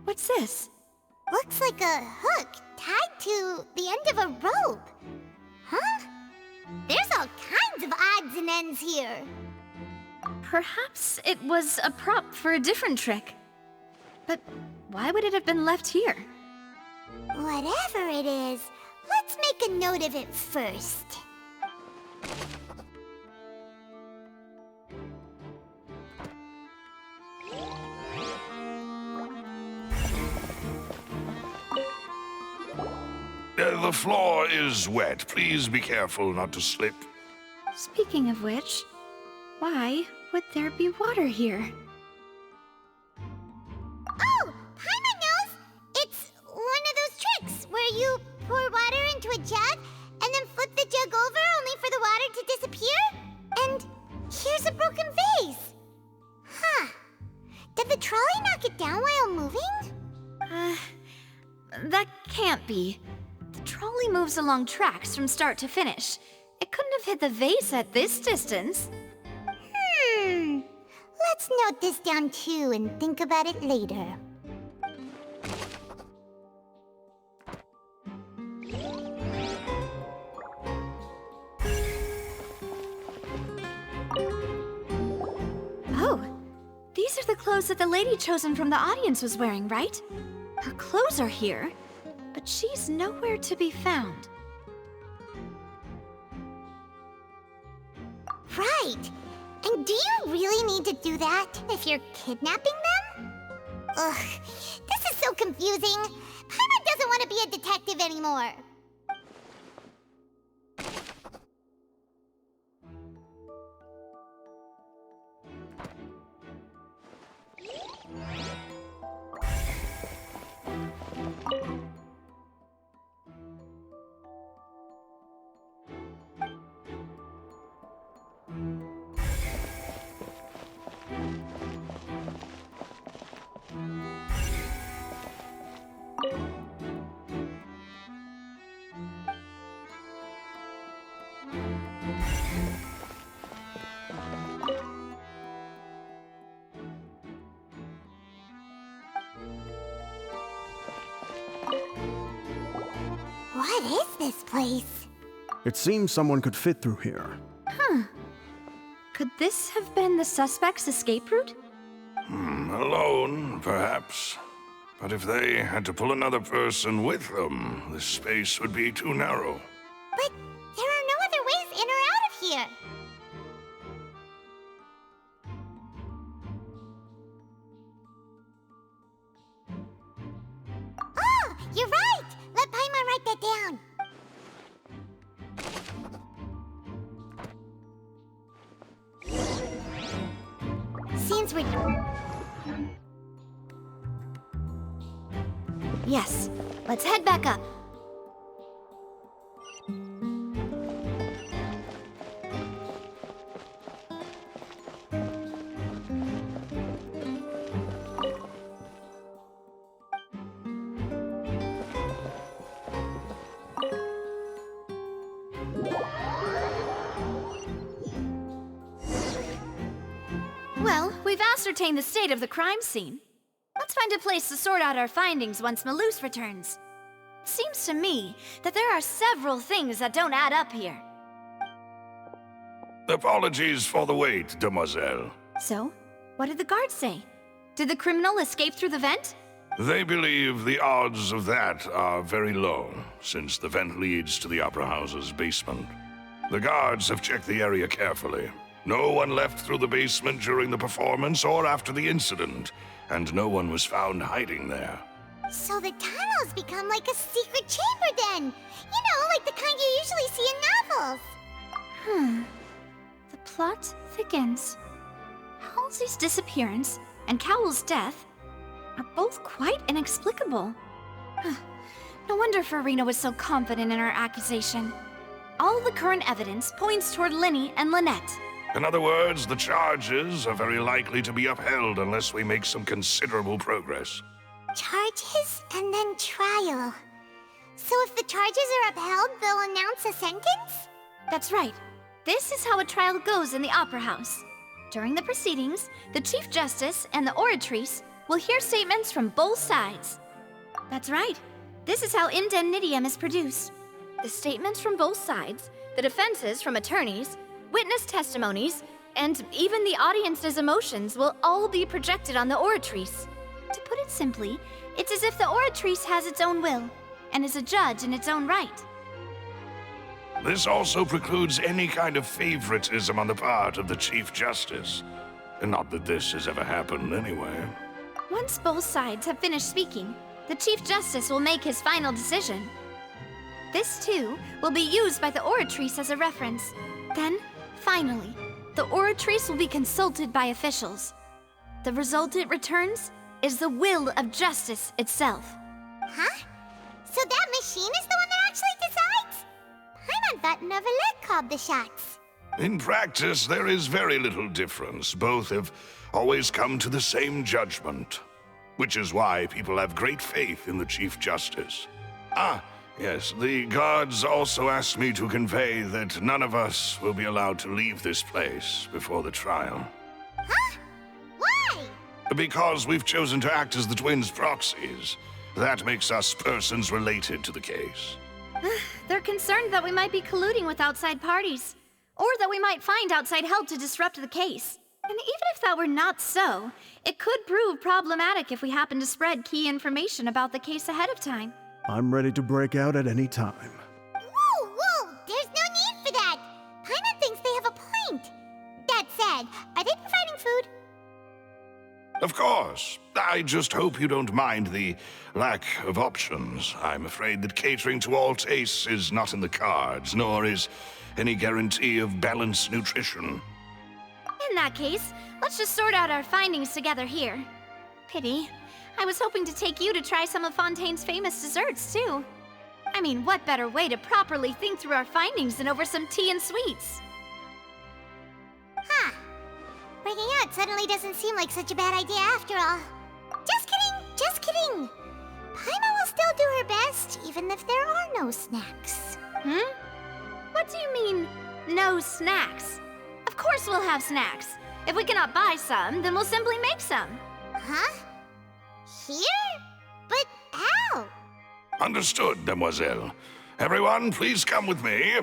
What's this? Looks like a hook tied to the end of a rope. Huh? There's all kinds of odds and ends here. Perhaps it was a prop for a different trick. But why would it have been left here? Whatever it is, let's make a note of it first. The floor is wet. Please be careful not to slip. Speaking of which, why would there be water here? Oh, Paimon knows! It's one of those tricks where you pour water into a jug and then flip the jug over only for the water to disappear? And here's a broken vase. Huh. Did the trolley knock it down while moving? That can't be. The trolley moves along tracks from start to finish. It couldn't have hit the vase at this distance. Let's note this down too and think about it later. Oh, these are the clothes that the lady chosen from the audience was wearing, right? Her clothes are here, but she's nowhere to be found. Right. And do you really need to do that if you're kidnapping them? Ugh, this is so confusing. Paimon doesn't want to be a detective anymore. What is this place? It seems someone could fit through here. Huh. Could this have been the suspect's escape route? Alone, perhaps. But if they had to pull another person with them, the space would be too narrow. But there are no other ways in or out of here. Oh, you're right! Let Paimon write that down. since we're... Yes, let's head back up. Well, we've ascertained the state of the crime scene. Let's find a place to sort out our findings once Malus returns. It seems to me that there are several things that don't add up here. Apologies for the wait, demoiselle. So, what did the guards say? Did the criminal escape through the vent? They believe the odds of that are very low, since the vent leads to the Opera House's basement. The guards have checked the area carefully. No one left through the basement during the performance or after the incident, and no one was found hiding there. So the tunnels become like a secret chamber then! You know, like the kind you usually see in novels! The plot thickens. Halsey's disappearance and Cowell's death are both quite inexplicable. No wonder Farina was so confident in her accusation. All the current evidence points toward Linny and Lynette. In other words, the charges are very likely to be upheld unless we make some considerable progress. Charges and then trial. So if the charges are upheld, they'll announce a sentence? That's right. This is how a trial goes in the Opera House. During the proceedings, the Chief Justice and the Oratrice will hear statements from both sides. That's right. This is how indemnitium is produced. The statements from both sides, the defenses from attorneys, witness testimonies, and even the audience's emotions will all be projected on the Oratrice. To put it simply, it's as if the Oratrice has its own will, and is a judge in its own right. This also precludes any kind of favoritism on the part of the Chief Justice. And not that this has ever happened anyway. Once both sides have finished speaking, the Chief Justice will make his final decision. This, too, will be used by the Oratrice as a reference. Then, finally, the Oratrice will be consulted by officials. The result it returns is the will of justice itself. Huh? So that machine is the one that actually decides? Paimon thought Neuvillette called the shots. In practice, there is very little difference. Both have always come to the same judgment. Which is why people have great faith in the Chief Justice. Ah, yes, the guards also asked me to convey that none of us will be allowed to leave this place before the trial. Huh? Why? Because we've chosen to act as the twins' proxies. That makes us persons related to the case. They're concerned that we might be colluding with outside parties, or that we might find outside help to disrupt the case. And even if that were not so, it could prove problematic if we happen to spread key information about the case ahead of time. I'm ready to break out at any time. Whoa, whoa! There's no need for that! Paimon thinks they have a point. That said, are they providing food? Of course. I just hope you don't mind the lack of options. I'm afraid that catering to all tastes is not in the cards, nor is any guarantee of balanced nutrition. In that case, let's just sort out our findings together here. Pity. I was hoping to take you to try some of Fontaine's famous desserts, too. I mean, what better way to properly think through our findings than over some tea and sweets? Huh. Breaking out suddenly doesn't seem like such a bad idea after all. Just kidding, just kidding. Paimon will still do her best, even if there are no snacks. What do you mean, no snacks? Of course we'll have snacks. If we cannot buy some, then we'll simply make some. Huh? Here? But how? Understood, demoiselle. Everyone, please come with me.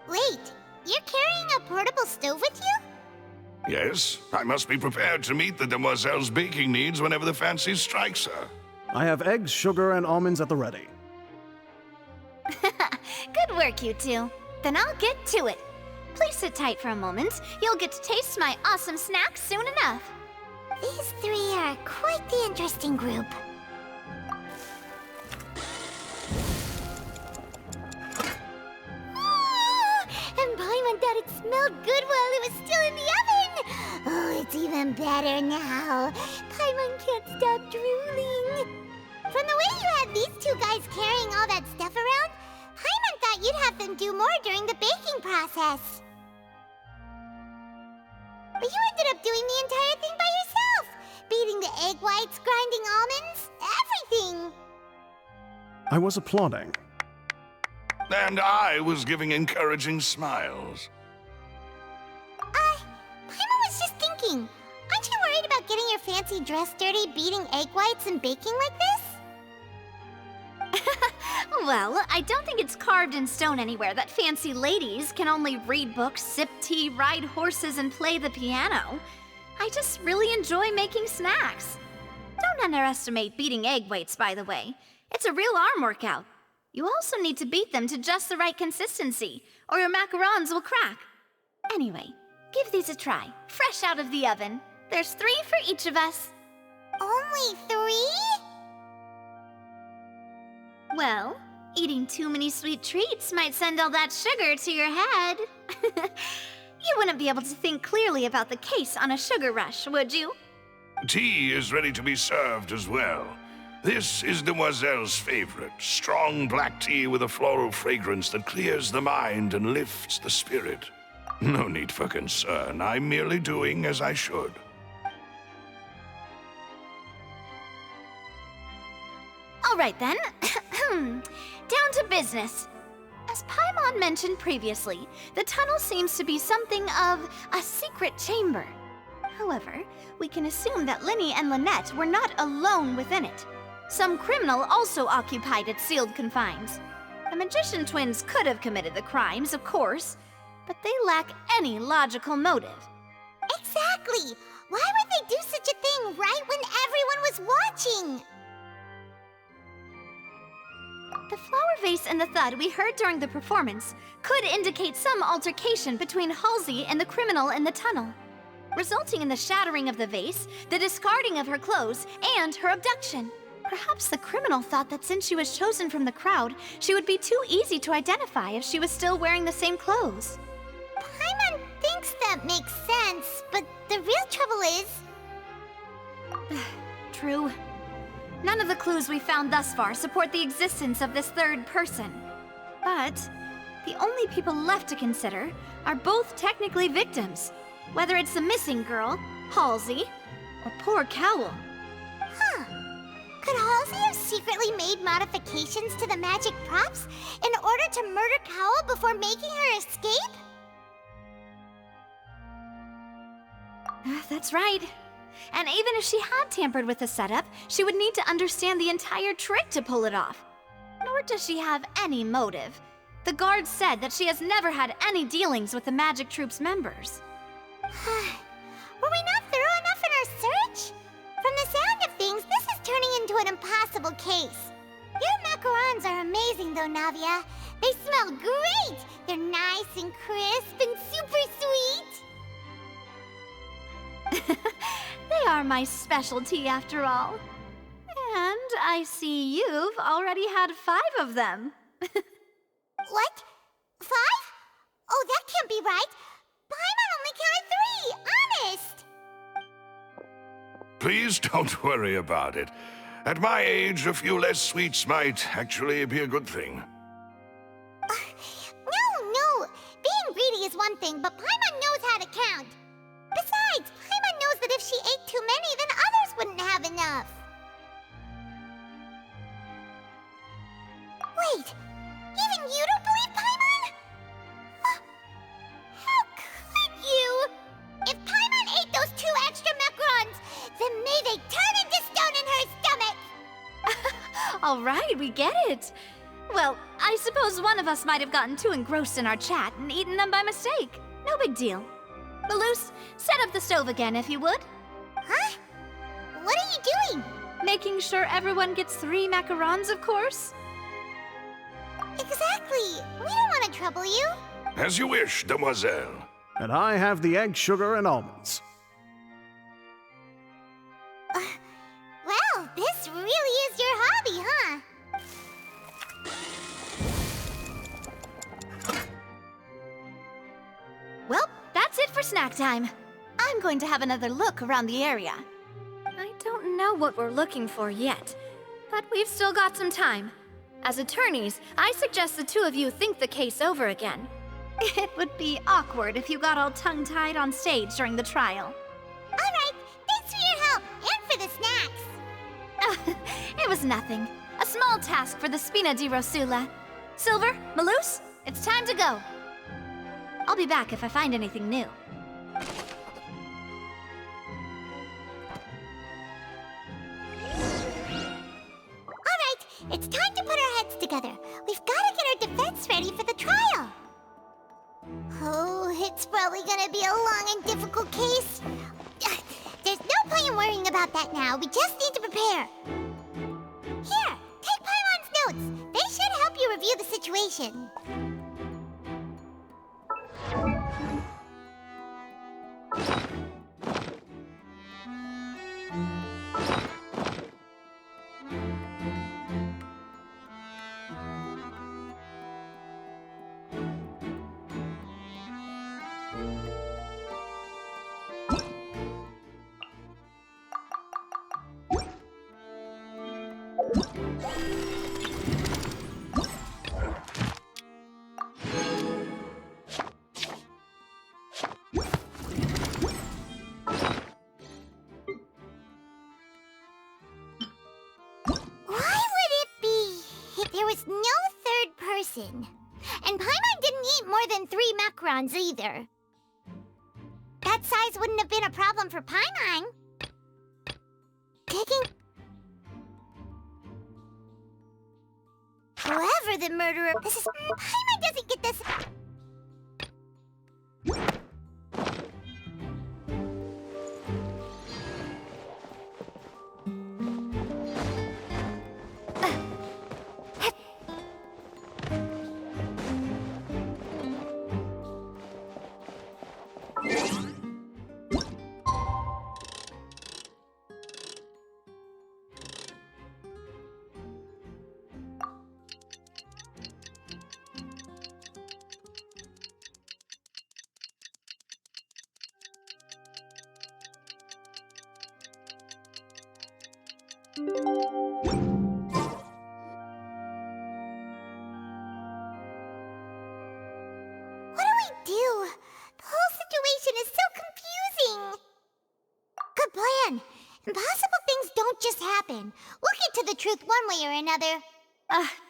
Wait, you're carrying a portable stove with you? Yes, I must be prepared to meet the demoiselle's baking needs whenever the fancy strikes her. I have eggs, sugar, and almonds at the ready. Good work, you two. Then I'll get to it. Please sit tight for a moment. You'll get to taste my awesome snacks soon enough. These three are quite the interesting group. smelled good while it was still in the oven. Oh, it's even better now. Paimon can't stop drooling. From the way you had these two guys carrying all that stuff around, Paimon thought you'd have them do more during the baking process. But you ended up doing the entire thing by yourself. Beating the egg whites, grinding almonds, everything. I was applauding. And I was giving encouraging smiles. Paimon was just thinking, aren't you worried about getting your fancy dress dirty beating egg whites and baking like this? Well, I don't think it's carved in stone anywhere that fancy ladies can only read books, sip tea, ride horses, and play the piano. I just really enjoy making snacks. Don't underestimate beating egg whites, by the way. It's a real arm workout. You also need to beat them to just the right consistency, or your macarons will crack. Anyway, give these a try, fresh out of the oven. There's 3 for each of us. Only 3? Well, eating too many sweet treats might send all that sugar to your head. You wouldn't be able to think clearly about the case on a sugar rush, would you? Tea is ready to be served as well. This is Demoiselle's favorite, strong black tea with a floral fragrance that clears the mind and lifts the spirit. No need for concern, I'm merely doing as I should. All right then, down to business. As Paimon mentioned previously, the tunnel seems to be something of a secret chamber. However, we can assume that Linny and Lynette were not alone within it. Some criminal also occupied its sealed confines. The magician twins could have committed the crimes, of course, but they lack any logical motive. Exactly! Why would they do such a thing right when everyone was watching? The flower vase and the thud we heard during the performance could indicate some altercation between Halsey and the criminal in the tunnel, resulting in the shattering of the vase, the discarding of her clothes, and her abduction. Perhaps the criminal thought that since she was chosen from the crowd, she would be too easy to identify if she was still wearing the same clothes. Paimon thinks that makes sense, but the real trouble is... True. None of the clues we found thus far support the existence of this third person. But the only people left to consider are both technically victims, whether it's the missing girl, Halsey, or poor Cowl. Huh. Could Halsey have secretly made modifications to the magic props in order to murder Cowl before making her escape? That's right. And even if she had tampered with the setup, she would need to understand the entire trick to pull it off. Nor does she have any motive. The guard said that she has never had any dealings with the Magic Troop's members. Were we not thorough enough in our search? From the sound of things, this is turning into an impossible case. Your macarons are amazing though, Navia. They smell great! They're nice and crisp and super sweet! They are my specialty after all. And I see you've already had 5 of them. What? 5? Oh, that can't be right. Paimon only counted 3, honest! Please don't worry about it. At my age, a few less sweets might actually be a good thing. No. Being greedy is one thing, but Paimon knows how to count. Besides, Paimon knows that if she ate too many, then others wouldn't have enough. Wait, even you don't believe Paimon? How could you? If Paimon ate those 2 extra macarons, then may they turn into stone in her stomach! All right, we get it. Well, I suppose one of us might have gotten too engrossed in our chat and eaten them by mistake. No big deal. Maloose, set up the stove again if you would. Huh? What are you doing? Making sure everyone gets 3 macarons, of course. Exactly. We don't want to trouble you. As you wish, Demoiselle. And I have the egg, sugar, and almonds. Well, this really is your hobby, huh? Well, snack time. I'm going to have another look around the area. I don't know what we're looking for yet, but we've still got some time. As attorneys, I suggest the two of you think the case over again. It would be awkward if you got all tongue-tied on stage during the trial. All right, thanks for your help and for the snacks. It was nothing. A small task for the Spina di Rosula. Silver, Maloose, it's time to go. I'll be back if I find anything new. All right, it's time to put our heads together. We've got to get our defense ready for the trial. Oh, it's probably gonna be a long and difficult case. There's no point in worrying about that now. We just need to prepare. Here, take Paimon's notes. They should help you review the situation. And Paimon didn't eat more than 3 macarons either. That size wouldn't have been a problem for Paimon. Taking... Whoever the murderer... This is... Paimon doesn't get this...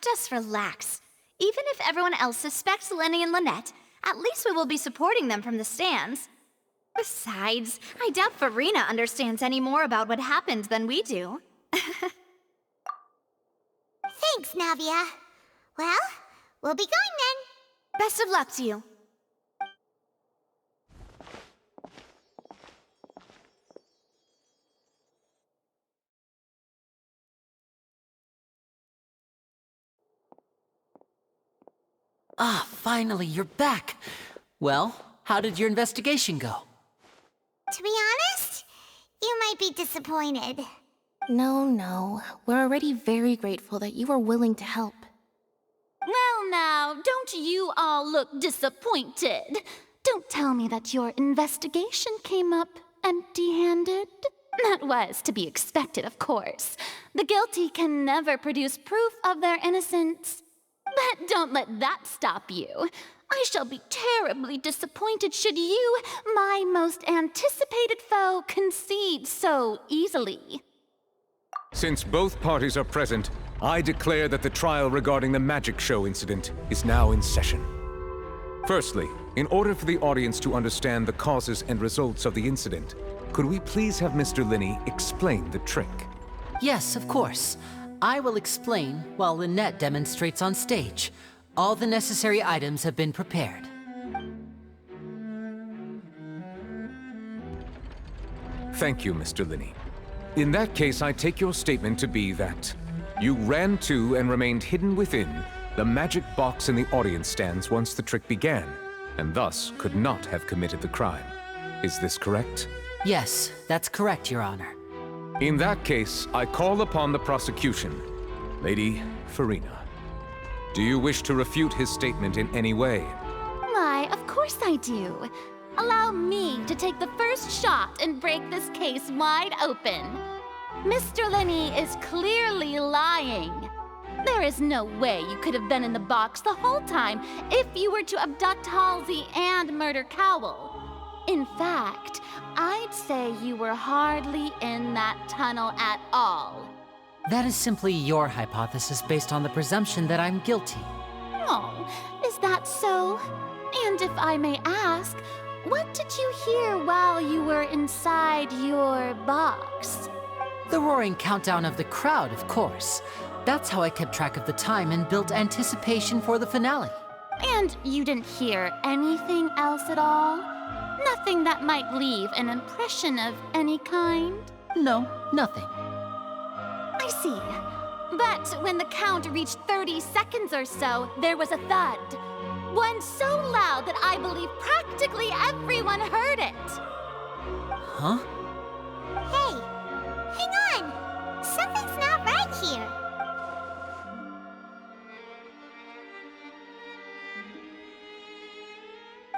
Just relax. Even if everyone else suspects Lenny and Lynette, at least we will be supporting them from the stands. Besides, I doubt Farina understands any more about what happened than we do. Thanks, Navia. Well, we'll be going then. Best of luck to you. Ah, finally, you're back. Well, how did your investigation go? To be honest, you might be disappointed. No. We're already very grateful that you were willing to help. Well now, don't you all look disappointed? Don't tell me that your investigation came up empty-handed. That was to be expected, of course. The guilty can never produce proof of their innocence. But don't let that stop you. I shall be terribly disappointed should you, my most anticipated foe, concede so easily. Since both parties are present, I declare that the trial regarding the magic show incident is now in session. Firstly, in order for the audience to understand the causes and results of the incident, could we please have Mr. Linney explain the trick? Yes, of course. I will explain while Lynette demonstrates on stage. All the necessary items have been prepared. Thank you, Mr. Linney. In that case, I take your statement to be that you ran to and remained hidden within the magic box in the audience stands once the trick began, and thus could not have committed the crime. Is this correct? Yes, that's correct, Your Honor. In that case, I call upon the prosecution. Lady Farina, do you wish to refute his statement in any way? Why, of course I do. allow me to take the first shot and break this case wide open. Mr. Linney is clearly lying. There is no way you could have been in the box the whole time if you were to abduct Halsey and murder Cowell. In fact, I'd say you were hardly in that tunnel at all. That is simply your hypothesis based on the presumption that I'm guilty. Oh, is that so? And if I may ask, what did you hear while you were inside your box? The roaring countdown of the crowd, of course. That's how I kept track of the time and built anticipation for the finale. And you didn't hear anything else at all? Nothing that might leave an impression of any kind? No, nothing. I see. But when the count reached 30 seconds or so, there was a thud. One so loud that I believe practically everyone heard it. Huh? Hey, hang on. Something's not right here.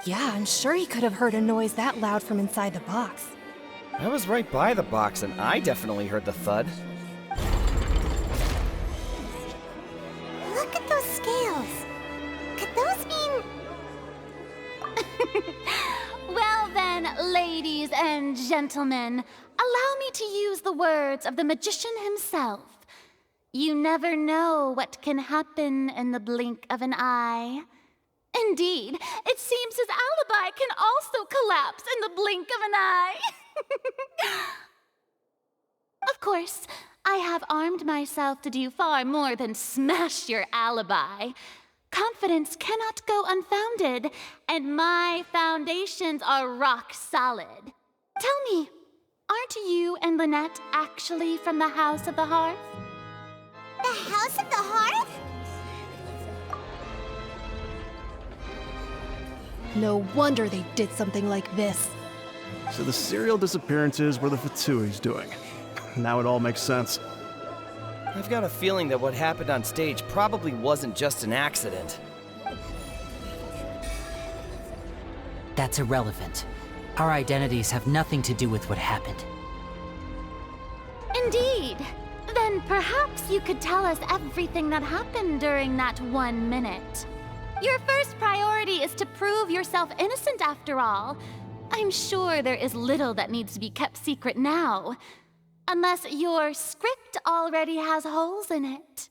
Yeah, I'm sure he could have heard a noise that loud from inside the box. I was right by the box, and I definitely heard the thud. Look at those scales. Could those mean... Well then, ladies and gentlemen, allow me to use the words of the magician himself. You never know what can happen in the blink of an eye. Indeed, it seems his alibi can also collapse in the blink of an eye. Of course, I have armed myself to do far more than smash your alibi. Confidence cannot go unfounded, and my foundations are rock solid. Tell me, aren't you and Lynette actually from the House of the Hearth? The House of the Hearth? No wonder they did something like this. So the serial disappearances were the Fatsui's doing. Now it all makes sense. I've got a feeling that what happened on stage probably wasn't just an accident. That's irrelevant. Our identities have nothing to do with what happened. Indeed. Then perhaps you could tell us everything that happened during that 1 minute. Your first priority is to prove yourself innocent after all. I'm sure there is little that needs to be kept secret now. Unless your script already has holes in it.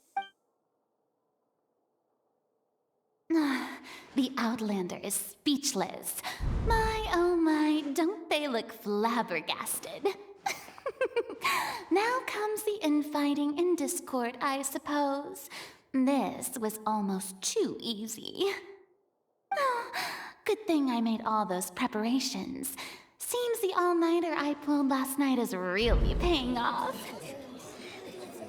The Outlander is speechless. My, oh my, don't they look flabbergasted? Now comes the infighting and discord, I suppose. This was almost too easy. Good thing I made all those preparations. Seems the all-nighter I pulled last night is really paying off.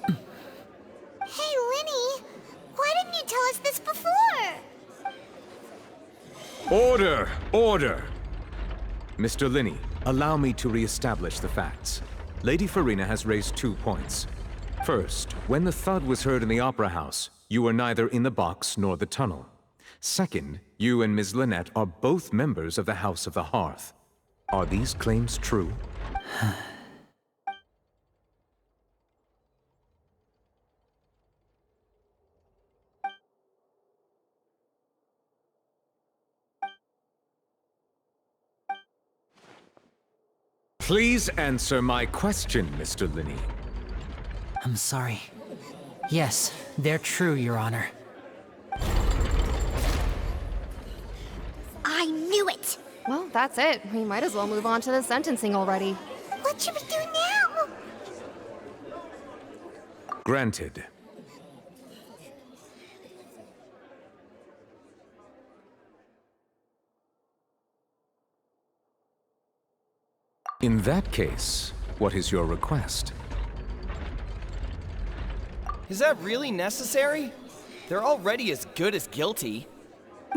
Hey, Linny, why didn't you tell us this before? Order! Order! Mr. Linney, allow me to re-establish the facts. Lady Farina has raised 2 points. First, when the thud was heard in the Opera House, you were neither in the box nor the tunnel. Second, you and Ms. Lynette are both members of the House of the Hearth. Are these claims true? Please answer my question, Mr. Linney. I'm sorry. Yes, they're true, Your Honor. I knew it! Well, that's it. We might as well move on to the sentencing already. What should we do now? Granted. In that case, what is your request? Is that really necessary? They're already as good as guilty.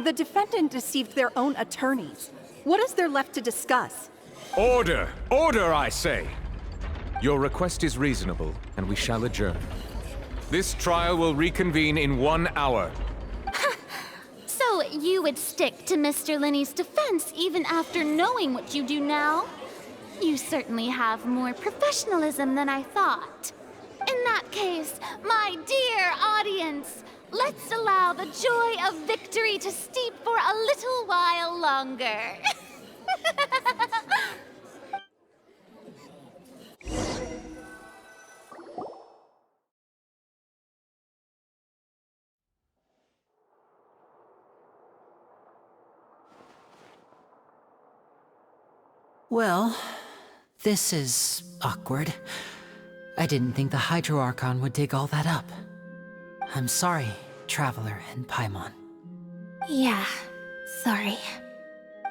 The defendant deceived their own attorneys. What is there left to discuss? Order! Order, I say! Your request is reasonable, and we shall adjourn. This trial will reconvene in 1 hour. So that you would stick to Mr. Linney's defense even after knowing what you do now. You certainly have more professionalism than I thought. In that case, my dear audience, let's allow the joy of victory to steep for a little while longer. Well, this is awkward. I didn't think the Hydro Archon would dig all that up. I'm sorry, Traveler and Paimon. Yeah, sorry.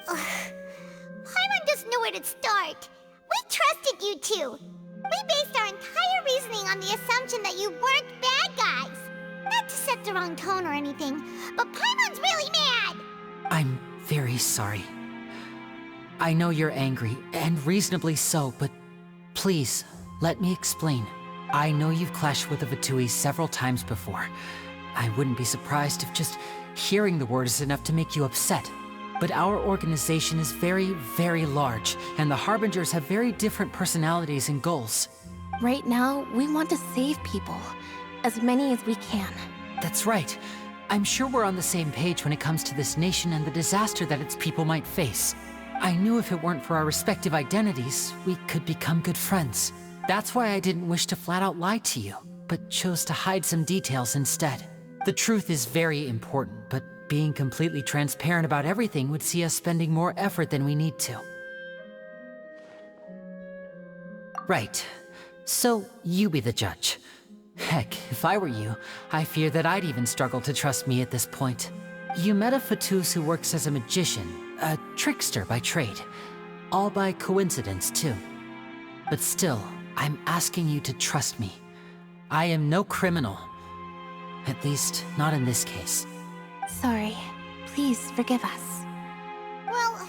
Paimon doesn't know where to start. We trusted you two. We based our entire reasoning on the assumption that you weren't bad guys. Not to set the wrong tone or anything, but Paimon's really mad! I'm very sorry. I know you're angry, and reasonably so, but please, let me explain. I know you've clashed with the Fatui several times before. I wouldn't be surprised if just hearing the word is enough to make you upset. But our organization is very, very large, and the Harbingers have very different personalities and goals. Right now, we want to save people. As many as we can. That's right. I'm sure we're on the same page when it comes to this nation and the disaster that its people might face. I knew if it weren't for our respective identities, we could become good friends. That's why I didn't wish to flat out lie to you, but chose to hide some details instead. The truth is very important, but being completely transparent about everything would see us spending more effort than we need to. Right. So, you be the judge. Heck, if I were you, I fear that I'd even struggle to trust me at this point. You met a Fatus who works as a magician, a trickster by trade. All by coincidence, too. But still, I'm asking you to trust me. I am no criminal. At least, not in this case. Sorry. Please forgive us. Well,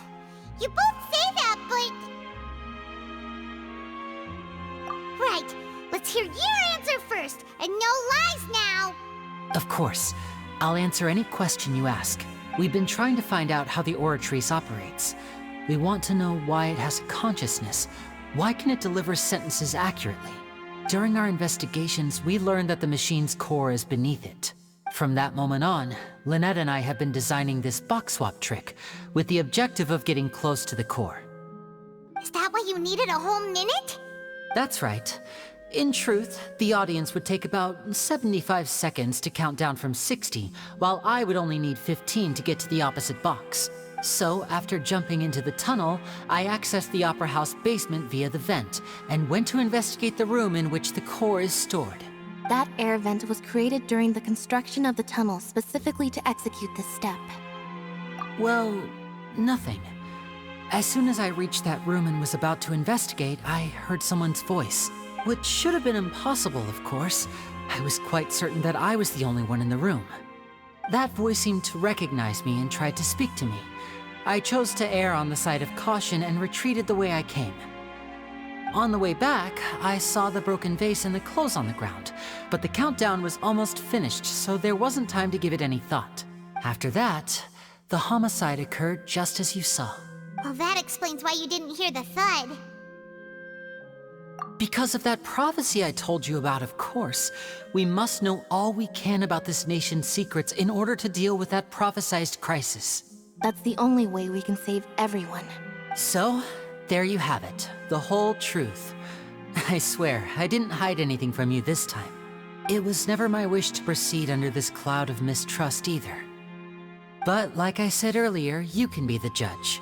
you both say that, but... Right. Let's hear your answer first, and no lies now! Of course. I'll answer any question you ask. We've been trying to find out how the Oratrice operates. We want to know why it has a consciousness. Why can it deliver sentences accurately? During our investigations, we learned that the machine's core is beneath it. From that moment on, Lynette and I have been designing this box swap trick, with the objective of getting close to the core. Is that why you needed a whole minute? That's right. In truth, the audience would take about 75 seconds to count down from 60, while I would only need 15 to get to the opposite box. So, after jumping into the tunnel, I accessed the Opera House basement via the vent, and went to investigate the room in which the core is stored. That air vent was created during the construction of the tunnel specifically to execute this step. Well, nothing. As soon as I reached that room and was about to investigate, I heard someone's voice. Which should have been impossible, of course. I was quite certain that I was the only one in the room. That voice seemed to recognize me and tried to speak to me. I chose to err on the side of caution and retreated the way I came. On the way back, I saw the broken vase and the clothes on the ground, but the countdown was almost finished, so there wasn't time to give it any thought. After that, the homicide occurred just as you saw. Well, that explains why you didn't hear the thud. Because of that prophecy I told you about, of course. We must know all we can about this nation's secrets in order to deal with that prophesized crisis. That's the only way we can save everyone. So, there you have it. The whole truth. I swear, I didn't hide anything from you this time. It was never my wish to proceed under this cloud of mistrust either. But like I said earlier, you can be the judge.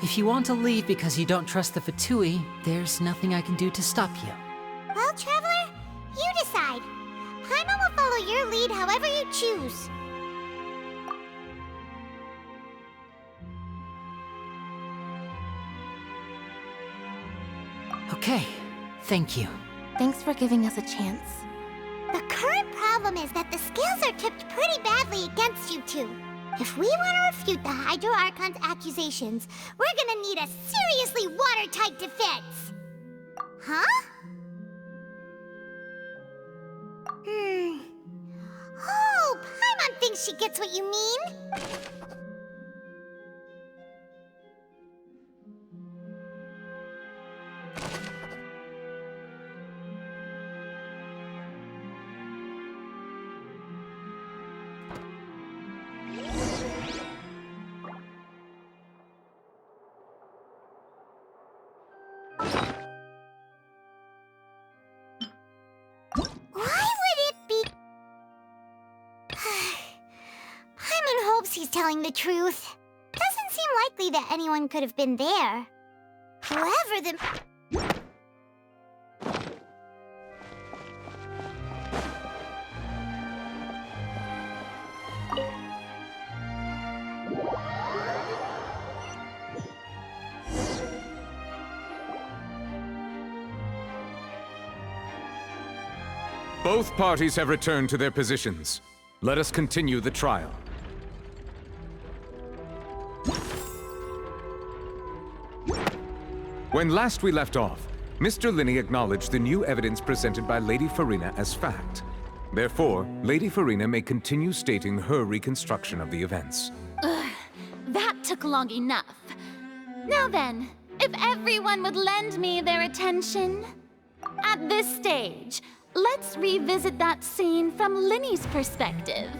If you want to leave because you don't trust the Fatui, there's nothing I can do to stop you. Well, Traveler, you decide. Paimon will follow your lead however you choose. Okay, thank you. Thanks for giving us a chance. The current problem is that the scales are tipped pretty badly against you two. If we want to refute the Hydro Archon's accusations, we're gonna need a seriously watertight defense. Huh? Oh, Paimon thinks she gets what you mean? He's telling the truth. Doesn't seem likely that anyone could have been there. Whoever the... Both parties have returned to their positions. Let us continue the trial. When last we left off, Mr. Linney acknowledged the new evidence presented by Lady Farina as fact. Therefore, Lady Farina may continue stating her reconstruction of the events. Ugh, that took long enough. Now then, if everyone would lend me their attention. At this stage, let's revisit that scene from Linney's perspective.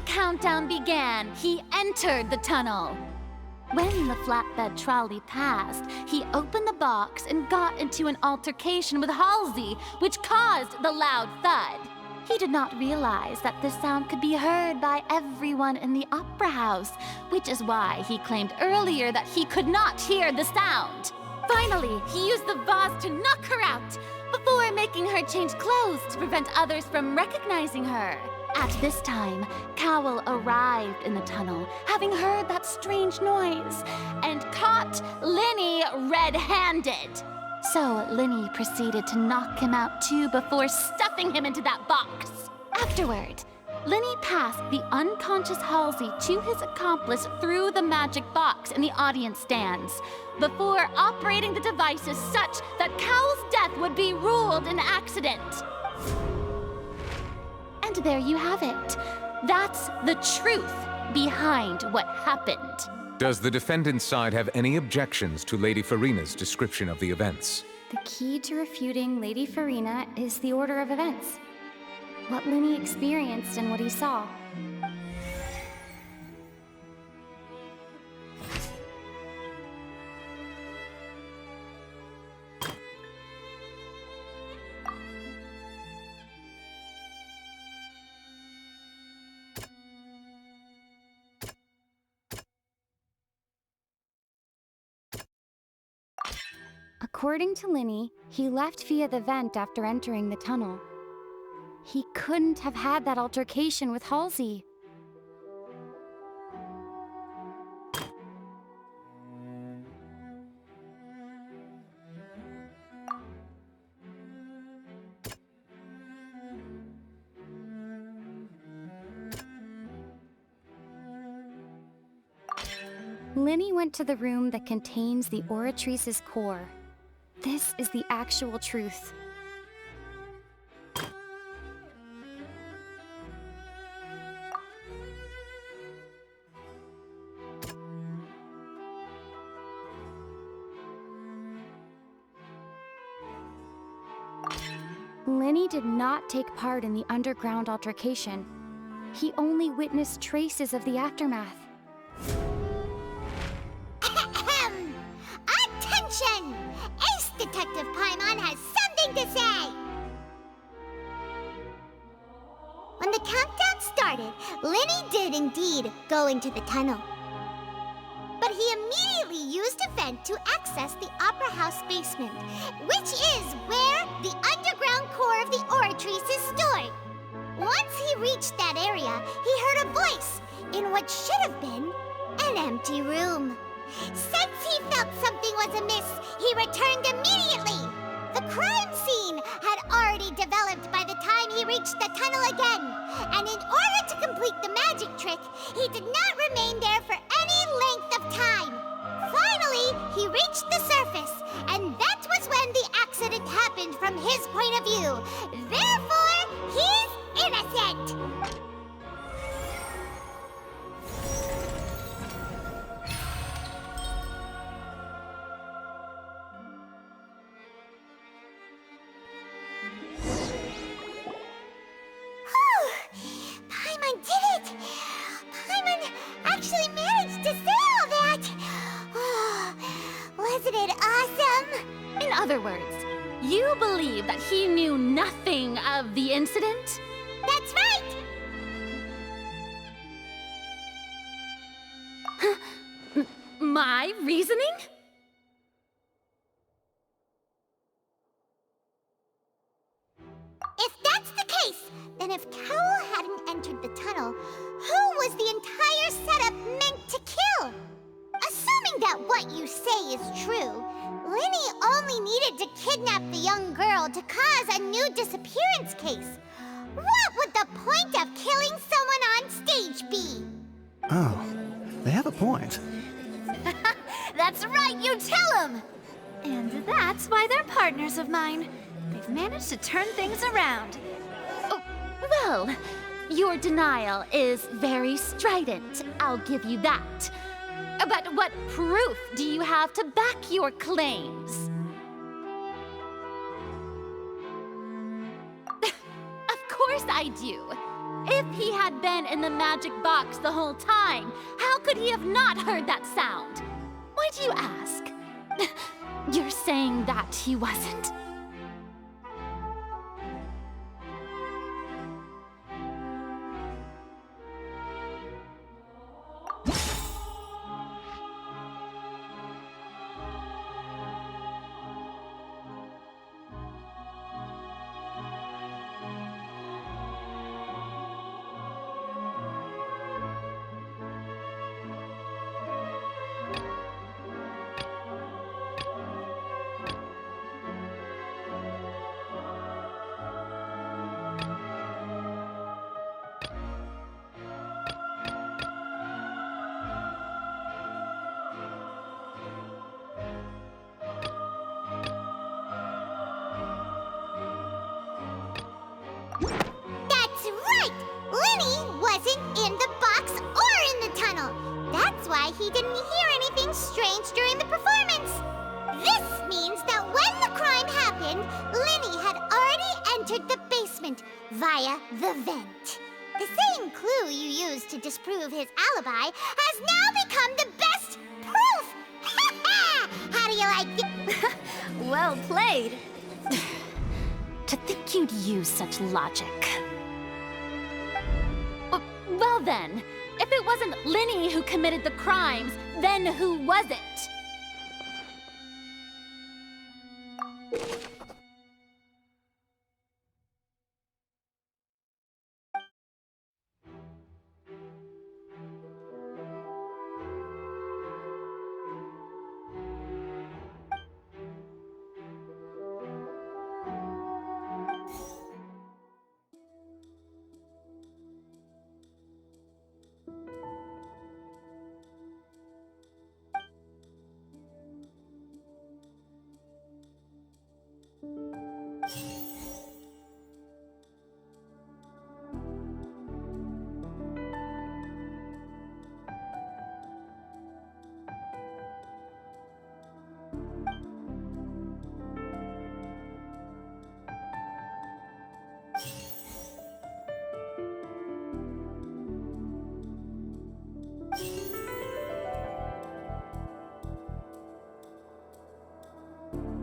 Countdown began, he entered the tunnel. When the flatbed trolley passed, he opened the box and got into an altercation with Halsey, which caused the loud thud. He did not realize that this sound could be heard by everyone in the opera house, which is why he claimed earlier that he could not hear the sound. Finally, he used the vase to knock her out, before making her change clothes to prevent others from recognizing her. At this time, Cowell arrived in the tunnel, having heard that strange noise, and caught Linney red-handed. So Linney proceeded to knock him out too before stuffing him into that box. Afterward, Linney passed the unconscious Halsey to his accomplice through the magic box in the audience stands, before operating the devices such that Cowell's death would be ruled an accident. And there you have it. That's the truth behind what happened. Does the defendant's side have any objections to Lady Farina's description of the events? The key to refuting Lady Farina is the order of events. What Linney experienced and what he saw. According to Linney, he left via the vent after entering the tunnel. He couldn't have had that altercation with Halsey. Linney went to the room that contains the Oratrice's core. This is the actual truth. Linney did not take part in the underground altercation. He only witnessed traces of the aftermath. Attention! Ace Detective Paimon has something to say! When the countdown started, Linney did indeed go into the tunnel. But he immediately used a vent to access the Opera House basement, which is where the underground core of the Oratrice is stored. Once he reached that area, he heard a voice in what should have been an empty room. Since he felt something was amiss, he returned immediately. The crime scene had already developed by the time he reached the tunnel again, and in order to complete the magic trick, he did not remain there for any length of time. Finally, he reached the surface, and that was when the accident happened from his point of view. Therefore, he's innocent! Paimon did it! Paimon actually managed to say all that! Oh, wasn't it awesome? In other words, you believe that he knew nothing of the incident? That's right! My reasoning? If that's the case, then if Cowell hadn't entered the tunnel, who was the entire setup meant to kill? Assuming that what you say is true, Linny only needed to kidnap the young girl to cause a new disappearance case. What would the point of killing someone on stage be? Oh, they have a point. That's right, you tell him! And that's why they're partners of mine. They've managed to turn things around. Oh, well, your denial is very strident, I'll give you that. But what proof do you have to back your claims? Of course I do. If he had been in the magic box the whole time, how could he have not heard that sound? Why do you ask? You're saying that he wasn't? That's right! Linny wasn't in the box or in the tunnel. That's why he didn't hear anything strange during the performance. This means that when the crime happened, Linny had already entered the basement via the vent. The same clue you used to disprove his alibi has now become the best proof! How do you like it? Well played. To think you'd use such logic. Well then, if it wasn't Linny who committed the crimes, then who was it?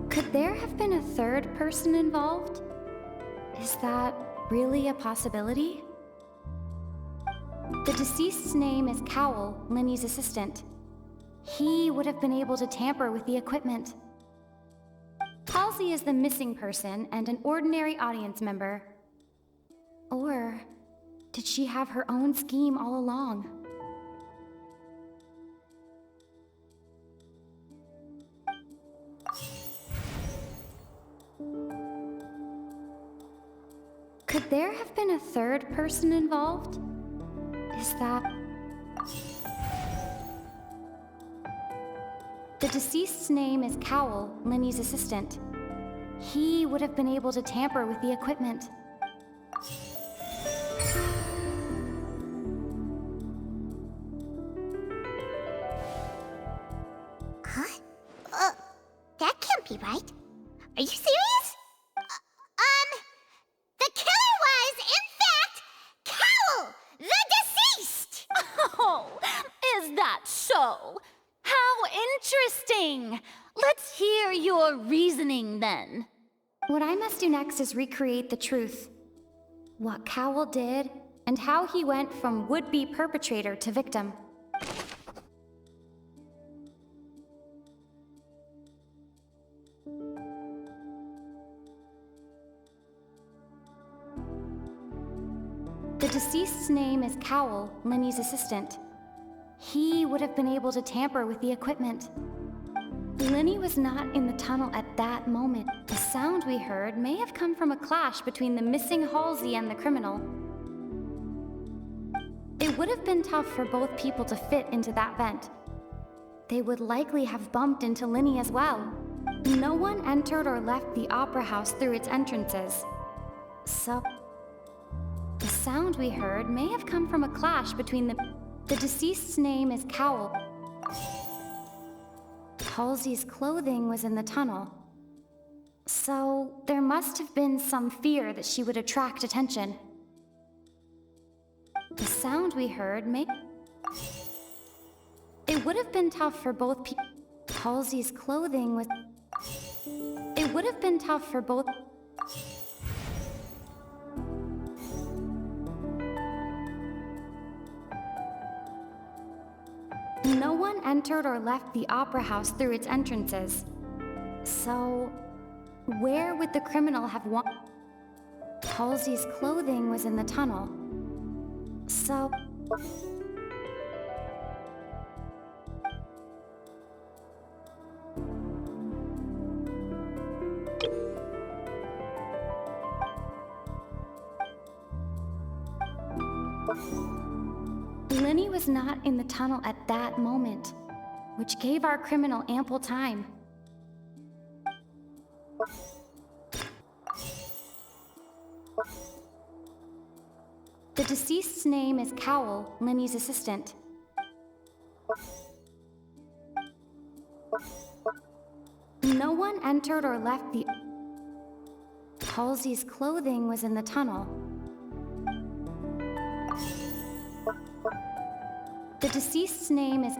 Could there have been a third person involved? Is that really a possibility? The deceased's name is Cowell, Linny's assistant. He would have been able to tamper with the equipment. Halsey is the missing person and an ordinary audience member. Or did she have her own scheme all along? Could there have been a third person involved? Is that... The deceased's name is Cowell, Linny's assistant. He would have been able to tamper with the equipment. Huh? That can't be right. Are you serious? The killer was, in fact, Cowell, the deceased! Oh, is that so? How interesting! Let's hear your reasoning then. What I must do next is recreate the truth. What Cowell did, and how he went from would-be perpetrator to victim. The deceased's name is Cowell, Linny's assistant. He would have been able to tamper with the equipment. Linny was not in the tunnel at that moment. The sound we heard may have come from a clash between the missing Halsey and the criminal. It would have been tough for both people to fit into that vent. They would likely have bumped into Linny as well. No one entered or left the opera house through its entrances. So, the sound we heard may have come from a clash between the deceased's name is Cowell. Halsey's clothing was in the tunnel. So, there must have been some fear that she would attract attention. The sound we heard may... It would have been tough for both people. Halsey's clothing was... It would have been tough for both... No one entered or left the opera house through its entrances. So, where would the criminal have Halsey's clothing was in the tunnel. So... Linny was not in the tunnel at that moment, which gave our criminal ample time. The deceased's name is Cowell, Linny's assistant. No one entered or left the... Halsey's clothing was in the tunnel. The deceased's name is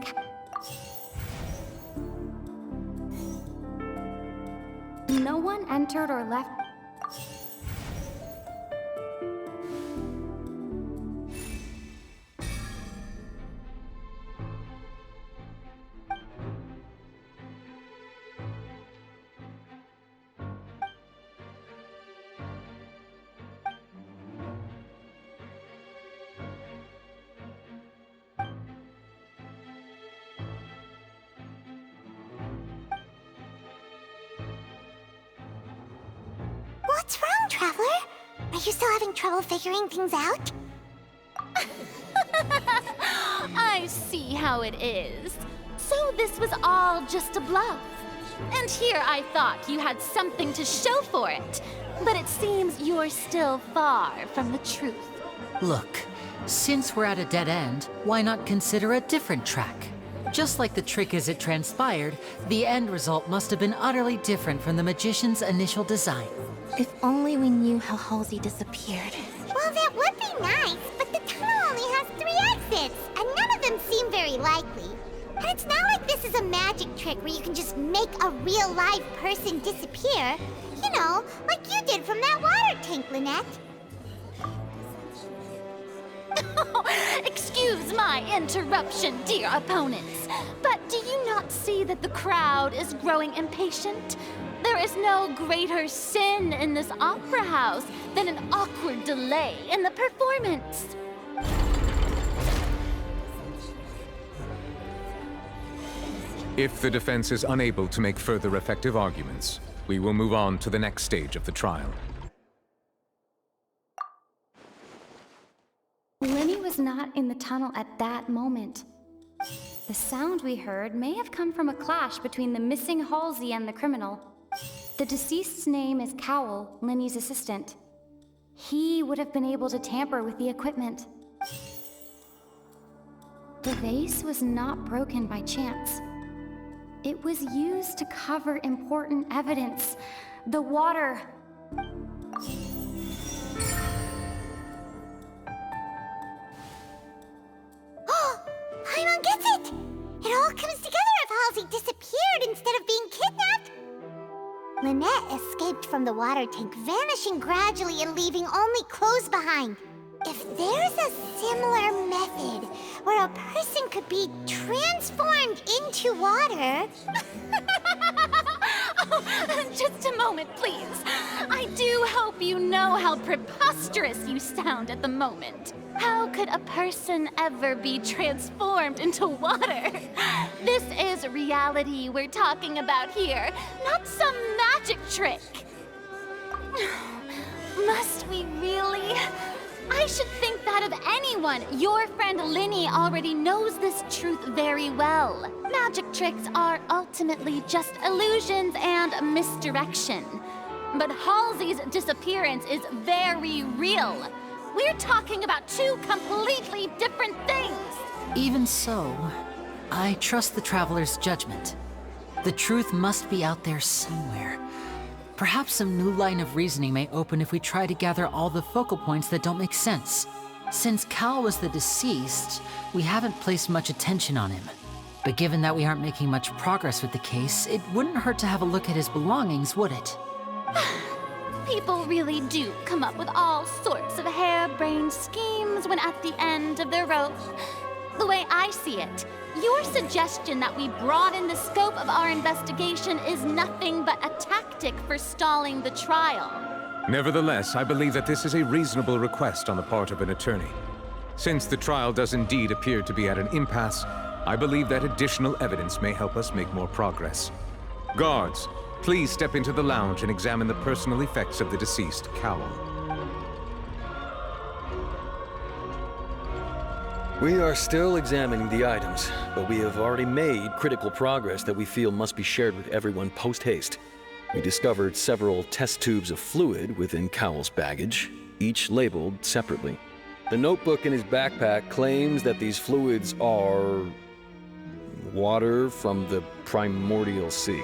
No one entered or left... What's wrong, Traveler? Are you still having trouble figuring things out? I see how it is. So this was all just a bluff. And here I thought you had something to show for it. But it seems you're still far from the truth. Look, since we're at a dead end, why not consider a different track? Just like the trick as it transpired, the end result must have been utterly different from the magician's initial design. If only we knew how Halsey disappeared. Well, that would be nice, but the tunnel only has 3 exits, and none of them seem very likely. And it's not like this is a magic trick where you can just make a real live person disappear. You know, like you did from that water tank, Lynette. Excuse my interruption, dear opponents, but do you not see that the crowd is growing impatient? There is no greater sin in this opera house than an awkward delay in the performance. If the defense is unable to make further effective arguments, we will move on to the next stage of the trial. was not in the tunnel at that moment. The sound we heard may have come from a clash between the missing Halsey and the criminal. The deceased's name is Cowell, Linny's assistant. He would have been able to tamper with the equipment. The vase was not broken by chance. It was used to cover important evidence. The water. Oh, Paimon gets it! It all comes together if Halsey disappeared instead of being kidnapped. Lynette escaped from the water tank, vanishing gradually and leaving only clothes behind. If there's a similar method where a person could be transformed into water... Oh, just a moment, please. I do hope you know how preposterous you sound at the moment. How could a person ever be transformed into water? This is reality we're talking about here, not some magic trick. Must we really? I should think that of anyone. Your friend Linny already knows this truth very well. Magic tricks are ultimately just illusions and misdirection. But Halsey's disappearance is very real. We're talking about two completely different things. Even so, I trust the Traveler's judgment. The truth must be out there somewhere. Perhaps some new line of reasoning may open if we try to gather all the focal points that don't make sense. Since Cal was the deceased, we haven't placed much attention on him. But given that we aren't making much progress with the case, it wouldn't hurt to have a look at his belongings, would it? People really do come up with all sorts of harebrained schemes when at the end of their rope. The way I see it, your suggestion that we broaden the scope of our investigation is nothing but a tactic for stalling the trial. Nevertheless, I believe that this is a reasonable request on the part of an attorney. Since the trial does indeed appear to be at an impasse, I believe that additional evidence may help us make more progress. Guards, please step into the lounge and examine the personal effects of the deceased Cowell. We are still examining the items, but we have already made critical progress that we feel must be shared with everyone post-haste. We discovered several test tubes of fluid within Cowell's baggage, each labeled separately. The notebook in his backpack claims that these fluids are... water from the primordial sea.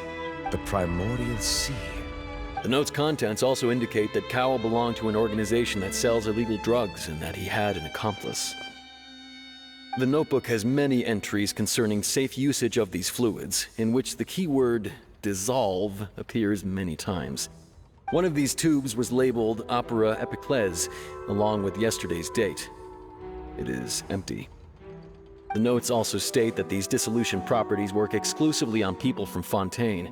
The primordial sea? The note's contents also indicate that Cowell belonged to an organization that sells illegal drugs and that he had an accomplice. The notebook has many entries concerning safe usage of these fluids, in which the keyword dissolve appears many times. One of these tubes was labeled Opera Epiclese, along with yesterday's date. It is empty. The notes also state that these dissolution properties work exclusively on people from Fontaine.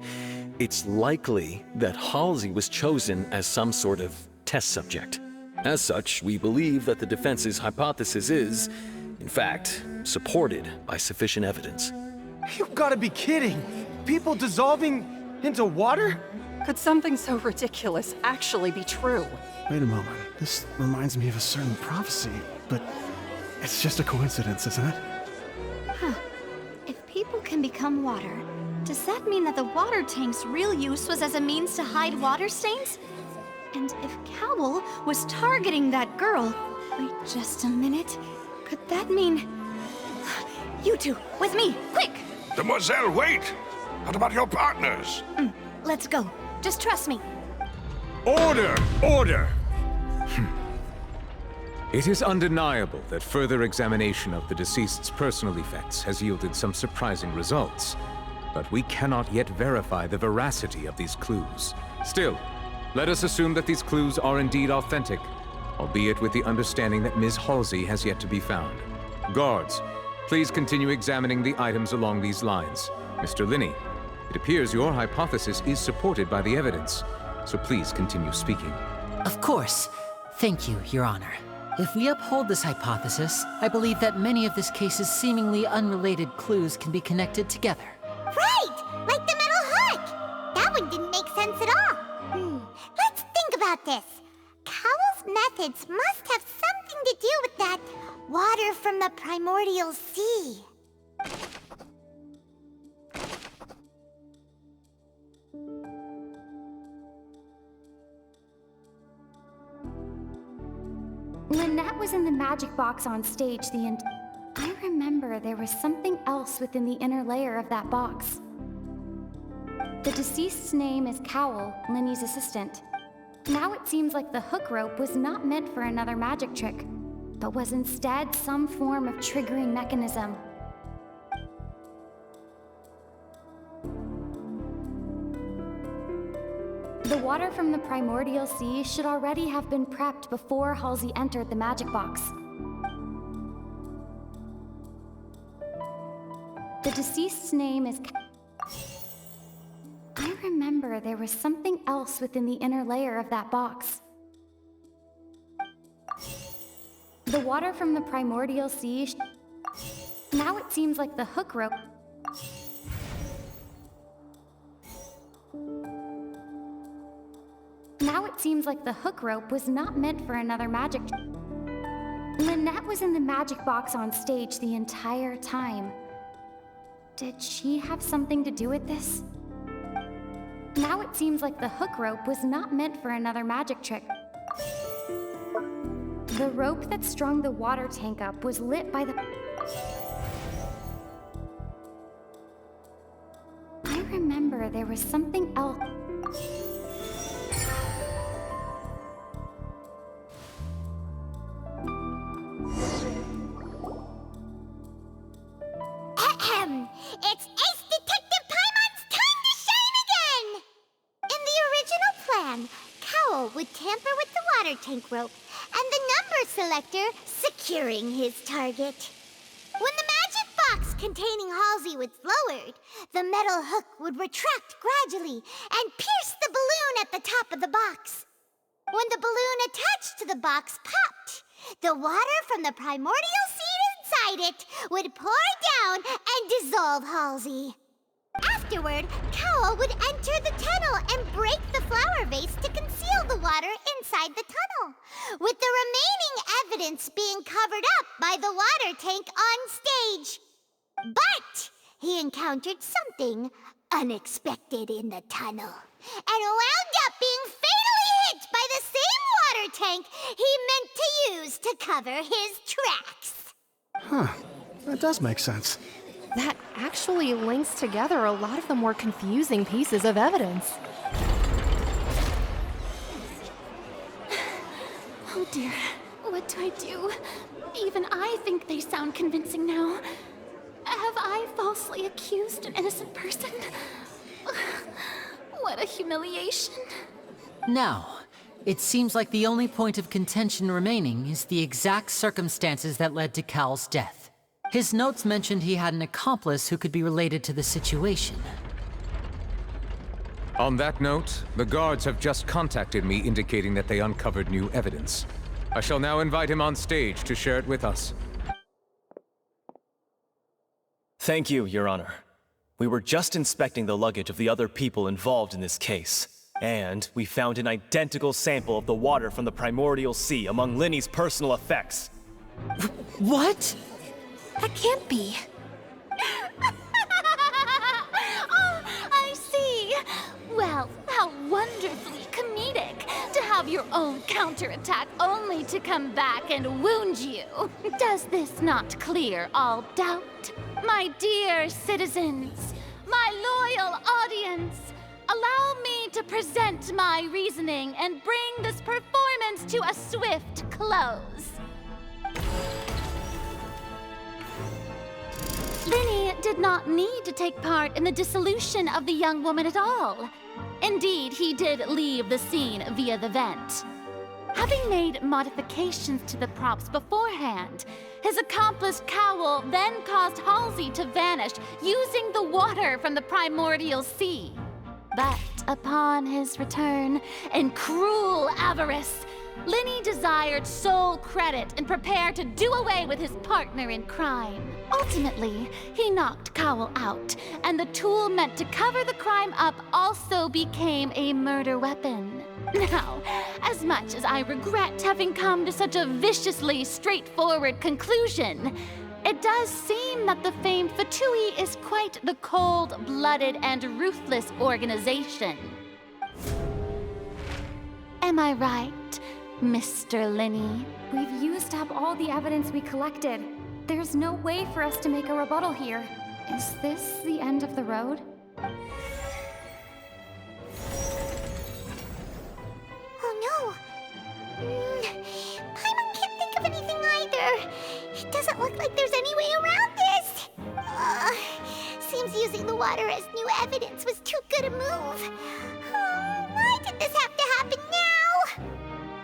It's likely that Halsey was chosen as some sort of test subject. As such, we believe that the defense's hypothesis is, in fact, supported by sufficient evidence. You've got to be kidding! People dissolving into water? Could something so ridiculous actually be true? Wait a moment. This reminds me of a certain prophecy, but it's just a coincidence, isn't it? Huh. If people can become water, does that mean that the water tank's real use was as a means to hide water stains? And if Cowell was targeting that girl... Wait just a minute. Could that mean... You two, with me, quick! Demoiselle, wait! What about your partners? Let's go. Just trust me. Order! Order! It is undeniable that further examination of the deceased's personal effects has yielded some surprising results. But we cannot yet verify the veracity of these clues. Still, let us assume that these clues are indeed authentic, albeit with the understanding that Ms. Halsey has yet to be found. Guards, please continue examining the items along these lines. Mr. Linny, it appears your hypothesis is supported by the evidence, so please continue speaking. Of course. Thank you, Your Honor. If we uphold this hypothesis, I believe that many of this case's seemingly unrelated clues can be connected together. Right! Like the metal hook! That one didn't make sense at all. Let's think about this. Cowell's methods must have something to do with that water from the primordial sea. Lynette was in the magic box on stage I remember there was something else within the inner layer of that box. The deceased's name is Cowell, Linny's assistant. Now it seems like the hook rope was not meant for another magic trick, but was instead some form of triggering mechanism. The water from the primordial sea should already have been prepped before Halsey entered the magic box. The deceased's name is... I remember there was something else within the inner layer of that box. The water from the primordial sea... Now it seems like the hook rope... Now it seems like the hook rope was not meant for another magic... Lynette was in the magic box on stage the entire time. Did she have something to do with this? Now it seems like the hook rope was not meant for another magic trick. The rope that strung the water tank up was lit by the... I remember there was something else... It's Ace Detective Paimon's time to shine again! In the original plan, Cowell would tamper with the water tank rope and the number selector securing his target. When the magic box containing Halsey was lowered, the metal hook would retract gradually and pierce the balloon at the top of the box. When the balloon attached to the box popped, the water from the primordial seed inside it would pour down and dissolve Halsey. Afterward, Cowell would enter the tunnel and break the flower vase to conceal the water inside the tunnel, with the remaining evidence being covered up by the water tank on stage. But he encountered something unexpected in the tunnel and wound up being fatally hit by the same water tank he meant to use to cover his tracks. Huh. That does make sense. That actually links together a lot of the more confusing pieces of evidence. Oh dear, what do I do? Even I think they sound convincing now. Have I falsely accused an innocent person? What a humiliation. Now, it seems like the only point of contention remaining is the exact circumstances that led to Cal's death. His notes mentioned he had an accomplice who could be related to the situation. On that note, the guards have just contacted me indicating that they uncovered new evidence. I shall now invite him on stage to share it with us. Thank you, Your Honor. We were just inspecting the luggage of the other people involved in this case, and we found an identical sample of the water from the primordial sea among Linny's personal effects. What? That can't be. Oh, I see. Well, how wonderfully comedic to have your own counterattack only to come back and wound you. Does this not clear all doubt? My dear citizens, my loyal audience, allow me to present my reasoning and bring this performance to a swift close. Linny did not need to take part in the dissolution of the young woman at all. Indeed, he did leave the scene via the vent. Having made modifications to the props beforehand, his accomplice Cowell then caused Halsey to vanish using the water from the primordial sea. But upon his return, in cruel avarice, Linny desired sole credit and prepared to do away with his partner in crime. Ultimately, he knocked Cowell out, and the tool meant to cover the crime up also became a murder weapon. Now, as much as I regret having come to such a viciously straightforward conclusion, it does seem that the famed Fatui is quite the cold-blooded and ruthless organization. Am I right, Mr. Linny? We've used up all the evidence we collected. There's no way for us to make a rebuttal here. Is this the end of the road? Oh no! Paimon can't think of anything either. It doesn't look like there's any way around this. Seems using the water as new evidence was too good a move. Why did this have to happen now?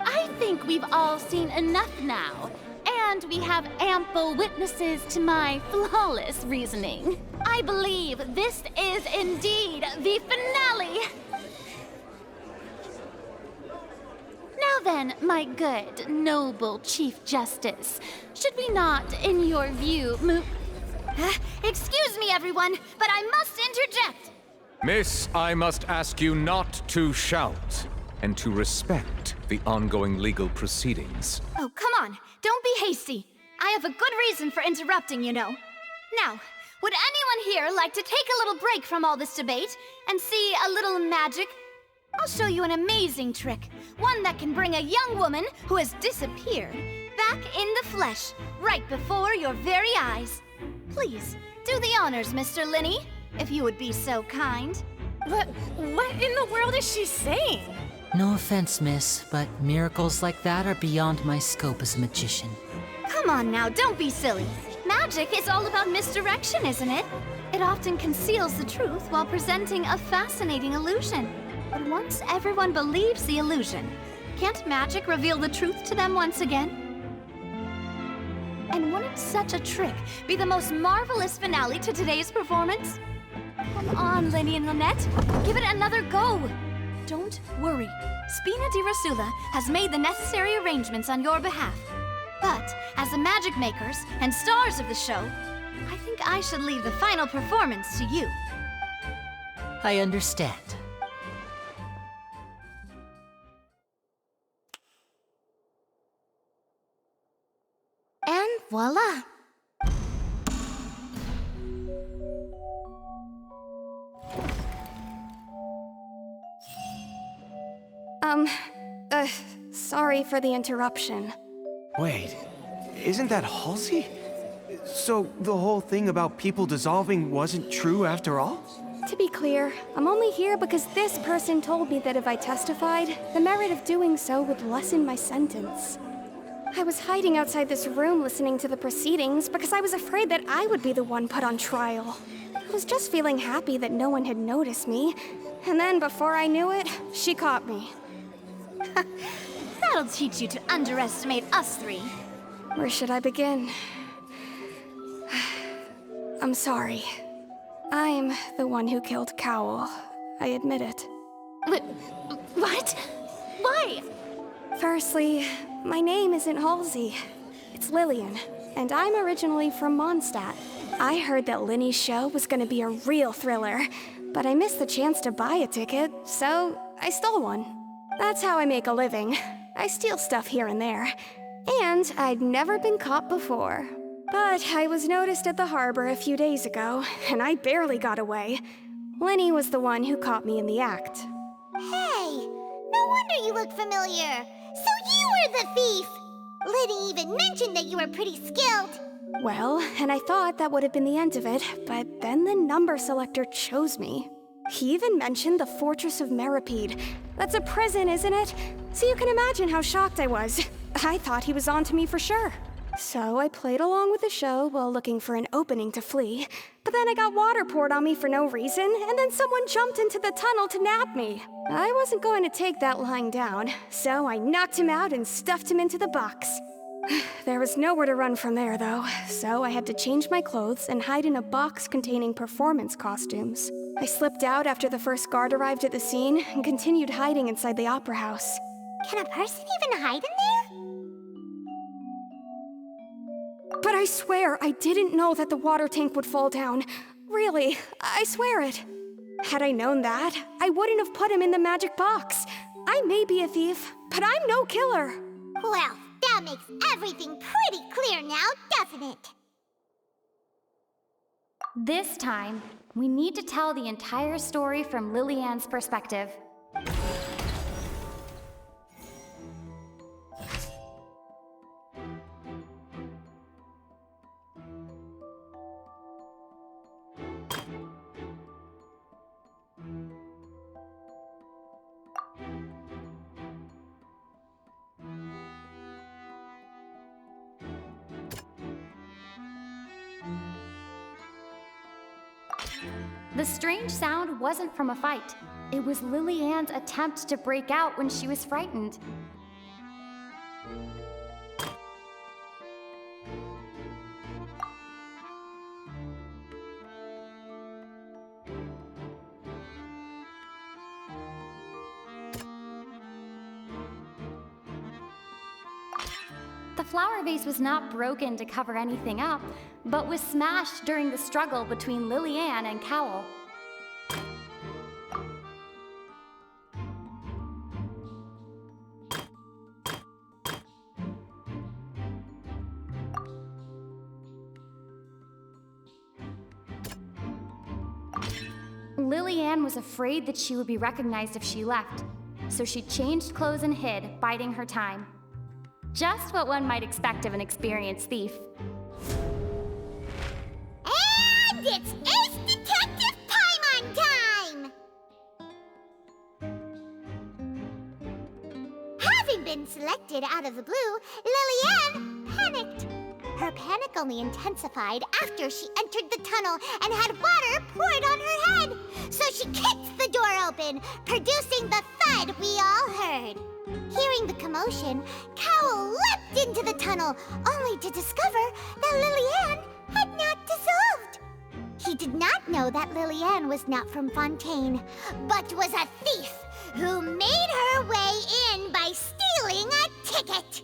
I think we've all seen enough now, and we have ample witnesses to my flawless reasoning. I believe this is indeed the finale. Now then, my good, noble Chief Justice, should we not, in your view, move... Excuse me, everyone, but I must interject. Miss, I must ask you not to shout, and to respect the ongoing legal proceedings. Oh, come on. Don't be hasty. I have a good reason for interrupting, you know. Now, would anyone here like to take a little break from all this debate and see a little magic? I'll show you an amazing trick. One that can bring a young woman who has disappeared back in the flesh, right before your very eyes. Please, do the honors, Mr. Linny, if you would be so kind. What in the world is she saying? No offense, miss, but miracles like that are beyond my scope as a magician. Come on now, don't be silly. Magic is all about misdirection, isn't it? It often conceals the truth while presenting a fascinating illusion. But once everyone believes the illusion, can't magic reveal the truth to them once again? And wouldn't such a trick be the most marvelous finale to today's performance? Come on, Linny and Lynette, give it another go. Don't worry, Spina di Rasula has made the necessary arrangements on your behalf. But as the magic makers and stars of the show, I think I should leave the final performance to you. I understand. And voila! Sorry for the interruption. Wait, isn't that Halsey? So the whole thing about people dissolving wasn't true after all? To be clear, I'm only here because this person told me that if I testified, the merit of doing so would lessen my sentence. I was hiding outside this room listening to the proceedings because I was afraid that I would be the one put on trial. I was just feeling happy that no one had noticed me, and then before I knew it, she caught me. That'll teach you to underestimate us three. Where should I begin? I'm sorry. I'm the one who killed Cowell. I admit it. What? Why? Firstly, my name isn't Halsey. It's Lillian, and I'm originally from Mondstadt. I heard that Linny's show was gonna be a real thriller, but I missed the chance to buy a ticket, so I stole one. That's how I make a living. I steal stuff here and there. And I'd never been caught before. But I was noticed at the harbor a few days ago, and I barely got away. Linny was the one who caught me in the act. Hey, no wonder you look familiar. So you were the thief! Liddy even mentioned that you were pretty skilled. Well, and I thought that would have been the end of it, but then the number selector chose me. He even mentioned the Fortress of Meripede. That's a prison, isn't it? So you can imagine how shocked I was. I thought he was on to me for sure. So I played along with the show while looking for an opening to flee. But then I got water poured on me for no reason, and then someone jumped into the tunnel to nab me. I wasn't going to take that lying down, so I knocked him out and stuffed him into the box. There was nowhere to run from there, though, so I had to change my clothes and hide in a box containing performance costumes. I slipped out after the first guard arrived at the scene and continued hiding inside the opera house. Can a person even hide in there? But I swear I didn't know that the water tank would fall down. Really, I swear it. Had I known that, I wouldn't have put him in the magic box. I I may be a thief, but I'm no killer. Well, that makes everything pretty clear now, doesn't it? This time, we need to tell the entire story from Lily-Ann's perspective. The strange sound wasn't from a fight. It was Lily-Ann's attempt to break out when she was frightened. The flower vase was not broken to cover anything up, but was smashed during the struggle between Lily-Ann and Cowell. Lily-Ann was afraid that she would be recognized if she left, so she changed clothes and hid, biding her time. Just what one might expect of an experienced thief. And it's Ace Detective Paimon time! Having been selected out of the blue, Lily-Ann panicked. Her panic only intensified after she entered the tunnel and had water poured on her head. So she kicked the door open, producing the thud we all heard. Hearing the commotion, Cowell leapt into the tunnel, only to discover that Lily-Ann had not dissolved. He did not know that Lily-Ann was not from Fontaine, but was a thief who made her way in by stealing a ticket.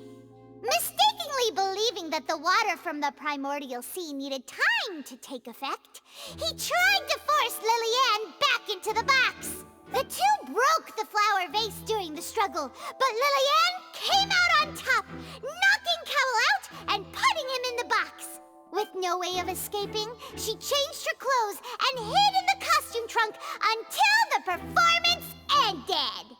Mistakenly believing that the water from the primordial sea needed time to take effect, he tried to force Lily-Ann back into the box. The two broke the flower vase during the struggle, but Lily-Ann came out on top, knocking Cowell out and putting him in the box. With no way of escaping, she changed her clothes and hid in the costume trunk until the performance ended.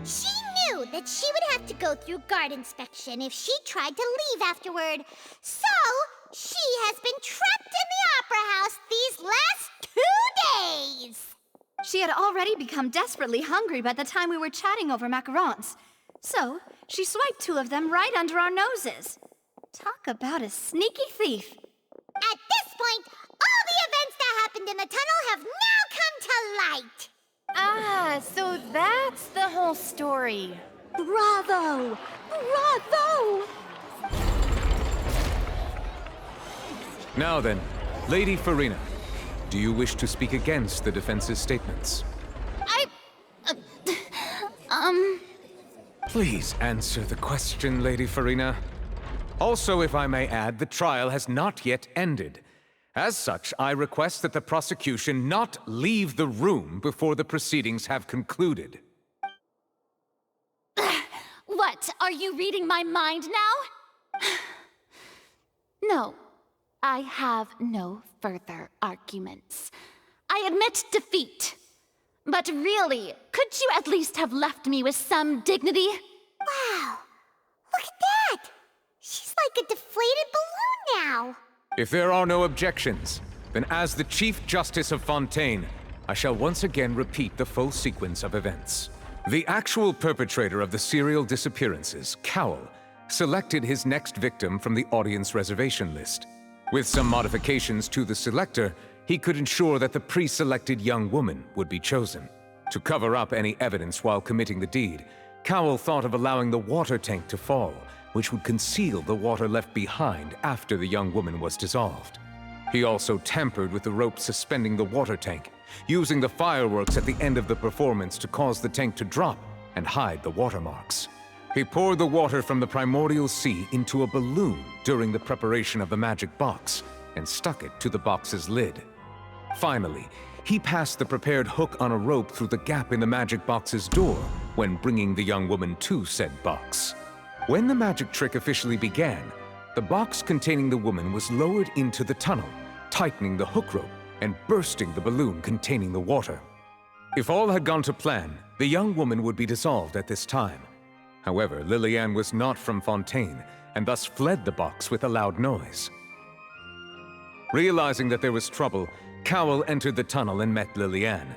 She knew that she would have to go through guard inspection if she tried to leave afterward. So, she has been trapped in the Opera House these last 2 days. She had already become desperately hungry by the time we were chatting over macarons. So, she swiped 2 of them right under our noses. Talk about a sneaky thief. At this point, all the events that happened in the tunnel have now come to light. Ah, so that's the whole story. Bravo! Bravo! Now then, Lady Farina, do you wish to speak against the defense's statements? Please answer the question, Lady Farina. Also, if I may add, the trial has not yet ended. As such, I request that the prosecution not leave the room before the proceedings have concluded. What? Are you reading my mind now? No, I have no further arguments. I admit defeat. But really, could you at least have left me with some dignity? Wow, look at that! She's like a deflated balloon now. If there are no objections, then as the Chief Justice of Fontaine, I shall once again repeat the full sequence of events. The actual perpetrator of the serial disappearances, Cowell, selected his next victim from the audience reservation list. With some modifications to the selector, he could ensure that the pre-selected young woman would be chosen. To cover up any evidence while committing the deed, Cowell thought of allowing the water tank to fall, which would conceal the water left behind after the young woman was dissolved. He also tampered with the rope suspending the water tank, using the fireworks at the end of the performance to cause the tank to drop and hide the watermarks. He poured the water from the primordial sea into a balloon during the preparation of the magic box and stuck it to the box's lid. Finally, he passed the prepared hook on a rope through the gap in the magic box's door when bringing the young woman to said box. When the magic trick officially began, the box containing the woman was lowered into the tunnel, tightening the hook rope and bursting the balloon containing the water. If all had gone to plan, the young woman would be dissolved at this time. However, Lillian was not from Fontaine, and thus fled the box with a loud noise. Realizing that there was trouble, Cowell entered the tunnel and met Lillian.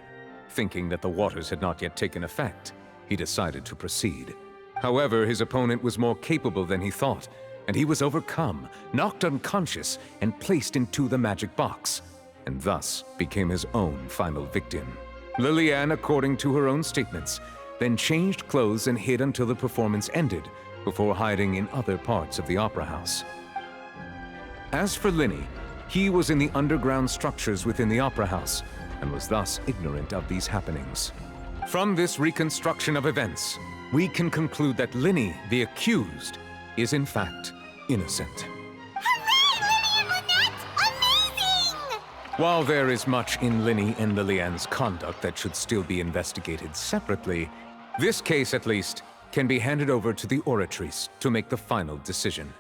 Thinking that the waters had not yet taken effect, he decided to proceed. However, his opponent was more capable than he thought, and he was overcome, knocked unconscious, and placed into the magic box, and thus became his own final victim. Lillian, according to her own statements, then changed clothes and hid until the performance ended, before hiding in other parts of the opera house. As for Linny, he was in the underground structures within the opera house, and was thus ignorant of these happenings. From this reconstruction of events, we can conclude that Linny, the accused, is in fact innocent. While there is much in Linny and Lillian's conduct that should still be investigated separately, this case, at least, can be handed over to the Oratrice to make the final decision.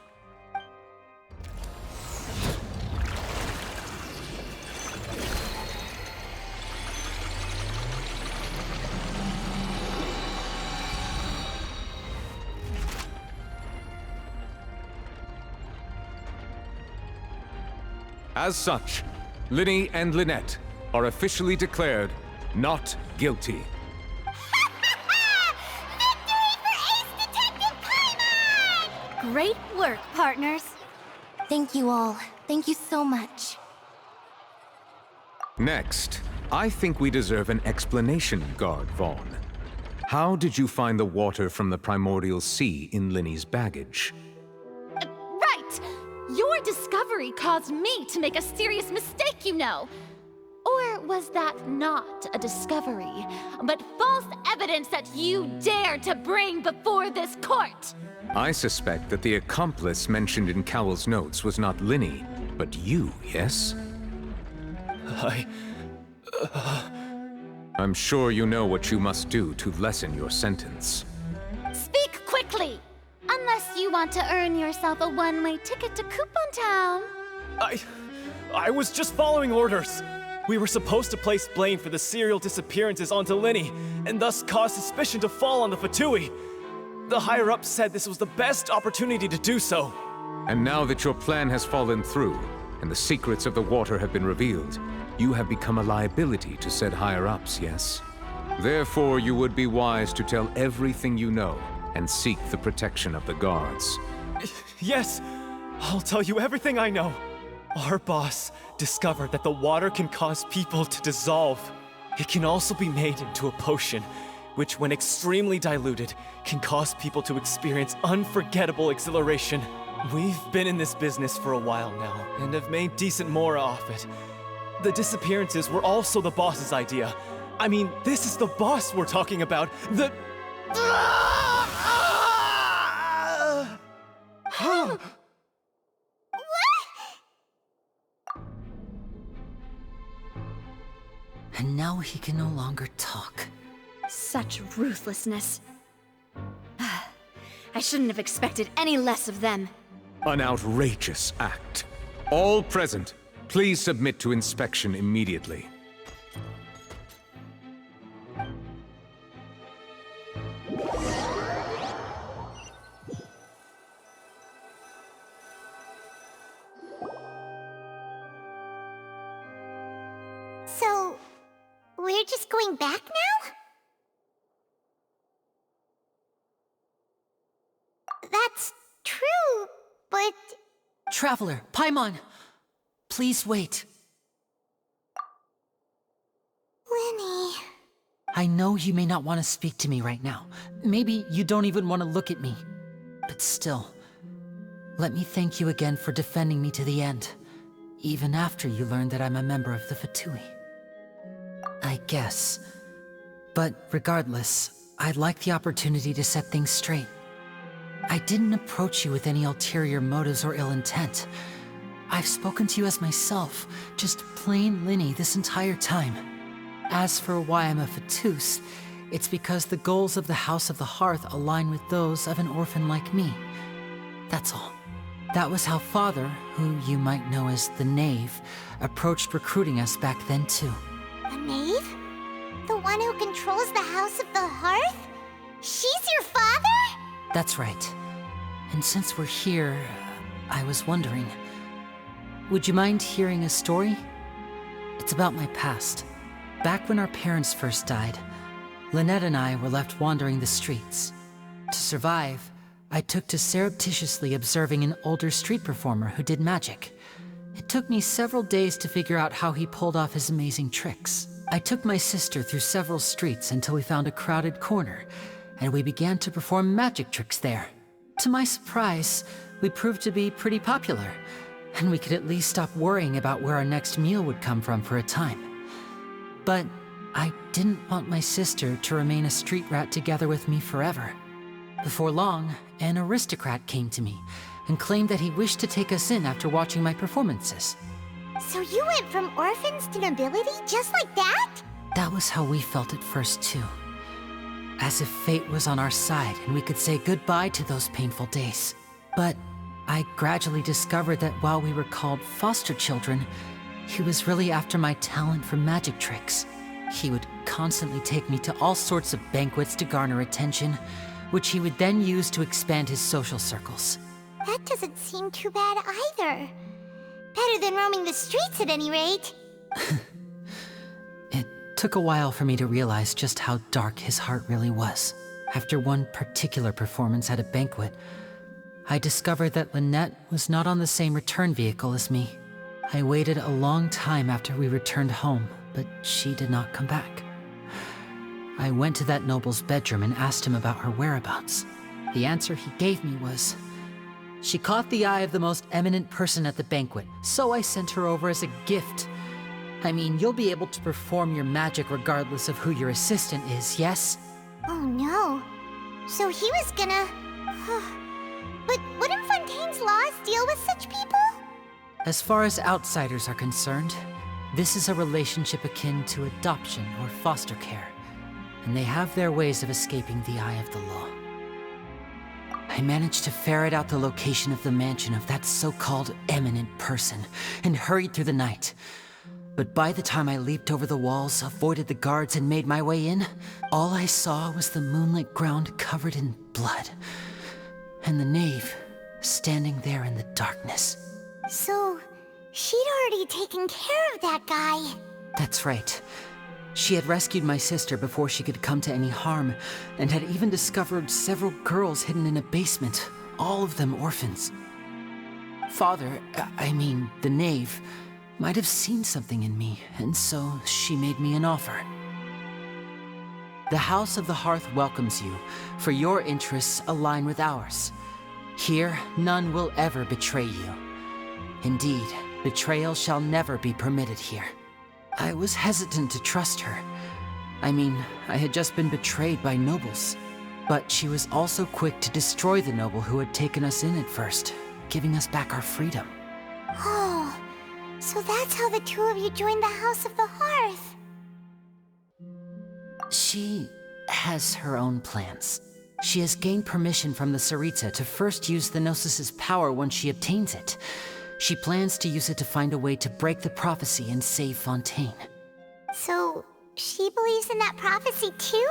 As such, Linny and Lynette are officially declared not guilty. Great work, partners. Thank you all. Thank you so much. Next, I think we deserve an explanation, Guard Vaughn. How did you find the water from the primordial sea in Linny's baggage? Right! Your discovery caused me to make a serious mistake, you know. Or was that not a discovery, but false evidence that you dared to bring before this court? I suspect that the accomplice mentioned in Cowell's notes was not Linny, but you, yes? I'm sure you know what you must do to lessen your sentence. Speak quickly! Unless you want to earn yourself a one-way ticket to Coupon Town. I was just following orders. We were supposed to place blame for the serial disappearances onto Linny, and thus cause suspicion to fall on the Fatui. The higher-ups said this was the best opportunity to do so. And now that your plan has fallen through, and the secrets of the water have been revealed, you have become a liability to said higher-ups, yes? Therefore, you would be wise to tell everything you know, and seek the protection of the guards. Yes, I'll tell you everything I know. Our boss discovered that the water can cause people to dissolve. It can also be made into a potion, which when extremely diluted, can cause people to experience unforgettable exhilaration. We've been in this business for a while now, and have made decent more off it. The disappearances were also the boss's idea. I mean, this is the boss we're talking about. The... And now he can no longer talk. Such ruthlessness. I shouldn't have expected any less of them. An outrageous act. All present, please submit to inspection immediately. So, we're just going back now? That's true, but... Traveler, Paimon! Please wait. Linny... I know you may not want to speak to me right now. Maybe you don't even want to look at me. But still, let me thank you again for defending me to the end, even after you learned that I'm a member of the Fatui. I guess. But regardless, I'd like the opportunity to set things straight. I didn't approach you with any ulterior motives or ill intent. I've spoken to you as myself, just plain Linny this entire time. As for why I'm a Fatous, it's because the goals of the House of the Hearth align with those of an orphan like me. That's all. That was how Father, who you might know as the Knave, approached recruiting us back then too. The Knave? The one who controls the House of the Hearth? She's your father? That's right. And since we're here, I was wondering, would you mind hearing a story? It's about my past. Back when our parents first died, Lynette and I were left wandering the streets. To survive, I took to surreptitiously observing an older street performer who did magic. It took me several days to figure out how he pulled off his amazing tricks. I took my sister through several streets until we found a crowded corner, and we began to perform magic tricks there. To my surprise, we proved to be pretty popular, and we could at least stop worrying about where our next meal would come from for a time. But I didn't want my sister to remain a street rat together with me forever. Before long, an aristocrat came to me and claimed that he wished to take us in after watching my performances. So you went from orphans to nobility just like that? That was how we felt at first too. As if fate was on our side and we could say goodbye to those painful days. But I gradually discovered that while we were called foster children, he was really after my talent for magic tricks. He would constantly take me to all sorts of banquets to garner attention, which he would then use to expand his social circles. That doesn't seem too bad either. Better than roaming the streets at any rate. It took a while for me to realize just how dark his heart really was. After one particular performance at a banquet, I discovered that Lynette was not on the same return vehicle as me. I waited a long time after we returned home, but she did not come back. I went to that noble's bedroom and asked him about her whereabouts. The answer he gave me was, she caught the eye of the most eminent person at the banquet, so I sent her over as a gift. I mean, you'll be able to perform your magic regardless of who your assistant is, yes? Oh no. So he was gonna... But wouldn't Fontaine's laws deal with such people? As far as outsiders are concerned, this is a relationship akin to adoption or foster care, and they have their ways of escaping the eye of the law. I managed to ferret out the location of the mansion of that so-called eminent person and hurried through the night. But by the time I leaped over the walls, avoided the guards, and made my way in, all I saw was the moonlit ground covered in blood, and the knave standing there in the darkness. So, she'd already taken care of that guy. That's right. She had rescued my sister before she could come to any harm, and had even discovered several girls hidden in a basement, all of them orphans. Father, I mean, the knave, might have seen something in me, and so she made me an offer. The House of the Hearth welcomes you, for your interests align with ours. Here, none will ever betray you. Indeed, betrayal shall never be permitted here. I was hesitant to trust her. I mean, I had just been betrayed by nobles. But she was also quick to destroy the noble who had taken us in at first, giving us back our freedom. Oh, so that's how the two of you joined the House of the Hearth. She has her own plans. She has gained permission from the Tsaritsa to first use the Gnosis's power once she obtains it. She plans to use it to find a way to break the prophecy and save Fontaine. So, she believes in that prophecy too?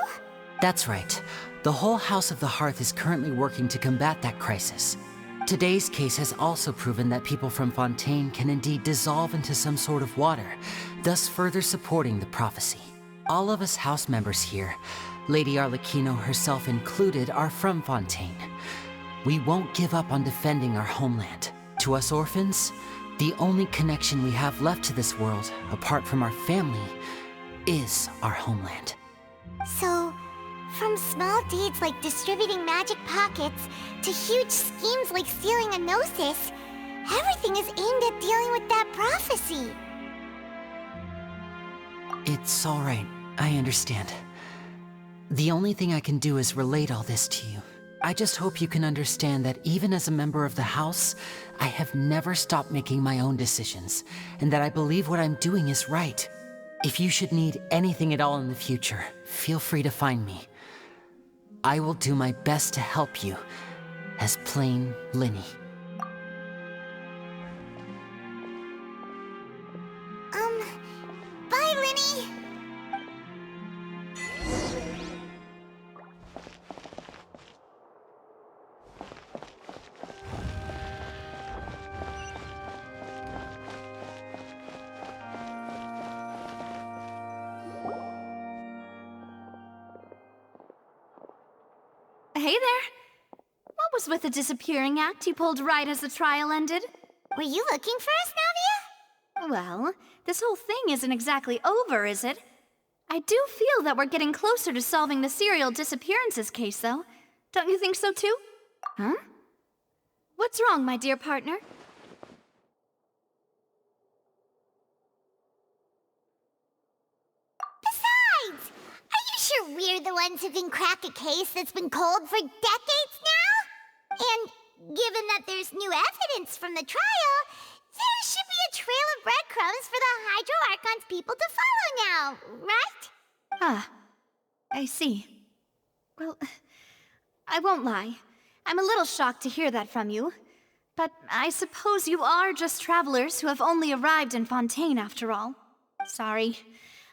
That's right. The whole House of the Hearth is currently working to combat that crisis. Today's case has also proven that people from Fontaine can indeed dissolve into some sort of water, thus further supporting the prophecy. All of us house members here, Lady Arlecchino herself included, are from Fontaine. We won't give up on defending our homeland. To us orphans, the only connection we have left to this world, apart from our family, is our homeland. So, from small deeds like distributing magic pockets to huge schemes like stealing a Gnosis, everything is aimed at dealing with that prophecy. It's all right. I understand. The only thing I can do is relate all this to you. I just hope you can understand that even as a member of the House, I have never stopped making my own decisions, and that I believe what I'm doing is right. If you should need anything at all in the future, feel free to find me. I will do my best to help you, as plain Linny. Bye, Linny! Hey there. What was with the disappearing act you pulled right as the trial ended? Were you looking for us, Navia? Well, this whole thing isn't exactly over, is it? I do feel that we're getting closer to solving the serial disappearances case, though. Don't you think so, too? Huh? What's wrong, my dear partner? Besides, are you sure we're the ones who can crack a case that's been cold for decades now? And given that there's new evidence from the trial, there should be a trail of breadcrumbs for the Hydro Archon's people to follow now, right? Ah, I see. Well, I won't lie. I'm a little shocked to hear that from you. But I suppose you are just travelers who have only arrived in Fontaine after all. Sorry.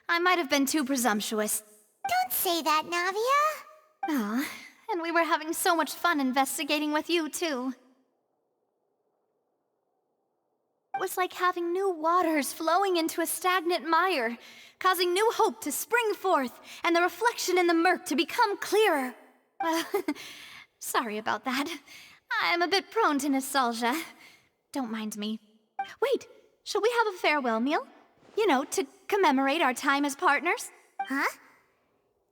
I might have been too presumptuous. Don't say that, Navia. Ah, and we were having so much fun investigating with you, too. It was like having new waters flowing into a stagnant mire, causing new hope to spring forth, and the reflection in the murk to become clearer. Sorry about that. I'm a bit prone to nostalgia. Don't mind me. Wait, shall we have a farewell meal? You know, to commemorate our time as partners? Huh?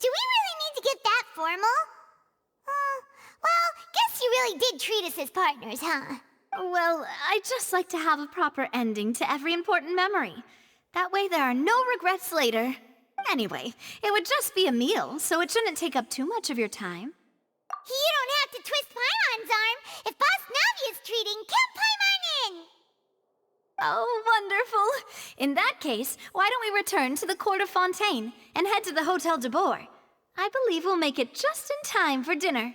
Do we really need to get that formal? Well, guess you really did treat us as partners, huh? Well, I'd just like to have a proper ending to every important memory. That way there are no regrets later. Anyway, it would just be a meal, so it shouldn't take up too much of your time. You don't have to twist Paimon's arm. If Boss Navia's treating, count Paimon in! Oh, wonderful. In that case, why don't we return to the court of Fontaine and head to the Hotel de Boer? I believe we'll make it just in time for dinner.